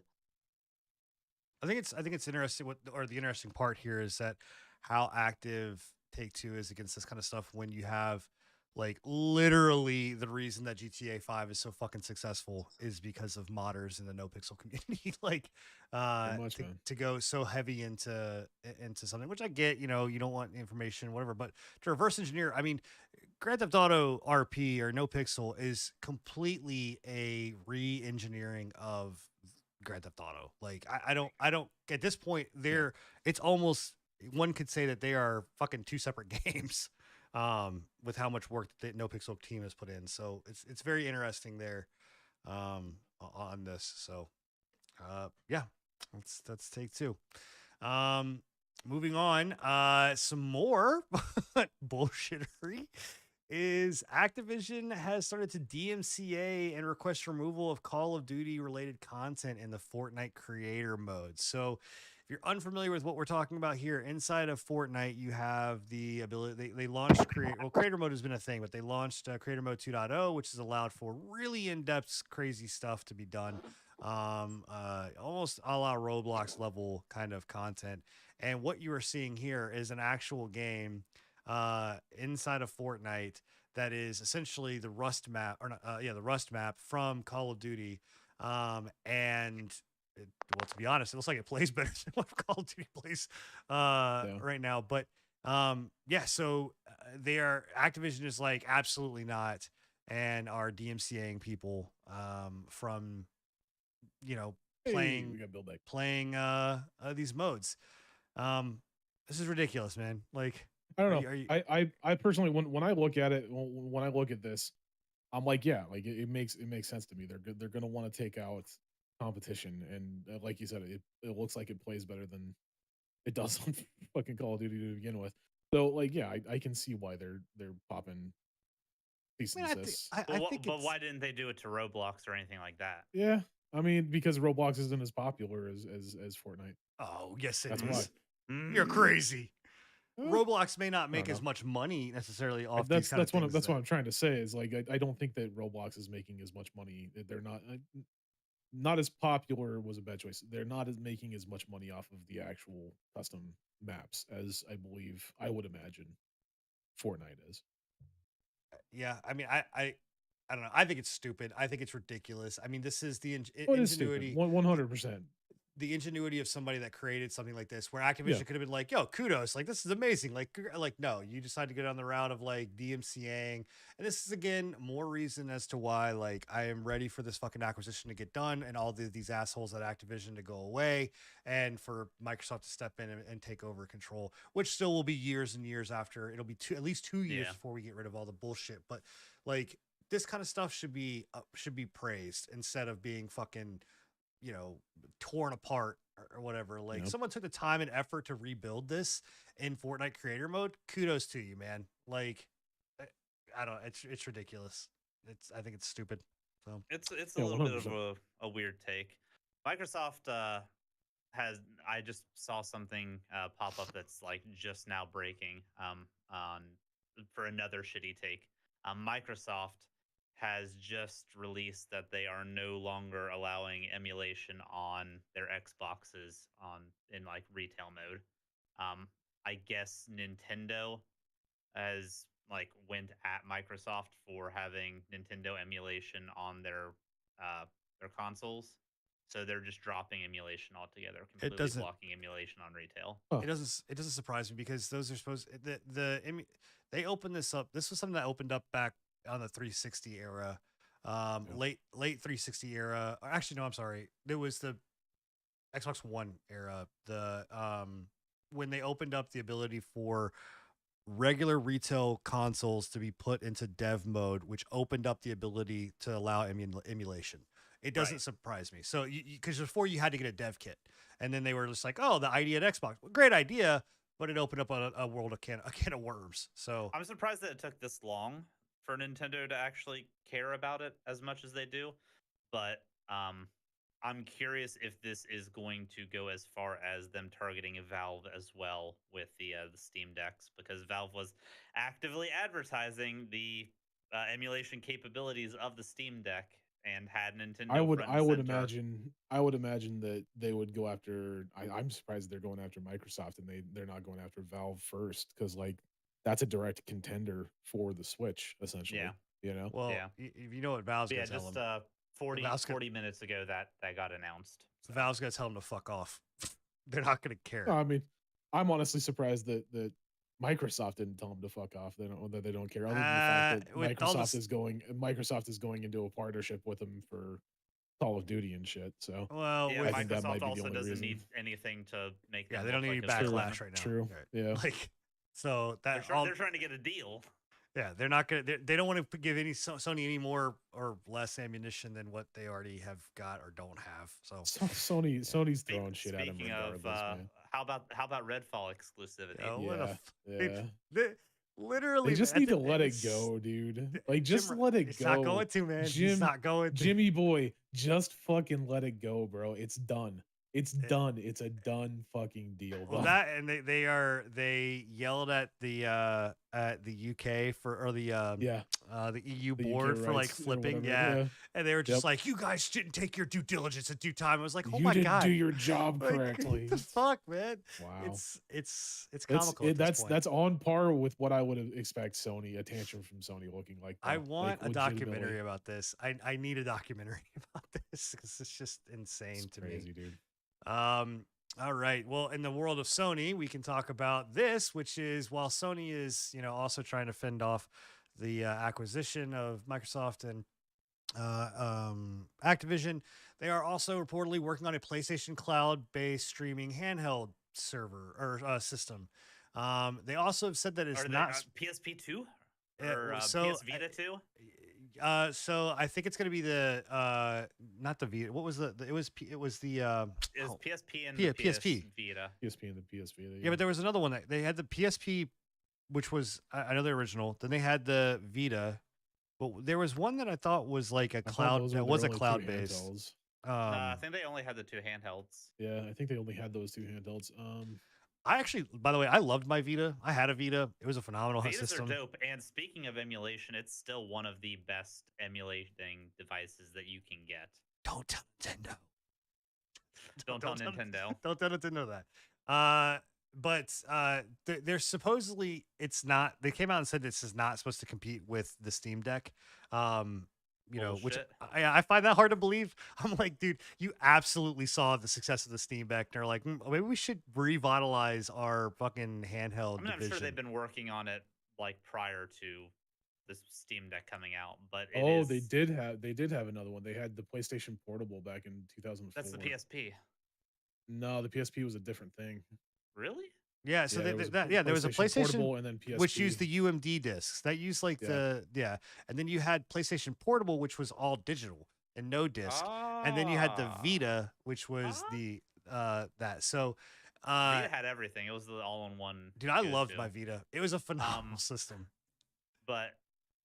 I think it's interesting the interesting part here is that how active Take Two is against this kind of stuff when you have Like literally the reason that GTA 5 is so fucking successful is because of modders in the no pixel community. Like Pretty much, to, man. to go so heavy into something, which I get, you know, you don't want information, whatever, but to reverse engineer, I mean, Grand Theft Auto RP or no pixel is completely a re-engineering of Grand Theft Auto. Like I don't at this point Yeah. it's almost one could say that they are fucking two separate games with how much work that the No Pixel team has put in. So it's very interesting there on this. So yeah, that's take two. Um, moving on, some more bullshittery is Activision has started to DMCA and request removal of Call of Duty related content in the Fortnite creator mode. So if you're unfamiliar with what we're talking about here, inside of Fortnite, you have the ability, they launched creator mode has been a thing, but they launched creator mode 2.0, which has allowed for really in-depth, crazy stuff to be done. Almost a la Roblox level kind of content. And what you are seeing here is an actual game inside of Fortnite that is essentially the Rust map, or not, yeah, the Rust map from Call of Duty. And well, to be honest, it looks like it plays better than what Call of Duty plays Yeah. right now. But yeah, so they are Activision is like absolutely not, and are DMCAing people from you know Hey, playing we got Bill back. these modes. Um, this is ridiculous, man. Like, I don't are know. you, are you I personally, when I look at it, when I look at this, I'm like, yeah, like it makes sense to me. They're good. They're gonna want to take out competition, and like you said, it looks like it plays better than it does on fucking Call of Duty to begin with. So like, yeah, I can see why they're popping cease I and mean, I think desist. I, But I think but it's why didn't they do it to Roblox or anything like that? Yeah, I mean, because Roblox isn't as popular as Fortnite. oh yes, it That's why. is. Mm. You're crazy. Eh, Roblox may not I don't make as know. much money necessarily off these That's kind of that's what things that's what that I'm trying to say is like I don't think that Roblox is making as much money. They're not as popular was a bad choice. They're not as making as much money off of the actual custom maps as I would imagine Fortnite is. yeah, I mean, I don't know. I think it's stupid. I think it's ridiculous. I mean, this is the Oh, it is stupid. ingenuity. 100%. The ingenuity of somebody that created something like this, where Yeah, Activision could have been like, "Yo, kudos! Like this is amazing!" Like no, you decide to go down the route of like DMCAing, and this is again more reason as to why like I am ready for this fucking acquisition to get done, and all these assholes at Activision to go away, and for Microsoft to step in and take over control, which still will be years and years after. It'll be at least 2 years Yeah. before we get rid of all the bullshit. But like this kind of stuff should be praised instead of being fucking torn apart or whatever. Like yep. someone took the time and effort to rebuild this in Fortnite creator mode. Kudos to you, man. Like I I don't it's ridiculous. I think it's stupid. So It's a Yeah, little bit of 100%. a weird take. Microsoft has I just saw something pop up that's like just now breaking on for another shitty take. Microsoft has just released that they are no longer allowing emulation on their Xboxes on in like retail mode. Um, I guess Nintendo has like went at Microsoft for having Nintendo emulation on their consoles. So they're just dropping emulation altogether, it completely doesn't blocking emulation on retail. Huh. it doesn't surprise me because those are supposed they opened this up. This was something that opened up back on the 360 era. Yeah. Late 360 era. Actually no, I'm sorry. There was the Xbox One era. The when they opened up the ability for regular retail consoles to be put into dev mode, which opened up the ability to allow emulation. It doesn't Right. surprise me. So, because before you had to get a dev kit, and then they were just like, "Oh, the idea at Xbox, well, great idea," but it opened up a world of a can of worms. So, I'm surprised that it took this long for Nintendo to actually care about it as much as they do. But I'm curious if this is going to go as far as them targeting Valve as well with the Steam Decks, because Valve was actively advertising the emulation capabilities of the Steam Deck and had Nintendo front and center. I would imagine that they would go after I'm surprised they're going after Microsoft and they're not going after Valve first because like that's a direct contender for the Switch, essentially. Yeah. You know, Well, Yeah. if you know what Valve's But gonna yeah, tell just them, 40, Valve's gonna, 40 minutes ago that got announced. So. Valve's gonna tell them to fuck off. They're not gonna care. no, I mean, I'm honestly surprised that Microsoft didn't tell them to fuck off. They don't care, other than the fact that With all this, Microsoft is going into a partnership with them for Call of Duty and shit. So well, Yeah, I with think that might Microsoft be the also only doesn't reason. need anything to make yeah, them they don't look need like any a villain. backlash right now. True. Right. Yeah. Like, so They're, that all, they're trying to get a deal. yeah, they're not gonna. They don't want to give any Sony any more or less ammunition than what they already have got or don't have. So Sony's throwing shit at him Speaking of, regardless, man. how about Redfall exclusivity? you know, what a Yeah, yeah. literally They just at need the- to let it it's- go, dude. Jim, Like, just let it he's go. not going to, man. He's not going to. Jimmy boy, just fucking let it go, bro. It's done. It's done. It's a done fucking deal. Well, dog. that and they yelled at the UK for or the yeah, the EU the UK board for like rights or flipping, whatever, yeah. And they were just Yep. like, "You guys didn't take your due diligence at due time." I was like, "Oh you my didn't god, do your job Like, correctly. What the fuck, man? Wow. It's comical. At this That's point. that's on par with what I would expect Sony, a tantrum from Sony looking like. I though. want Like, a documentary legitimately. about this. I need a documentary about this because it's just insane It's to crazy, me. dude. All right. Well, in the world of Sony, we can talk about this, which is while Sony is, also trying to fend off the acquisition of Microsoft and Activision, they are also reportedly working on a PlayStation cloud-based streaming handheld server or system. They also have said that it's Are they not PSP 2 Yeah, or so, PS Vita 2? so I think it's going to be the not the Vita. What was it was the Is oh, PSP and P- the PSP. PS Vita? PSP and the PS Vita. Yeah, but there was another one that they had the PSP, which was I know the original. Then they had the Vita, but there was one that I thought was like a I thought cloud those that were was a their only two cloud based. handhelds. I think they only had the 2 handhelds. Yeah, I think they only had those two handhelds. I actually, by the way, I loved my Vita. I had a Vita. It was a phenomenal Vitas system. are dope. And speaking of emulation, it's still one of the best emulating devices that you can get. Don't tell Nintendo. Don't tell Nintendo. Don't tell Nintendo that. But they're supposedly it's not. They came out and said this is not supposed to compete with the Steam Deck. Which Bullshit. I find that hard to believe. I'm like, dude, you absolutely saw the success of the Steam Deck. And they're like, maybe we should revitalize our fucking handheld I'm division. sure they've been working on it like prior to this Steam Deck coming out, but they did have another one. They had the PlayStation Portable back in 2004. That's the PSP. No, the PSP was a different thing. Really? Yeah, so there there was a PlayStation Portable and then PSP, which used the UMD discs. That used like and then you had PlayStation Portable, which was all digital and no disc, and then you had the Vita, which was the that. So Vita had everything. It was the all-in-one. Dude, I loved my Vita. It was a phenomenal system. But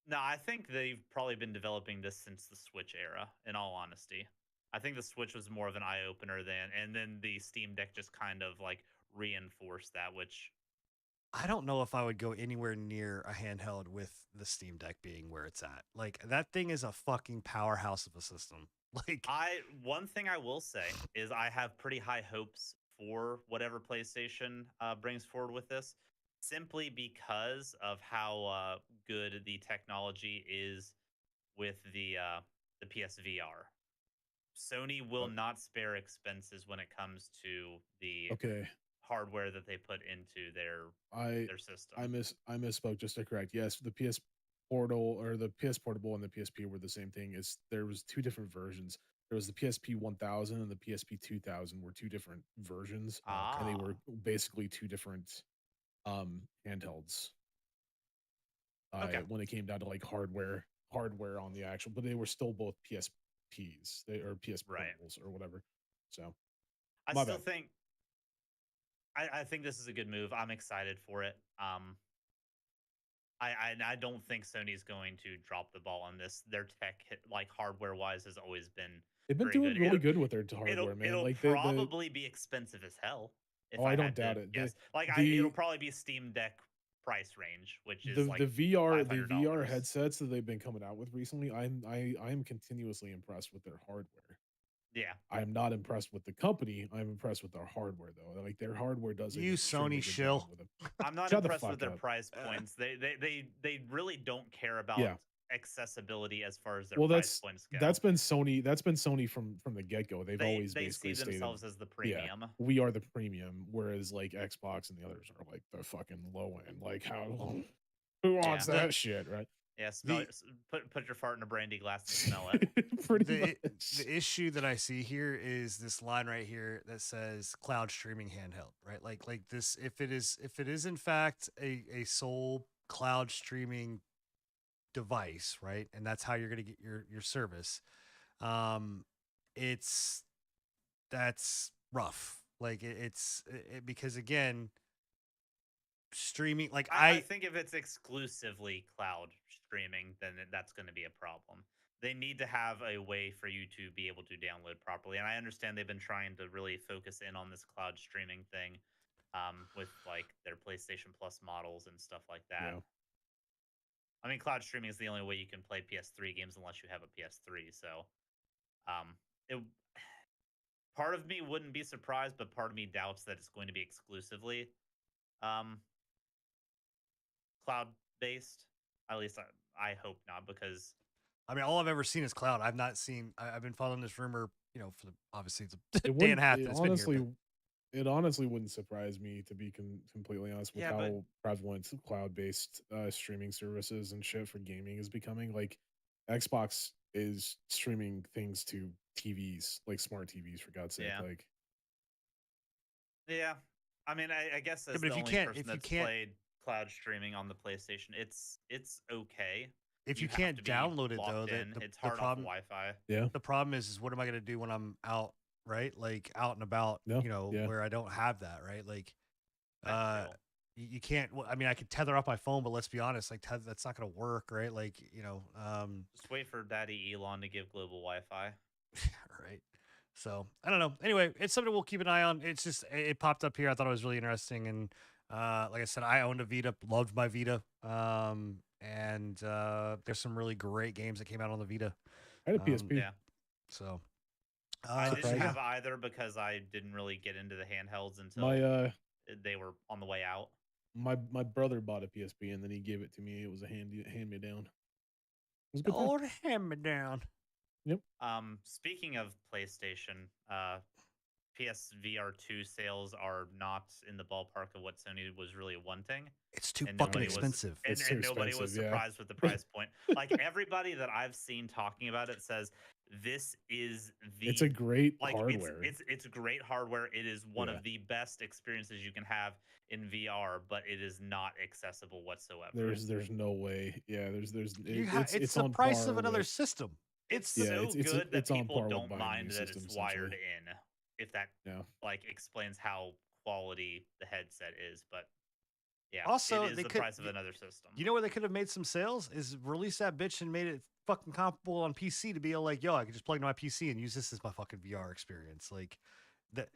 no, I think they've probably been developing this since the Switch era. In all honesty, I think the Switch was more of an eye opener and then the Steam Deck just kind of like reinforced that. Which I don't know if I would go anywhere near a handheld with the Steam Deck being where it's at. Like that thing is a fucking powerhouse of a system. Like one thing I will say is I have pretty high hopes for whatever PlayStation brings forward with this, simply because of how good the technology is with the PSVR. Sony will not spare expenses when it comes to the hardware that they put into their system. I misspoke. Just to correct, yes, the PS Portal or the PS Portable and the PSP were the same thing. There was two different versions. There was the PSP 1000 and the PSP 2000 were two different versions, and they were basically two different handhelds. When it came down to like hardware on the actual, but they were still both PSPs, or PS Portables or whatever. So I still think I think this is a good move. I'm excited for it. I don't think Sony's going to drop the ball on this. Their tech, like hardware wise, has always been. They've been doing really good with their hardware, man. It'll like probably be expensive as hell. If I don't doubt it. Yes, it'll probably be Steam Deck price range, which is the VR $500. headsets that they've been coming out with recently. I am continuously impressed with their hardware. Yeah. I am not impressed with the company. I'm impressed with their hardware, though. Like their hardware does an You extremely Sony good job shill. with it. I'm not Shut the impressed with fuck their up. price points. They really don't care about Yeah. accessibility as far as their Well, price points go. that's been Sony. That's been Sony from the get go. They've always They see basically stated, themselves as the yeah, premium. we are the premium, whereas like Xbox and the others are like the fucking low end. Like how who wants Yeah. that shit, right? Yeah, smell The it. Put your fart in a brandy glass and smell it. Pretty the much. the issue that I see here is this line right here that says cloud streaming handheld, right? Like this, if it is in fact a sole cloud streaming device, right? And that's how you're gonna get your service. Um, it's that's rough. Like because again, streaming like I think if it's exclusively cloud streaming, then that's going to be a problem. They need to have a way for you to be able to download properly. And I understand they've been trying to really focus in on this cloud streaming thing, with like their PlayStation Plus models and stuff like that. Yeah. I mean, cloud streaming is the only way you can play PS3 games unless you have a PS3. So, it part of me wouldn't be surprised, but part of me doubts that it's going to be exclusively um, cloud based. At least I hope not, because I mean, all I've ever seen is cloud. I've not seen. I've been following this rumor, for obviously it's a It day and a half it that it's been here. honestly, it honestly wouldn't surprise me, to be completely honest, with Yeah, but- how prevalent cloud-based streaming services and shit for gaming is becoming. Like Xbox is streaming things to TVs, like smart TVs, for God's sake. Yeah. Like, yeah. I mean, I guess as but the if you only can't- person if you that's can't- played cloud streaming on the PlayStation, it's okay. If you have can't to be download it though, locked in. the It's hard problem off Wi-Fi. yeah, the problem is what am I gonna do when I'm out, right? Like out and about, No, yeah. where I don't have that, right? Like, That too. you can't. Well, I mean, I could tether up my phone, but let's be honest, like that's not gonna work, right? Like, Just wait for Daddy Elon to give global Wi-Fi. right. So I don't know. Anyway, it's something we'll keep an eye on. It's just it popped up here. I thought it was really interesting, and like I said, I owned a Vita, loved my Vita. And there's some really great games that came out on the Vita. I had a PSP. Yeah. So I didn't surprising. have either because I didn't really get into the handhelds until My they were on the way out. my brother bought a PSP and then he gave it to me. It was a hand me down. It was a good time. Lord hand me down. Speaking of PlayStation, PSVR 2 sales are not in the ballpark of what Sony was really wanting. It's too And fucking nobody was- expensive. And, It's too and nobody was expensive, yeah. surprised with the price point. Like everybody that I've seen talking about it says this is the It's a great like hardware. it's great hardware. It is one Yeah. of the best experiences you can have in VR, but it is not accessible whatsoever. There's no way. Yeah, there's It's the on price par of another with- system. It's Yeah, so it's good that it's on people par with don't buying a mind new that system, it's wired essentially. in. If that Yeah. like explains how quality the headset is, but yeah, Also, it is they the could- price of another system. You know where they could have made some sales is release that bitch and made it fucking comparable on PC to be able like, yo, I could just plug into my PC and use this as my fucking VR experience. Like that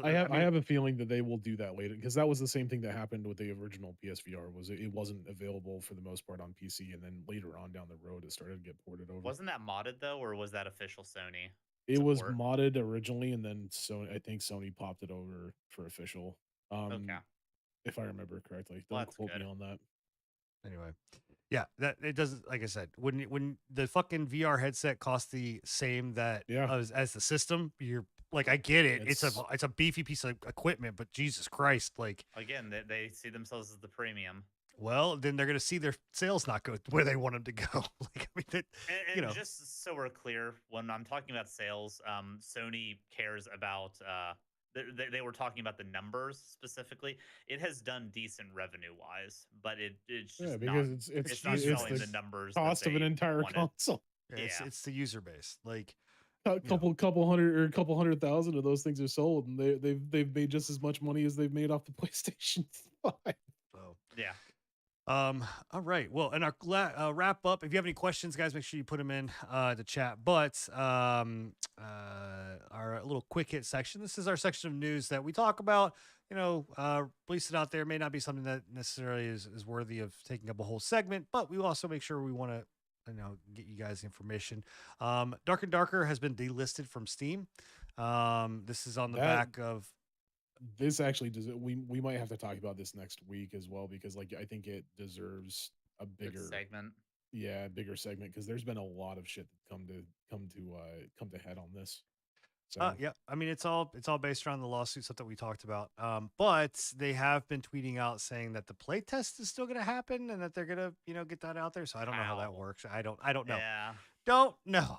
I have a feeling that they will do that later, because that was the same thing that happened with the original PSVR. Was it wasn't available for the most part on PC, and then later on down the road it started to get ported over. Wasn't that modded though, or was that official Sony? It was support? modded originally, and then I think Sony popped it over for official. Okay. If I remember correctly. Well, Don't that's quote good. me on that. anyway. Yeah, that it doesn't. Like I said, when the fucking VR headset costs the same that Yeah. as the system, you're like, I get it. It's It's- a beefy piece of equipment, but Jesus Christ, like, Again, they see themselves as the premium. well, then they're gonna see their sales not go where they want them to go. Like, I mean, that, And you know. just so we're clear, when I'm talking about sales, Sony cares about. They were talking about the numbers specifically. It has done decent revenue wise, but it's just Yeah, because not. it's It's not it's showing the the numbers. that cost of an they entire wanted. console. It's Yeah. it's the user base. Like, A couple hundred or a couple 100,000 of those things are sold, and they've made just as much money as they've made off the PlayStation 5. so. Yeah. All right. Well, and our wrap up. If you have any questions, guys, make sure you put them in the chat. But our little quick hit section. This is our section of news that we talk about. Release it out there. May not be something that necessarily is worthy of taking up a whole segment, but we also make sure we want to get you guys information. Dark and Darker has been delisted from Steam. This is on the That back of this actually does. We might have to talk about this next week as well, because like I think it deserves a Good bigger, segment. bigger segment, because there's been a lot of shit that come to head on this. So yeah, I mean it's all based around the lawsuit stuff that we talked about. But they have been tweeting out saying that the play test is still going to happen and that they're going to get that out there. So I don't know how that How? works. I don't know. Yeah. Don't know.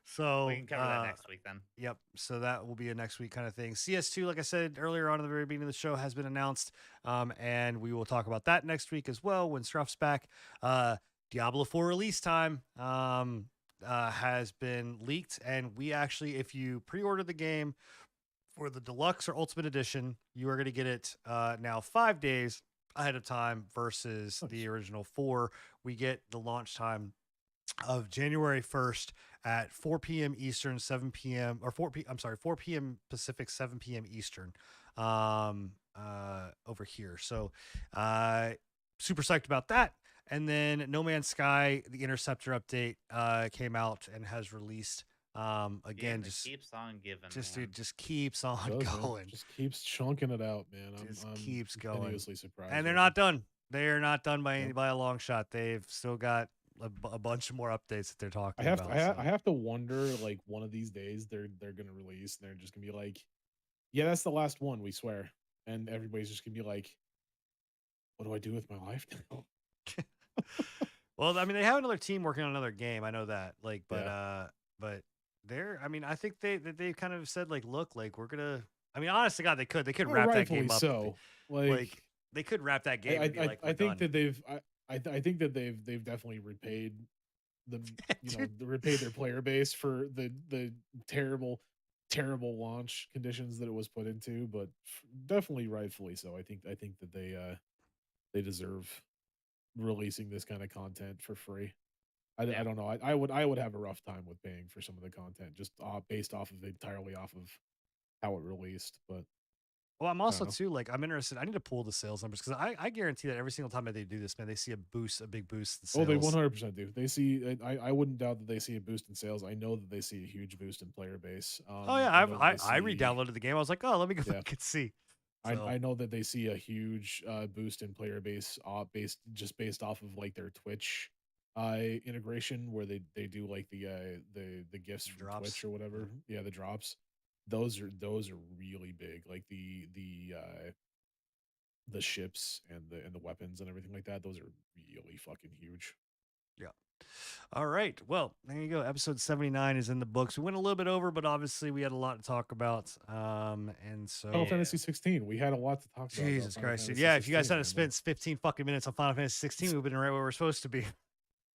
So We can cover that next week then. Yep. So that will be a next week kind of thing. CS2, like I said earlier on at the very beginning of the show, has been announced. And we will talk about that next week as well when Struff's back. Diablo 4 release time has been leaked. And we actually, if you pre-order the game for the deluxe or ultimate edition, you are going to get it now 5 days ahead of time versus the original 4. We get the launch time of January 1st at 4 p.m. Eastern, 7 p.m. or 4 p. I'm sorry, 4 p.m. Pacific, 7 p.m. Eastern, over here. So, super psyched about that. And then No Man's Sky, the Interceptor update, came out and has released. Again, just keeps on giving. dude, just keeps on does, man. going. Just keeps chunking it out, man. Just I'm keeps going. continuously surprised. And they're with not it. done. They are not done by Nope. by a long shot. They've still got a bunch of more updates that they're talking I have about. to, I have to wonder, like, one of these days they're gonna release and they're just gonna be like, yeah, that's the last one, we swear. And everybody's just gonna be like, what do I do with my life now? Well, I mean, they have another team working on another game. I know that. Like, but Yeah. but they're. I mean, I think they kind of said like, look, like we're gonna. I mean, honest to God, they could Well, wrap that rightfully game up. so. Like they could wrap that game and be like, we're I think done. that I think that they've definitely repaid the Dude. repaid their player base for the terrible launch conditions that it was put into, but definitely rightfully so. I think that they deserve releasing this kind of content for free. I Yeah. don't know. I would have a rough time with paying for some of the content just based off of entirely off of how it released. But Well, I'm I also don't know. too like I'm interested. I need to pull the sales numbers because I guarantee that every single time that they do this, man, they see a boost, a big boost in Oh, sales. they 100% do. They see. I wouldn't doubt that they see a boost in sales. I know that they see a huge boost in player base. Oh yeah, I know that they I see- re-downloaded the game. I was like, oh, let me go Yeah. back and see. So, I know that they see a huge boost in player base, based off of like their Twitch integration, where they do like the gifts from drops. Twitch or whatever. Yeah, the drops. Those are really big. Like the ships and the weapons and everything like that. Those are really fucking huge. yeah. All right. Well, there you go. Episode 79 is in the books. We went a little bit over, but obviously we had a lot to talk about. And so Final Fantasy 16. We had a lot to talk about. Jesus Final Christ, dude. Fantasy Yeah, if you guys 16, hadn't man. spent 15 fucking minutes on Final Fantasy 16, we've been right where we're supposed to be.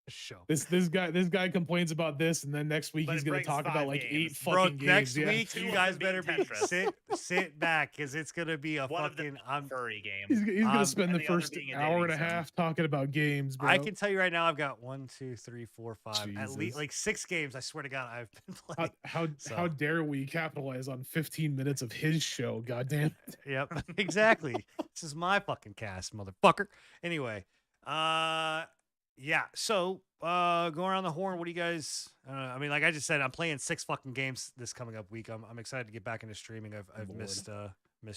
Show. This guy complains about this, and then next week But he's it gonna breaks talk 5 about like games. 8 Bro, fucking next games. week Two you of guys them being better be Tetris. sit back because it's gonna be a One of fucking. them being a furry game. He's gonna I'm- spend and the the other first being a hour and a dating sim. half talking about games, bro. I can tell you right now, I've got 1, 2, 3, 4, 5, at least Jesus. like 6 games. I swear to God, I've been playing. How So. dare we capitalize on 15 minutes of his show? Goddamn. Yep, exactly. This is my fucking cast, motherfucker. Anyway, yeah. So, going around the horn. What do you guys? I mean, like I just said, I'm playing 6 fucking games this coming up week. I'm excited to get back into streaming. I've Lord. missed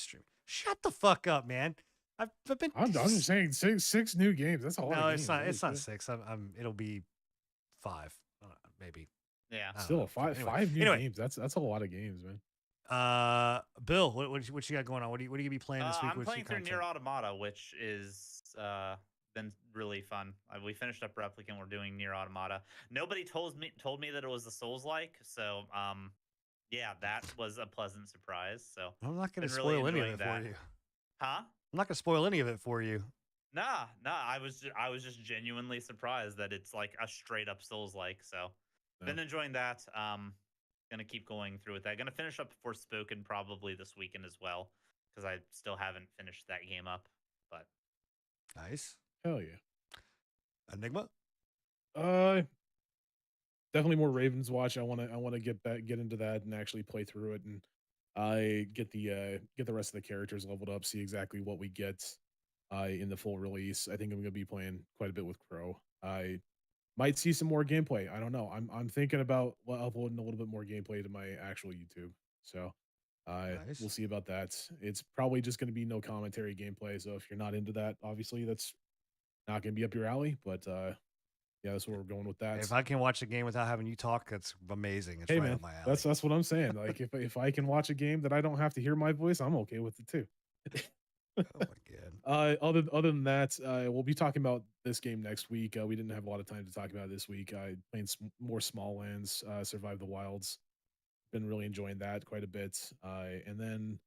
stream. Shut the fuck up, man. I've been. I'm just saying six new games. That's a lot. No, of it's games. not. Holy It's not shit. 6. It'll be 5, maybe. Yeah. I don't Still know. five Anyway. five new Anyway. games. That's a lot of games, man. Bill, what you got going on? What do you gonna be playing this week? I'm What's your playing through content? Nier Automata, which is been really fun. We finished up Replicant. We're doing Nier Automata. Nobody told me that it was the Souls-like, so yeah, that was a pleasant surprise. So I'm not gonna been really spoil any of enjoying it that. for you. Huh? I'm not gonna spoil any of it for you. Nah. I was just genuinely surprised that it's like a straight up Souls-like. So been enjoying that. Gonna keep going through with that. Gonna finish up Forspoken probably this weekend as well, because I still haven't finished that game up. But Nice. Hell yeah. Enigma. Definitely more Ravens Watch. I want to get into that and actually play through it, and I get the rest of the characters leveled up, see exactly what we get in the full release. I think I'm going to be playing quite a bit with Crow. Might see some more gameplay. I don't know. I'm thinking about uploading a little bit more gameplay to my actual YouTube. So Nice. we'll see about that. It's probably just going to be no commentary gameplay. So if you're not into that, obviously that's not going to be up your alley. But yeah, that's where we're going with that. If I can watch a game without having you talk, that's amazing. It's Hey right man, up my alley. that's what I'm saying. Like if I can watch a game that I don't have to hear my voice, I'm okay with it too. Oh my god. Other than that, we'll be talking about this game next week. We didn't have a lot of time to talk about it this week. Playing more Small Lands, Survive the Wilds. Been really enjoying that quite a bit. And then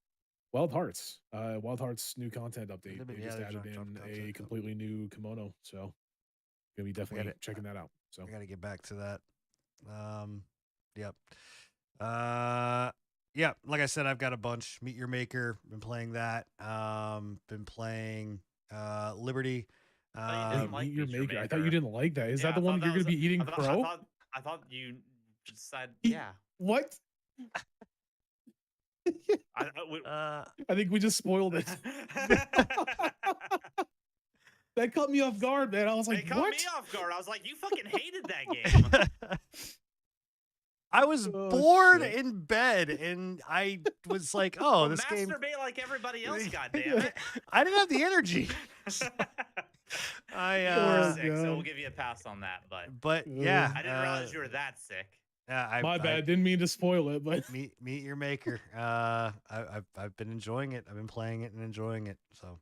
Wild Hearts. Wild Hearts new content update. They just they added dropped in content, a yep. completely new kimono. So gonna be definitely checking that out. So I gotta get back to that. Yep. Yeah, like I said, I've got a bunch. Meet Your Maker, been playing that. Been playing Liberty. thought you didn't like Meet Your Meet Your Maker. I thought you Maker. didn't like that. Is Yeah, that the I one thought that you're that gonna was be eating crow? I thought you decided. He- Yeah. What? I I think we just spoiled it. That caught me off guard, man. I was They like, caught what? me off guard. I was like, you fucking hated that game. I was Oh, bored shit. in bed and I was like, oh, Well, this game. masturbate like everybody else, goddammit. I didn't have the energy. I You're sick, God. so we'll give you a pass on that. But yeah, I didn't realize you were that sick. yeah, My bad. Didn't mean to spoil it, but Meet Your Maker. I've been enjoying it. I've been playing it and enjoying it. So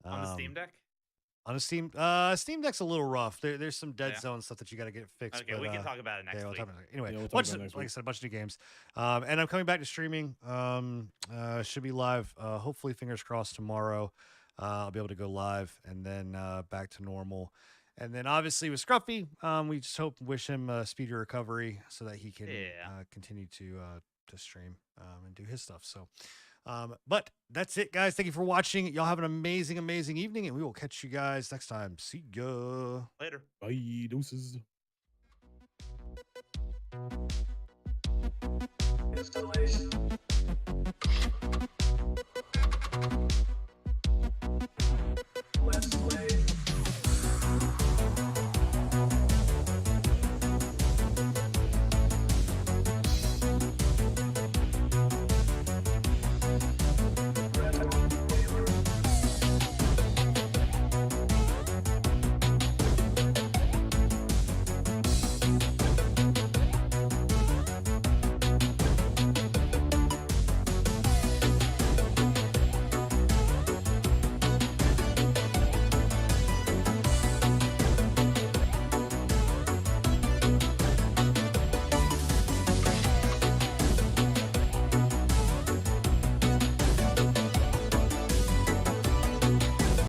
On the Steam Deck? on a Steam Deck's a little rough. There's some dead Yeah. zone stuff that you got to get fixed. Okay, but, we can talk about it next yeah, we'll week. talk about it. Anyway, Yeah, we'll talk bunch about of- it next like I week. said, a bunch of new games. And I'm coming back to streaming. Should be live. Hopefully, fingers crossed tomorrow. I'll be able to go live and then back to normal. And then obviously with Scruffy, we just hope and wish him a speedy recovery so that he can Yeah. continue to stream and do his stuff. So, but that's it, guys. Thank you for watching. Y'all have an amazing, amazing evening, and we will catch you guys next time. See ya. Later. bye, deuces. Installation.